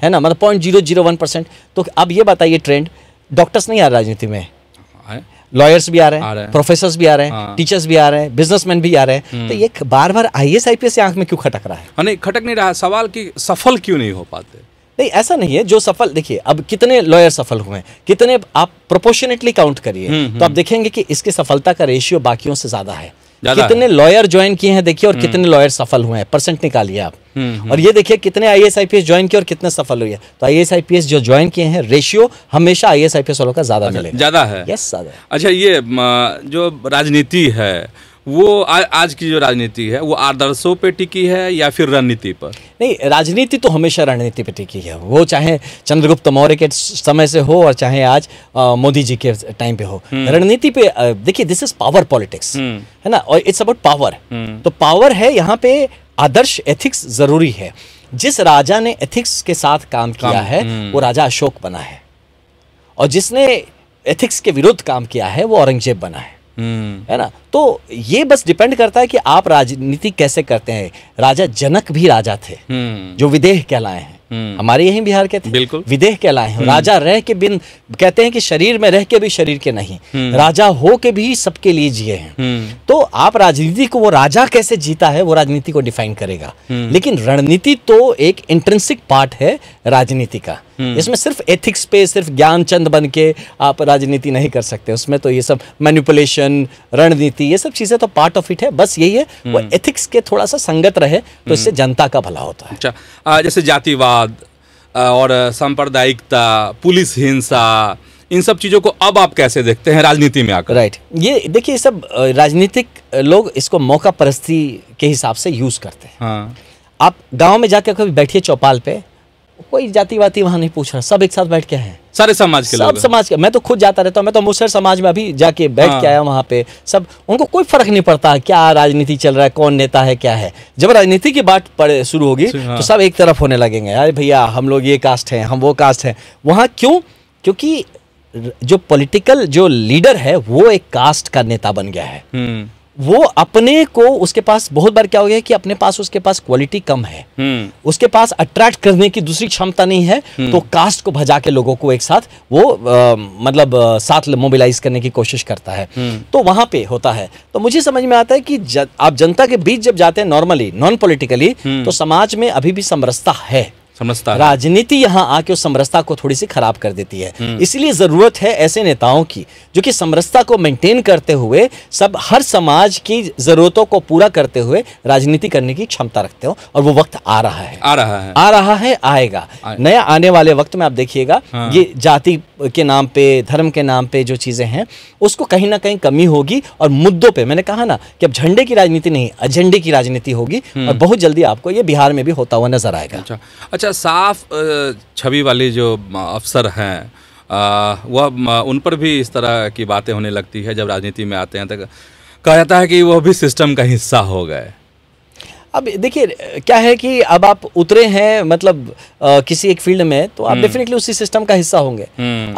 है ना, मतलब 0.001%। तो अब ये बताइए, ट्रेंड डॉक्टर्स नहीं आ रहे राजनीति में, लॉयर्स भी आ रहे हैं, प्रोफेसर्स भी आ रहे हैं, टीचर्स भी आ रहे हैं, बिजनेसमैन भी आ रहे हैं। तो ये बार बार IAS IPS आंख में क्यों खटक रहा है? नहीं, खटक नहीं रहा, सवाल कि सफल क्यों नहीं हो पाते? नहीं, ऐसा नहीं है। जो सफल, देखिए अब कितने लॉयर सफल हुए हैं, कितने आप प्रोपोर्शनेटली काउंट करिए तो आप देखेंगे कि इसकी सफलता का रेशियो बाकियों से ज़्यादा है। कितने लॉयर ज्वाइन किए हैं देखिए, और कितने लॉयर सफल हुए हैं, परसेंट निकालिए आप, और ये देखिए कितने IAS IPS ज्वाइन किए और कितने सफल हुए हैं। तो IAS IPS जो ज्वाइन किए हैं, रेशियो हमेशा IAS IPS वालों का ज़्यादा मिलेगा, ज़्यादा है। यस, ज़्यादा। अच्छा, ये जो राजनीति है वो आज की जो राजनीति है वो आदर्शों पे टिकी है या फिर रणनीति पर? नहीं, राजनीति तो हमेशा रणनीति पे टिकी है, वो चाहे चंद्रगुप्त मौर्य के समय से हो और चाहे आज मोदी जी के टाइम पे हो। रणनीति पे देखिए, दिस इज पावर पॉलिटिक्स, है ना, और इट्स अबाउट पावर। तो पावर है यहाँ पे, आदर्श एथिक्स जरूरी है। जिस राजा ने एथिक्स के साथ काम किया है वो राजा अशोक बना है, और जिसने एथिक्स के विरुद्ध काम किया है वो औरंगजेब बना है ना। तो ये बस डिपेंड करता है कि आप राजनीति कैसे करते हैं। राजा जनक भी राजा थे जो विदेह कहलाए हैं, हमारे यही बिहार के थे, बिल्कुल विदेह कहलाए हैं। राजा रह के बिन, कहते हैं कि शरीर में रह के भी शरीर के नहीं, राजा हो के भी सबके लिए जिए हैं। तो आप राजनीति को, वो राजा कैसे जीता है वो राजनीति को डिफाइन करेगा, लेकिन रणनीति तो एक इंट्रिंसिक पार्ट है राजनीति का। इसमें सिर्फ एथिक्स पे, सिर्फ ज्ञानचंद बन के आप राजनीति नहीं कर सकते। उसमें तो ये सब मैनिपुलेशन, रणनीति, ये सब चीजें तो पार्ट ऑफ इट है। बस यही है, वो एथिक्स के थोड़ा सा संगत रहे तो इससे जनता का भला होता है। अच्छा, जैसे जातिवाद और सांप्रदायिकता, पुलिस हिंसा, इन सब चीज़ों को अब आप कैसे देखते हैं राजनीति में आकर? राइट, ये देखिए सब राजनीतिक लोग इसको मौका परस्ती के हिसाब से यूज़ करते हैं। हाँ, आप गांव में जाकर कभी बैठिए चौपाल पे, कोई जाति वाती वहाँ नहीं पूछ रहा, सब एक साथ बैठ के हैं, सारे समाज के सब लोग। समाज के। मैं तो खुद जाता रहता हूँ, मैं तो मुसहर समाज में अभी जाके बैठ के आया वहाँ पे। सब उनको कोई फर्क नहीं पड़ता क्या राजनीति चल रहा है, कौन नेता है क्या है। जब राजनीति की बात शुरू होगी तो सब एक तरफ होने लगेंगे, अरे भैया हम लोग ये कास्ट हैं, हम वो कास्ट हैं। वहाँ क्यों? क्योंकि जो पॉलिटिकल जो लीडर है वो एक कास्ट का नेता बन गया है। वो अपने को, उसके पास बहुत बार क्या हो गया कि अपने पास उसके पास क्वालिटी कम है, उसके पास अट्रैक्ट करने की दूसरी क्षमता नहीं है, तो कास्ट को भजा के लोगों को एक साथ वो मतलब साथ मोबिलाइज करने की कोशिश करता है। तो वहां पे होता है। तो मुझे समझ में आता है कि आप जनता के बीच जब जाते हैं नॉर्मली नॉन पॉलिटिकली, तो समाज में अभी भी समरसता है। राजनीति यहाँ आके उस समरसता को थोड़ी सी खराब कर देती है। इसलिए जरूरत है ऐसे नेताओं की जो कि समरसता को मेंटेन करते हुए सब हर समाज की जरूरतों को पूरा करते हुए राजनीति करने की क्षमता रखते हो। और वो वक्त आ रहा है, आएगा। नया आने वाले वक्त में आप देखिएगा, ये जाति के नाम पे, धर्म के नाम पे जो चीजें हैं उसको कहीं ना कहीं कमी होगी। और मुद्दों पे मैंने कहा ना कि अब झंडे की राजनीति नहीं, एजेंडे की राजनीति होगी। और बहुत जल्दी आपको ये बिहार में भी होता हुआ नजर आएगा। अच्छा, साफ छवि वाले जो अफसर हैं वह उन पर भी इस तरह की बातें होने लगती है जब राजनीति में आते हैं, तो कहा जाता है कि वह भी सिस्टम का हिस्सा हो गए। अब देखिए क्या है कि अब आप उतरे हैं मतलब किसी एक फील्ड में, तो आप डेफिनेटली उसी सिस्टम का हिस्सा होंगे।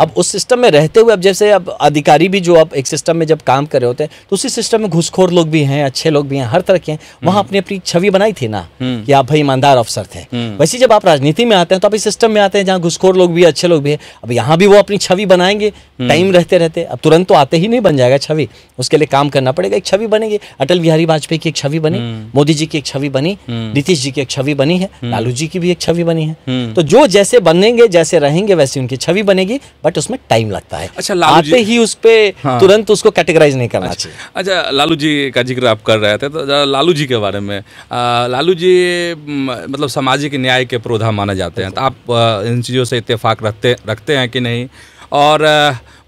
अब उस सिस्टम में रहते हुए, अब जैसे अब अधिकारी भी जो अब एक सिस्टम में जब काम कर रहे होते हैं, तो उसी सिस्टम में घूसखोर लोग भी हैं, अच्छे लोग भी हैं, हर तरह के हैं। वहाँ अपनी अपनी छवि बनाई थी ना कि आप भाई ईमानदार अफसर थे। वैसे जब आप राजनीति में आते हैं तो आप इस सिस्टम में आते हैं जहाँ घूसखोर लोग भी, अच्छे लोग भी हैं। अब यहाँ भी वो अपनी छवि बनाएंगे टाइम रहते रहते। अब तुरंत तो आते ही नहीं बन जाएगा छवि, उसके लिए काम करना पड़ेगा। एक छवि बनेगी, अटल बिहारी वाजपेयी की एक छवि बनी, मोदी जी की एक छवि बनी, नीतीश जी की एक छवि बनी है, लालू जी की भी एक छवि बनी है। तो जो जैसे बनेंगे, जैसे रहेंगे, वैसे उनकी छवि बनेगी, बट उसमें टाइम लगता है। अच्छा, आते ही उस पे तुरंत उसको कैटेगराइज नहीं करना चाहिए। अच्छा, लालू जी का जिक्र आप कर रहे थे, तो लालू जी के बारे में, लालू जी मतलब सामाजिक न्याय के पुरोधा माने जाते हैं, तो आप इन चीज़ों से इत्तेफाक रखते हैं कि नहीं? और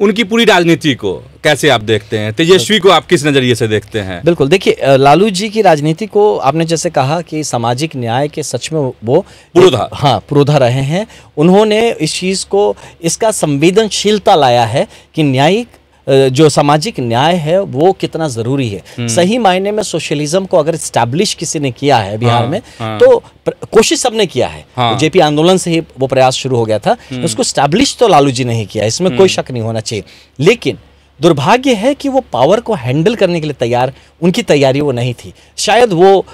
उनकी पूरी राजनीति को कैसे आप देखते हैं? तेजस्वी को आप किस नज़रिए से देखते हैं? बिल्कुल, देखिए लालू जी की राजनीति को आपने जैसे कहा कि सामाजिक न्याय के सच में वो पुरोधा रहे हैं। उन्होंने इस चीज़ को, इसका संवेदनशीलता लाया है कि न्यायिक जो सामाजिक न्याय है वो कितना ज़रूरी है। सही मायने में सोशलिज्म को अगर स्टैब्लिश किसी ने किया है बिहार में, तो कोशिश सबने किया है। जेपी आंदोलन से ही वो प्रयास शुरू हो गया था। उसको स्टैब्लिश तो लालू जी ने ही किया, इसमें कोई शक नहीं होना चाहिए। लेकिन दुर्भाग्य है कि वो पावर को हैंडल करने के लिए तैयार, उनकी तैयारी वो नहीं थी। शायद वो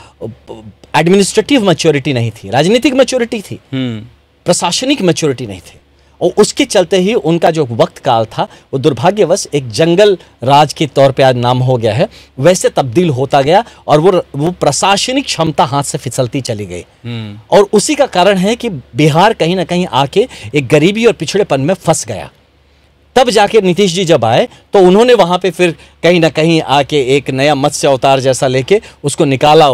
एडमिनिस्ट्रेटिव मैच्योरिटी नहीं थी, राजनीतिक मैच्योरिटी थी, प्रशासनिक मैच्योरिटी नहीं थी। और उसके चलते ही उनका जो वक्त काल था वो दुर्भाग्यवश एक जंगल राज के तौर पे आज नाम हो गया है, वैसे तब्दील होता गया। और वो प्रशासनिक क्षमता हाथ से फिसलती चली गई। और उसी का कारण है कि बिहार कहीं ना कहीं आके एक गरीबी और पिछड़ेपन में फंस गया। तब जाके नीतीश जी जब आए तो उन्होंने वहां पे फिर कहीं ना कहीं आके एक नया मत्स्य अवतार जैसा लेके उसको निकाला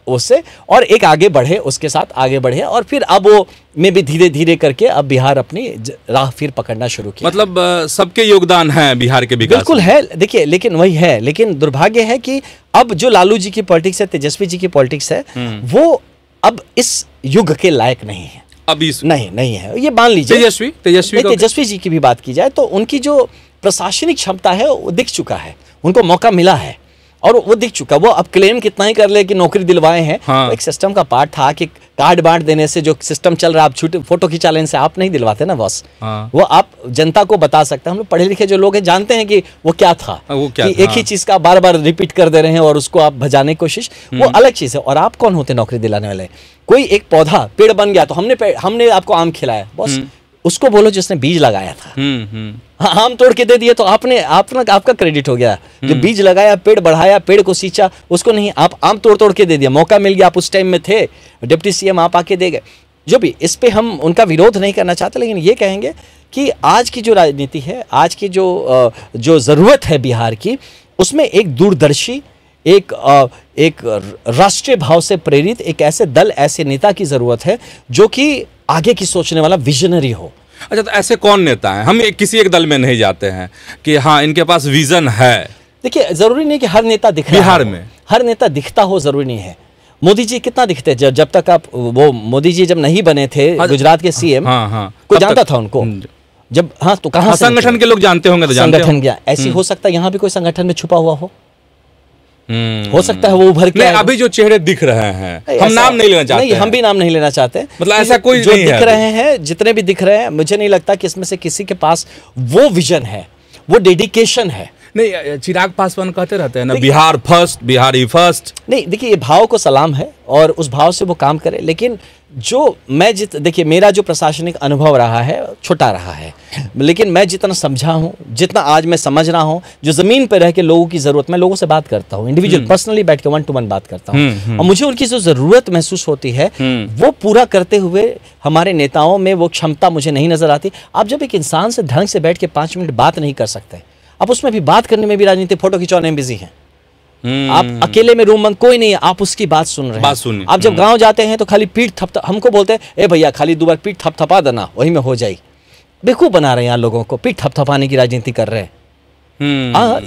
उससे, और एक आगे बढ़े, उसके साथ आगे बढ़े। और फिर अब वो में भी धीरे धीरे करके अब बिहार अपनी राह फिर पकड़ना शुरू किया। मतलब सबके योगदान है बिहार के विकास। बिल्कुल है, देखिए, लेकिन वही है, लेकिन दुर्भाग्य है कि अब जो लालू जी की पॉलिटिक्स है, तेजस्वी जी की पॉलिटिक्स है, वो अब इस युग के लायक नहीं है। अभी नहीं है, ये मान लीजिए। तेजस्वी जी की भी बात की जाए तो उनकी जो प्रशासनिक क्षमता है वो दिख चुका है, उनको मौका मिला है और वो दिख चुका। वो अब क्लेम कितना ही कर ले कि नौकरी दिलवाए हैं, तो एक सिस्टम का पार्ट था कि कार्ड बांट देने से जो सिस्टम चल रहा है, आप छूटे फोटो खिंचा लेने से आप नहीं दिलवाते ना बॉस। वो आप जनता को बता सकते हैं। हम लोग पढ़े लिखे जो लोग हैं जानते हैं कि वो क्या था, एक ही चीज का बार बार रिपीट कर दे रहे हैं और उसको आप भजाने की कोशिश, वो अलग चीज है। और आप कौन होते नौकरी दिलाने वाले? कोई एक पौधा पेड़ बन गया तो हमने आपको आम खिलाया, बॉस उसको बोलो जिसने बीज लगाया था। आम तोड़ के दे दिए तो आपका क्रेडिट हो गया। जो बीज लगाया, पेड़ बढ़ाया, पेड़ को सींचा, उसको नहीं, आप आम तोड़ के दे दिया। मौका मिल गया, आप उस टाइम में थे, डिप्टी सीएम आप आके दे गए। जो भी, इस पे हम उनका विरोध नहीं करना चाहते, लेकिन ये कहेंगे कि आज की जो राजनीति है, आज की जो ज़रूरत है बिहार की, उसमें एक दूरदर्शी, एक राष्ट्रीय भाव से प्रेरित एक ऐसे दल, ऐसे नेता की ज़रूरत है जो कि आगे की सोचने वाला, विजनरी हो। अच्छा, तो ऐसे कौन नेता हैं? हम किसी एक दल में नहीं जाते हैं कि हाँ इनके पास विजन है। देखिए, जरूरी नहीं कि हर नेता दिख रहा बिहार हो। में हर नेता दिखता हो जरूरी नहीं है। मोदी जी कितना दिखते, जब तक आप वो मोदी जी जब नहीं बने थे गुजरात के सीएम, हाँ कोई जानता था उनको? जब हाँ तो कहाँ से संगठन के लोग जानते होंगे तो जानते संगठन क्या ऐसी हो सकता है यहाँ भी कोई संगठन में छुपा हुआ हो सकता है वो उभर के नहीं, अभी जो चेहरे दिख रहे हैं, हम नाम नहीं लेना चाहते। नहीं, हम भी नाम नहीं लेना चाहते। मतलब ऐसा कोई जो नहीं दिख है रहे हैं, जितने भी दिख रहे हैं, मुझे नहीं लगता कि इसमें से किसी के पास वो विजन है, वो डेडिकेशन है। नहीं, चिराग पासवान कहते रहते हैं ना, बिहार फर्स्ट, बिहारी फर्स्ट। नहीं, देखिए, ये भाव को सलाम है और उस भाव से वो काम करे, लेकिन जो मैं देखिए, मेरा जो प्रशासनिक अनुभव रहा है छोटा रहा है, लेकिन मैं जितना समझा हूँ, जितना आज मैं समझ रहा हूँ, जो जमीन पर रह के लोगों की जरूरत, मैं लोगों से बात करता हूँ, इंडिविजुअल पर्सनली बैठ के 1 to 1 बात करता हूँ, और मुझे उनकी जो जरूरत महसूस होती है वो पूरा करते हुए हमारे नेताओं में वो क्षमता मुझे नहीं नजर आती। आप जब एक इंसान से ढंग से बैठ के 5 मिनट बात नहीं कर सकते, आप उसमें भी बात करने में भी राजनीति, फोटो खिंचवाने में बिजी हैं, आप अकेले में रूम बंद, कोई नहीं है, आप उसकी बात सुन रहे हैं। आप जब गांव जाते हैं तो खाली पीठ थपथप, हमको बोलते हैं ए भैया खाली 2 बार पीठ थपथपा देना, वही में हो जाए। बेवकूफ बना रहे हैं यहाँ लोगों को, पीठ थपथपाने की राजनीति कर रहे हैं।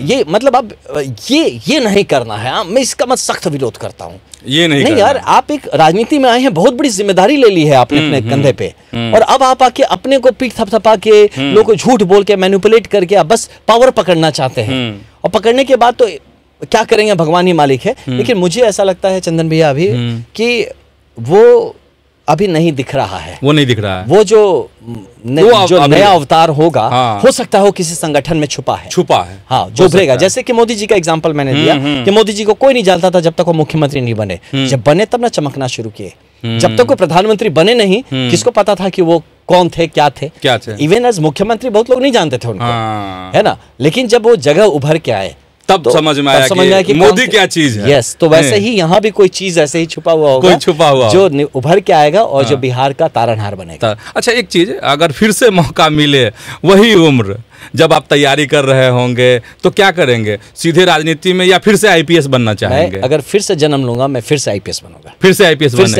ये मतलब अब ये नहीं करना है। मैं इसका मत सख्त विरोध करता हूँ। ये नहीं यार, आप एक राजनीति में आए हैं, बहुत बड़ी जिम्मेदारी ले ली है आपने अपने कंधे पे, और अब आप आके अपने को पीठ थपथपा के, लोगों को झूठ बोल के, मैनिपुलेट करके आप बस पावर पकड़ना चाहते हैं, और पकड़ने के बाद तो क्या करेंगे भगवान ही मालिक है। लेकिन मुझे ऐसा लगता है चंदन भैया अभी कि वो अभी नहीं दिख रहा है। वो नहीं दिख रहा है। वो जो नया अवतार होगा, हो सकता है वो किसी संगठन में छुपा है। हाँ, जो उभरेगा। जैसे कि मोदी जी का एग्जांपल मैंने दिया कि मोदी जी को कोई नहीं जानता था जब तक वो मुख्यमंत्री नहीं बने। जब बने तब ना चमकना शुरू किए। जब तक वो प्रधानमंत्री बने नहीं, किसको पता था कि वो कौन थे, क्या थे। इवन एज मुख्यमंत्री बहुत लोग नहीं जानते थे उनको, है ना। लेकिन जब वो जगह उभर के आए तब समझ में आया कि मोदी क्या चीज है। यस, तो वैसे ही यहाँ भी कोई चीज ऐसे ही छुपा हुआ होगा, कोई छुपा हुआ जो उभर के आएगा और जो बिहार का तारनहार बनेगा। अच्छा, एक चीज, अगर फिर से मौका मिले, वही उम्र जब आप तैयारी कर रहे होंगे, तो क्या करेंगे? सीधे राजनीति में या फिर से आईपीएस बनना चाहेंगे? अगर फिर से जन्म लूंगा, मैं फिर से आईपीएस बनूंगा। फिर से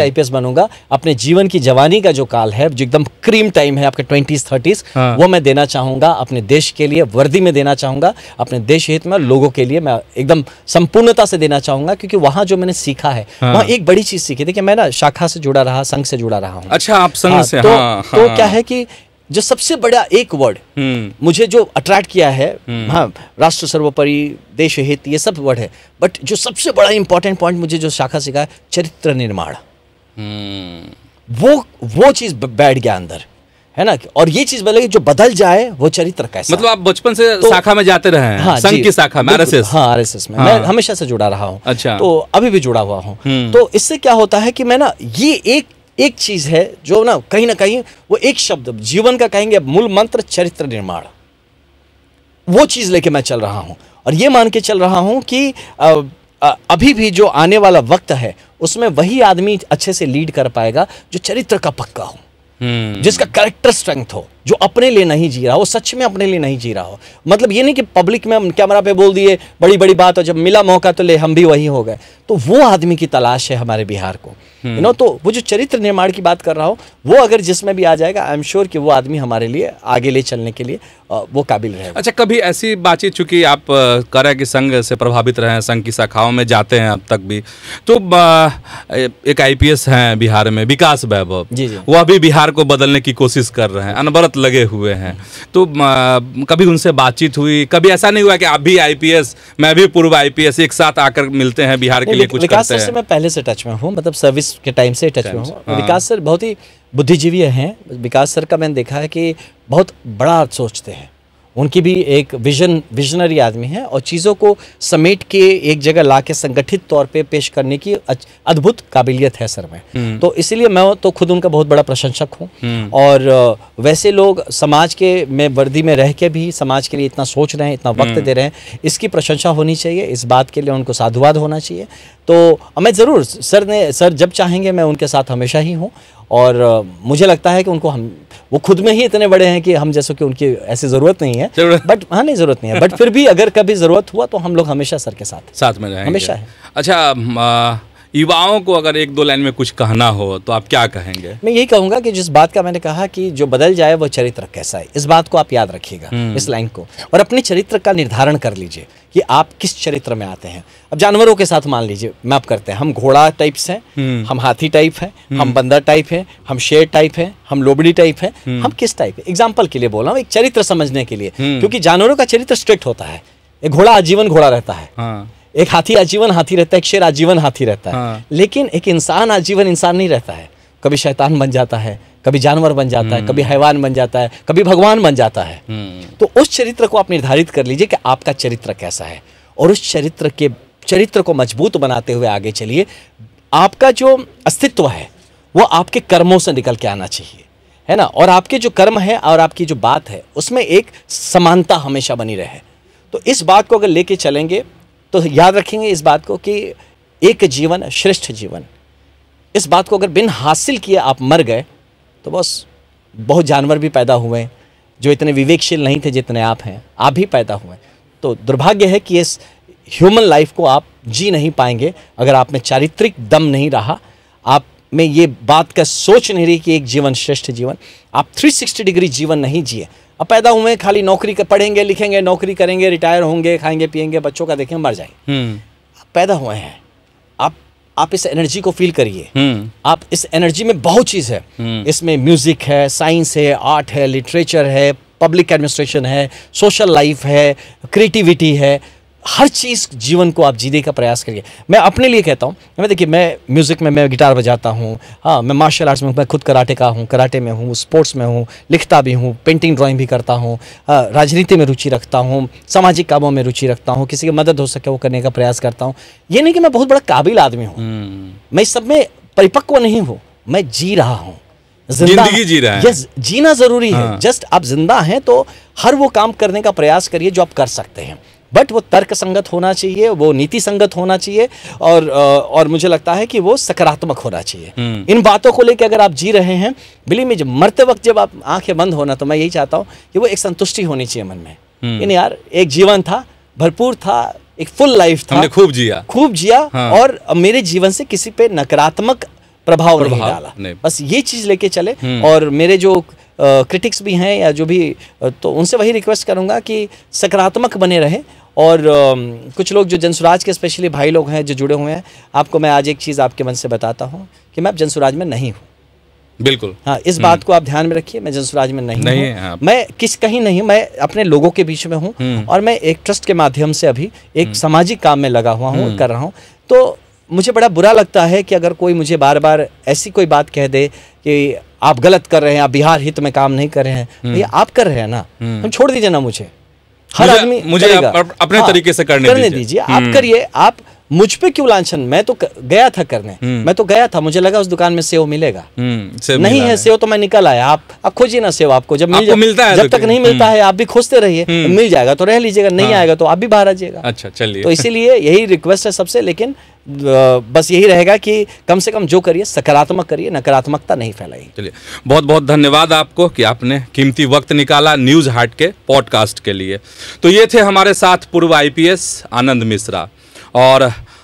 आईपीएस बनूंगा। अपने जीवन की जवानी का जो काल है, जो एकदम क्रीम टाइम है, आपके 20s 30s, वो मैं देना चाहूंगा अपने देश के लिए, वर्दी में देना चाहूंगा, अपने देश हित में, लोगों के लिए मैं एकदम संपूर्णता से देना चाहूंगा। क्योंकि वहां जो मैंने सीखा है, वहां एक बड़ी चीज सीखी थी कि मैं ना शाखा से जुड़ा रहा, संघ से जुड़ा रहा हूँ। अच्छा, आप संघ से। तो क्या है कि जो सबसे बड़ा एक वर्ड मुझे जो अट्रैक्ट किया है, हाँ, राष्ट्र सर्वोपरि, देश हित, ये सब वर्ड है, बट जो सबसे बड़ा इंपॉर्टेंट पॉइंट मुझे जो शाखा सिखा है, चरित्र निर्माण। वो चीज बैठ गया अंदर, है ना। और ये चीज बोले जो बदल जाए, वो चरित्र कैसा। मतलब आप बचपन से शाखा में जाते रहे हैं? हाँ, संघ की शाखा में, आरएसएस। हाँ, आरएसएस में मैं हमेशा से जुड़ा रहा हूँ। अच्छा। तो अभी भी जुड़ा हुआ हूँ। तो इससे क्या होता है कि मैं ना, ये एक चीज है जो ना कहीं वो एक शब्द जीवन का कहेंगे मूल मंत्र, चरित्र निर्माण, वो चीज लेके मैं चल रहा हूं। और ये मान के चल रहा हूं कि अभी भी जो आने वाला वक्त है, उसमें वही आदमी अच्छे से लीड कर पाएगा जो चरित्र का पक्का हो, जिसका कैरेक्टर स्ट्रेंथ हो, जो अपने लिए नहीं जी रहा हो, सच में अपने लिए नहीं जी रहा हो। मतलब ये नहीं कि पब्लिक में कैमरा पे बोल दिए बड़ी बड़ी बात, और जब मिला मौका तो ले हम भी वही हो गए। तो वो आदमी की तलाश है हमारे बिहार को, तो वो जो चरित्र निर्माण की बात कर रहा हूँ, वो अगर जिसमें भी आ जाएगा, आई एम श्योर कि वो आदमी हमारे लिए आगे ले चलने के लिए वो काबिल रहेगा। अच्छा, कभी ऐसी बातचीत, चूंकि आप कह रहे हैं कि संघ से प्रभावित रहे हैं, संघ की शाखाओं में जाते हैं अब तक भी, तो एक आईपीएस हैं बिहार में, विकास वैभव, वो अभी बिहार को बदलने की कोशिश कर रहे हैं, अनवरत लगे हुए हैं। तो कभी उनसे बातचीत हुई? कभी ऐसा नहीं हुआ कि आप भी आईपीएस, मैं भी पूर्व आईपीएस, एक साथ आकर मिलते हैं, बिहार के लिए कुछ करते हैं? विकास सर से मैं पहले से टच में हूँ, मतलब सर्विस के टाइम से टच में हूँ। विकास सर बहुत ही बुद्धिजीवी हैं। विकास सर का मैंने देखा है कि बहुत बड़ा सोचते हैं, उनकी भी एक विजनरी आदमी है, और चीज़ों को समेट के एक जगह ला के संगठित तौर पे पेश करने की अद्भुत काबिलियत है सर में। तो इसीलिए मैं तो खुद उनका बहुत बड़ा प्रशंसक हूँ। और वैसे लोग समाज के में वर्दी में रह के भी समाज के लिए इतना सोच रहे हैं, इतना वक्त दे रहे हैं, इसकी प्रशंसा होनी चाहिए। इस बात के लिए उनको साधुवाद होना चाहिए। तो मैं ज़रूर, सर जब चाहेंगे मैं उनके साथ हमेशा ही हूँ। और मुझे लगता है कि उनको वो खुद में ही इतने बड़े हैं कि हम जैसों कि उनकी ऐसी ज़रूरत नहीं है, बट हाँ, नहीं ज़रूरत नहीं है, बट फिर भी अगर कभी ज़रूरत हुआ तो हम लोग हमेशा सर के साथ में रहेंगे, हमेशा है। अच्छा, युवाओं को अगर एक दो लाइन में कुछ कहना हो तो आप क्या कहेंगे? मैं यही कहूँगा कि जिस बात का मैंने कहा कि जो बदल जाए वो चरित्र कैसा है, इस बात को आप याद रखिएगा, इस लाइन को, और अपने चरित्र का निर्धारण कर लीजिए कि आप किस चरित्र में आते हैं। अब जानवरों के साथ मान लीजिए मैप करते हैं, हम घोड़ा टाइप्स हैं, हम हाथी टाइप हैं, हम बंदर टाइप हैं, हम शेर टाइप हैं, हम लोबड़ी टाइप हैं, हम किस टाइप है? एग्जाम्पल के लिए बोल रहा हूँ, एक चरित्र समझने के लिए, क्योंकि जानवरों का चरित्र स्ट्रिक्ट होता है। एक घोड़ा आजीवन घोड़ा रहता है, एक हाथी आजीवन हाथी रहता है, एक शेर आजीवन हाथी रहता है, लेकिन एक इंसान आजीवन इंसान नहीं रहता है। कभी शैतान बन जाता है, कभी जानवर बन जाता है, कभी हैवान बन जाता है, कभी भगवान बन जाता है। तो उस चरित्र को आप निर्धारित कर लीजिए कि आपका चरित्र कैसा है, और उस चरित्र को मजबूत बनाते हुए आगे चलिए। आपका जो अस्तित्व है वो आपके कर्मों से निकल के आना चाहिए, है ना, और आपके जो कर्म है और आपकी जो बात है उसमें एक समानता हमेशा बनी रहे। तो इस बात को अगर लेके चलेंगे तो याद रखेंगे इस बात को कि एक जीवन श्रेष्ठ जीवन, इस बात को अगर बिन हासिल किए आप मर गए तो बस, बहुत जानवर भी पैदा हुए जो इतने विवेकशील नहीं थे जितने आप हैं, आप भी पैदा हुए। तो दुर्भाग्य है कि इस ह्यूमन लाइफ को आप जी नहीं पाएंगे अगर आप में चारित्रिक दम नहीं रहा, आप में ये बात का सोच नहीं रही कि एक जीवन श्रेष्ठ जीवन, आप 360 डिग्री जीवन नहीं जिए। अब पैदा हुए खाली नौकरी का पढ़ेंगे लिखेंगे, नौकरी करेंगे, रिटायर होंगे, खाएंगे पिएंगे, बच्चों का देखेंगे, मर जाएंगे। पैदा हुए हैं, आप इस एनर्जी को फील करिए। आप इस एनर्जी में बहुत चीज़ है, इसमें म्यूजिक है, साइंस है, आर्ट है, लिटरेचर है, पब्लिक एडमिनिस्ट्रेशन है, सोशल लाइफ है, क्रिएटिविटी है, हर चीज़ जीवन को आप जीने का प्रयास करिए। मैं अपने लिए कहता हूँ, मैं देखिए, मैं म्यूज़िक में मैं गिटार बजाता हूँ, हाँ, मैं मार्शल आर्ट्स में, मैं खुद कराटे का हूँ, कराटे में हूँ, स्पोर्ट्स में हूँ, लिखता भी हूँ, पेंटिंग ड्राइंग भी करता हूँ, राजनीति में रुचि रखता हूँ, सामाजिक कामों में रुचि रखता हूँ, किसी की मदद हो सके वो करने का प्रयास करता हूँ। ये नहीं कि मैं बहुत बड़ा काबिल आदमी हूँ, मैं इस सब में परिपक्व नहीं हूँ, मैं जी रहा हूँ, जिंदगी जी रहा है। यस, जीना जरूरी है। जस्ट आप जिंदा हैं तो हर वो काम करने का प्रयास करिए जो आप कर सकते हैं, बट वो तर्क संगत होना चाहिए, वो नीति संगत होना चाहिए, और मुझे लगता है कि वो सकारात्मक होना चाहिए। इन बातों को लेकर अगर आप जी रहे हैं, बिलीव मी, जब मरते वक्त जब आप आंखें बंद होना, तो मैं यही चाहता हूँ कि वो एक संतुष्टि होनी चाहिए मन में, इन यार एक जीवन था, भरपूर था, एक फुल लाइफ था, हमने खूब जिया, और मेरे जीवन से किसी पे नकारात्मक प्रभाव नहीं डाला। बस ये चीज़ लेके चले। और मेरे जो क्रिटिक्स भी हैं या जो भी, तो उनसे वही रिक्वेस्ट करूँगा कि सकारात्मक बने रहे। और कुछ लोग जो जनसुराज के स्पेशली भाई लोग हैं जो जुड़े हुए हैं, आपको मैं आज एक चीज़ आपके मन से बताता हूँ कि मैं अब जनसुराज में नहीं हूँ। बिल्कुल, हाँ, इस बात को आप ध्यान में रखिए, मैं जनसुराज में नहीं हूँ। हाँ। मैं कहीं नहीं, मैं अपने लोगों के बीच में हूँ, और मैं एक ट्रस्ट के माध्यम से अभी एक सामाजिक काम में लगा हुआ हूँ, कर रहा हूँ। तो मुझे बड़ा बुरा लगता है कि अगर कोई मुझे बार बार ऐसी कोई बात कह दे कि आप गलत कर रहे हैं, आप बिहार हित में काम नहीं कर रहे हैं। भैया, आप कर रहे हैं ना, हम छोड़ दीजिए ना मुझे, हर आदमी मुझे अपने तरीके से करने दीजिए। आप करिए, आप मुझ पे क्यों लांछन? मैं तो गया था करने, मैं तो गया था, मुझे लगा उस दुकान में सेव मिलेगा, नहीं है सेव, तो मैं निकल आया। आप खोजिए ना सेव, आपको जब मिलता है, जब तक नहीं मिलता है आप भी खोजते रहिए, मिल जाएगा तो रह लीजिएगा, नहीं आएगा तो आप भी बाहर आ जाइएगा। अच्छा, चलिए। तो इसीलिए यही रिक्वेस्ट है सबसे, लेकिन बस यही रहेगा कि कम से कम जो करिए सकारात्मक करिए, नकारात्मकता नहीं फैलाइए। चलिए, बहुत बहुत धन्यवाद आपको कि आपने कीमती वक्त निकाला न्यूज़ हाट के पॉडकास्ट के लिए। तो ये थे हमारे साथ पूर्व IPS आनंद मिश्रा, और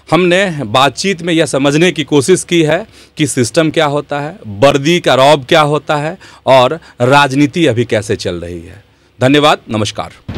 हमने बातचीत में यह समझने की कोशिश की है कि सिस्टम क्या होता है, वर्दी का रौब क्या होता है, और राजनीति अभी कैसे चल रही है। धन्यवाद, नमस्कार।